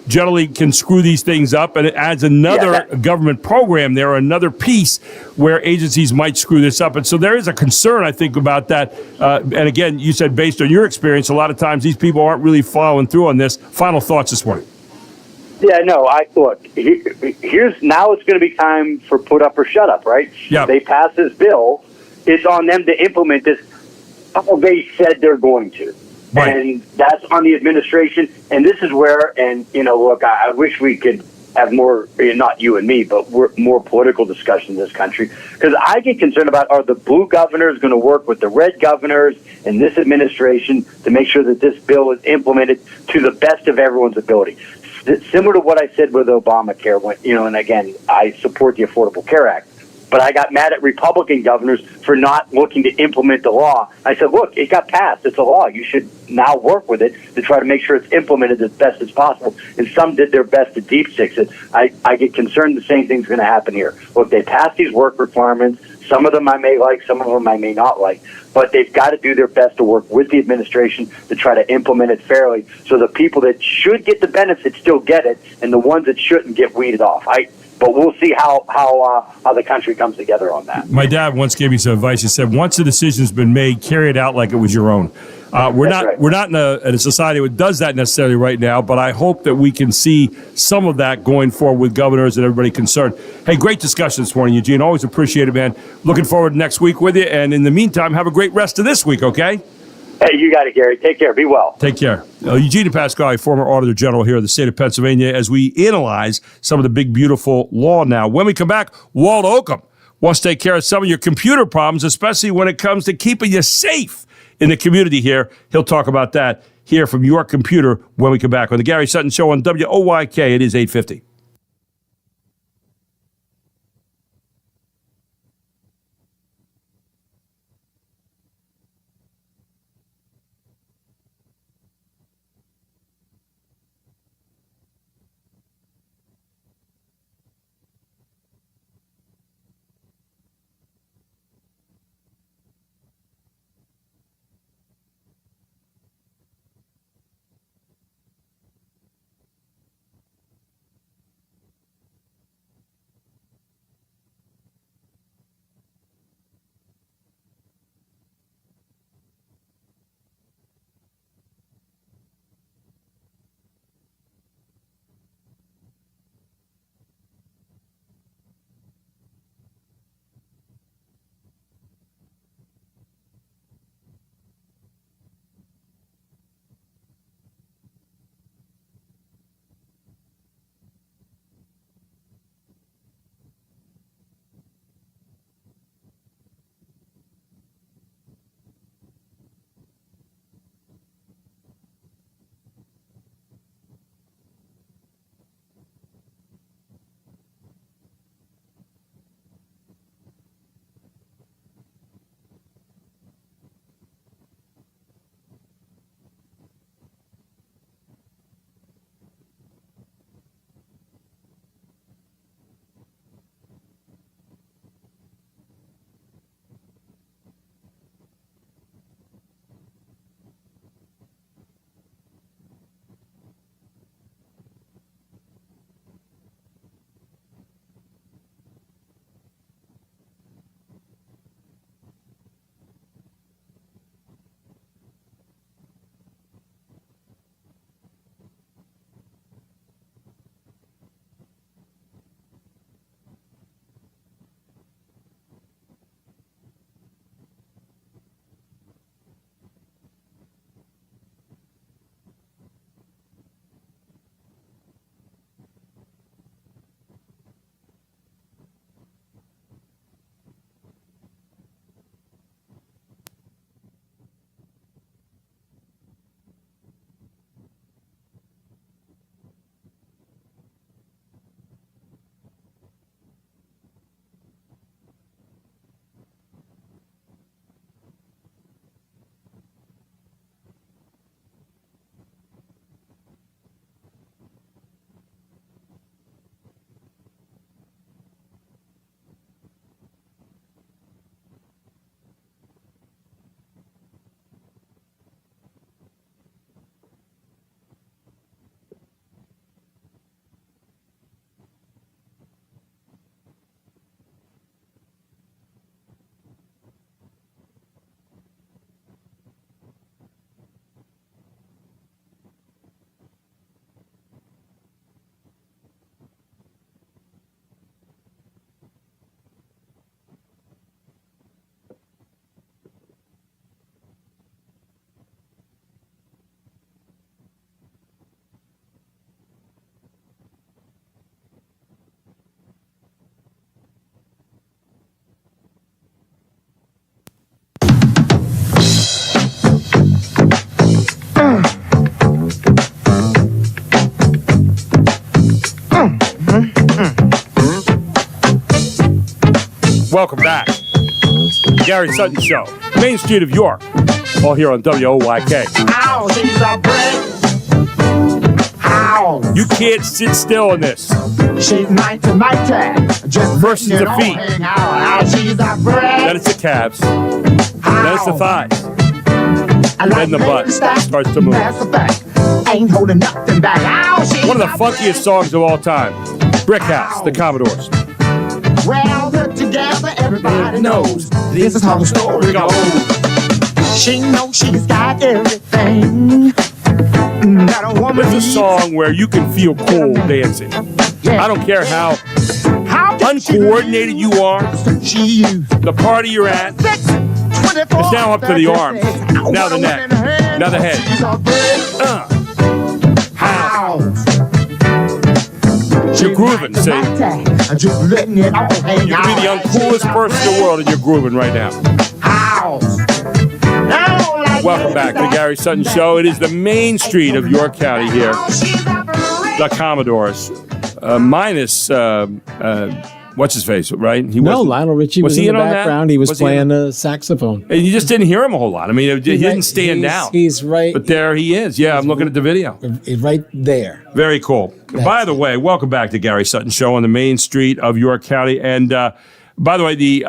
generally can screw these things up, and it adds another government program there, another piece where agencies might screw this up. And so there is a concern, I think, about that. And again, you said based on your experience, a lot of times these people aren't really following through on this. Final thoughts this morning. Yeah, no, here's now it's going to be time for put up or shut up, right? Yeah. They pass this bill. It's on them to implement this how they said they're going to. Right. And that's on the administration. And this is where, I wish we could have more, not you and me, but more political discussion in this country. Because I get concerned about, are the blue governors going to work with the red governors in this administration to make sure that this bill is implemented to the best of everyone's ability? Similar to what I said with Obamacare, and again, I support the Affordable Care Act. But I got mad at Republican governors for not looking to implement the law. I said, look, it got passed. It's a law. You should now work with it to try to make sure it's implemented as best as possible. And some did their best to deep six it. I get concerned the same thing's going to happen here. Look, they passed these work requirements. Some of them I may like, some of them I may not like. But they've got to do their best to work with the administration to try to implement it fairly so the people that should get the benefits still get it, and the ones that shouldn't get weeded off. But we'll see how the country comes together on that. My dad once gave me some advice. He said, once a decision's been made, carry it out like it was your own. We're not in a society that does that necessarily right now, but I hope that we can see some of that going forward with governors and everybody concerned. Hey, great discussion this morning, Eugene. Always appreciate it, man. Looking forward to next week with you. And in the meantime, have a great rest of this week, okay? Hey, you got it, Gary. Take care. Be well. Take care. Eugene Pasquale, former Auditor General here in the state of Pennsylvania, as we analyze some of the big, beautiful law now. When we come back, Walt Oakham wants to take care of some of your computer problems, especially when it comes to keeping you safe in the community here. He'll talk about that here from your computer when we come back on the Gary Sutton Show on WOYK. It is 850. Welcome back. Gary Sutton Show, Main Street of York, all here on WOYK. Ow, she's a brick. Ow. You can't sit still in this. She's mighty. Just first is the feet. Ow, she's a brick. Then it's the calves. Then it's the thighs. Then the butt starts to move. That's the fact. Ain't holding nothing back. Ow, she's One of the funkiest songs of all time. Brick House, the Commodores. Well put together, everybody knows this is how the story goes. She knows she's got everything that a woman It's a song where you can feel cool dancing. I don't care how uncoordinated you are, the party you're at. It's now up to the arms, now the neck, now the head. How? You're grooving, see? Just letting it all hang You can be the uncoolest person in the world and you're grooving right now. Welcome back to the Gary Sutton Show. It is the main street of York County here. The Commodores. Minus, what's his face, right? Lionel Richie was in the background. He was playing a saxophone. And you just didn't hear him a whole lot. I mean, he didn't stand out. He's right. But there he is. Yeah, I'm looking at the video. Right there. Very cool. By the way, welcome back to Gary Sutton Show on the main street of York County. And by the way, the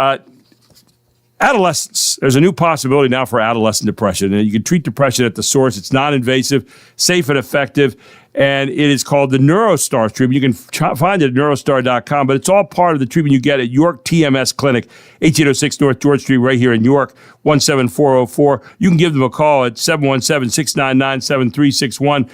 adolescents, there's a new possibility now for adolescent depression. And you can treat depression at the source. It's non-invasive, safe and effective. And it is called the NeuroStar treatment. You can find it at neurostar.com, but it's all part of the treatment you get at York TMS Clinic, 1806 North George Street, right here in York, 17404. You can give them a call at 717-699-7361.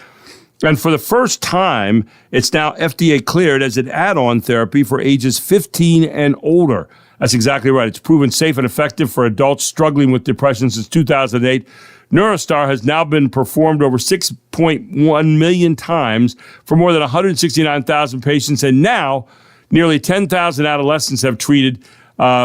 And for the first time, it's now FDA cleared as an add-on therapy for ages 15 and older. That's exactly right. It's proven safe and effective for adults struggling with depression since 2008. NeuroStar has now been performed over 6.1 million times for more than 169,000 patients, and now nearly 10,000 adolescents have treated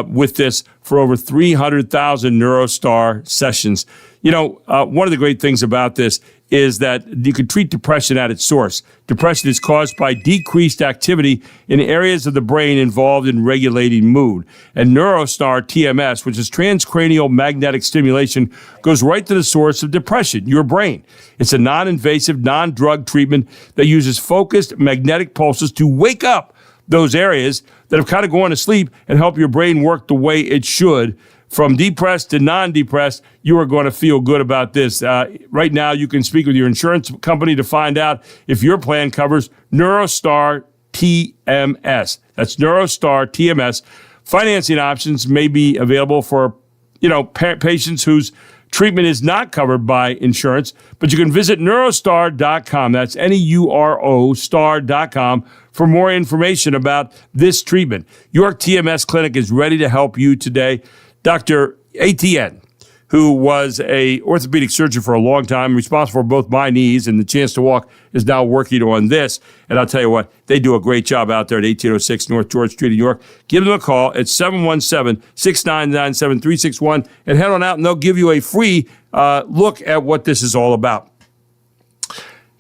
with this for over 300,000 NeuroStar sessions. You know, one of the great things about this is that you can treat depression at its source. Depression is caused by decreased activity in areas of the brain involved in regulating mood. And NeuroStar TMS, which is transcranial magnetic stimulation, goes right to the source of depression, your brain. It's a non-invasive, non-drug treatment that uses focused magnetic pulses to wake up those areas that have kind of gone to sleep and help your brain work the way it should. From depressed to non-depressed, you are going to feel good about this. Right now, you can speak with your insurance company to find out if your plan covers NeuroStar TMS. That's NeuroStar TMS. Financing options may be available for, patients whose treatment is not covered by insurance, but you can visit neurostar.com. That's NEURO star.com for more information about this treatment. York TMS Clinic is ready to help you today. Dr. ATN, who was a orthopedic surgeon for a long time, responsible for both my knees and the chance to walk, is now working on this. And I'll tell you what, they do a great job out there at 1806 North George Street in New York. Give them a call at 717-699-7361 and head on out and they'll give you a free look at what this is all about.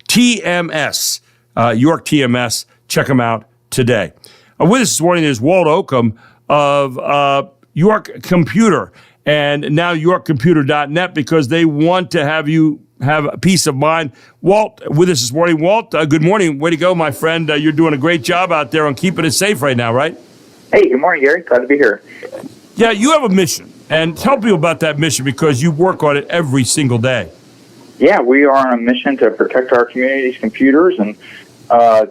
TMS, York TMS, check them out today. With us this morning is Walt Oakham of York Computer, and now YorkComputer.net, because they want to have you have a peace of mind. Walt, with us this morning. Walt, good morning. Way to go, my friend. You're doing a great job out there on keeping it safe right now, right? Hey, good morning, Gary. Glad to be here. Yeah, you have a mission, and tell people about that mission because you work on it every single day. Yeah, we are on a mission to protect our community's computers, and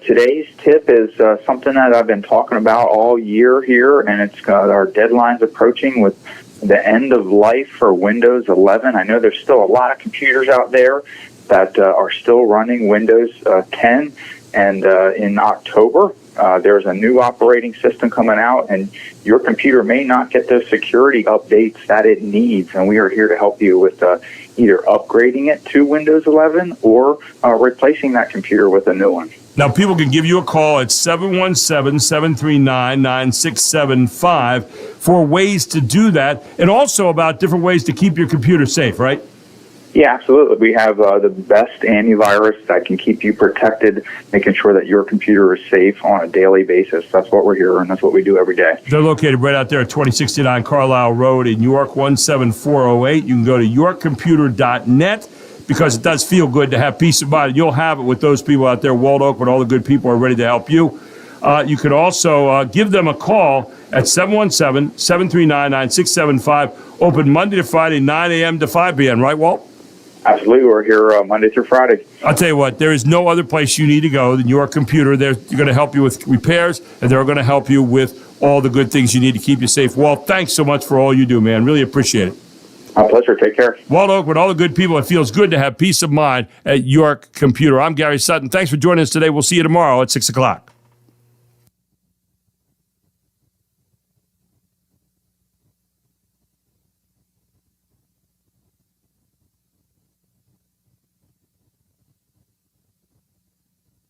today's tip is something that I've been talking about all year here, and it's our deadline's approaching with the end of life for Windows 11. I know there's still a lot of computers out there that are still running Windows 10, and in October, there's a new operating system coming out, and your computer may not get those security updates that it needs, and we are here to help you with either upgrading it to Windows 11 or replacing that computer with a new one. Now, people can give you a call at 717-739-9675 for ways to do that, and also about different ways to keep your computer safe, right? Yeah, absolutely. We have the best antivirus that can keep you protected, making sure that your computer is safe on a daily basis. That's what we're here, and that's what we do every day. They're located right out there at 2069 Carlisle Road in York, 17408. You can go to yorkcomputer.net because it does feel good to have peace of mind. You'll have it with those people out there, Walt Oak, when all the good people are ready to help you. You can also give them a call at 717-739-9675. Open Monday to Friday, 9 a.m. to 5 p.m. Right, Walt? Absolutely. We're here Monday through Friday. I'll tell you what, there is no other place you need to go than Your Computer. They're going to help you with repairs, and they're going to help you with all the good things you need to keep you safe. Walt, thanks so much for all you do, man. Really appreciate it. My pleasure. Take care. Walt Oak, with all the good people, it feels good to have peace of mind at York Computer. I'm Gary Sutton. Thanks for joining us today. We'll see you tomorrow at 6 o'clock.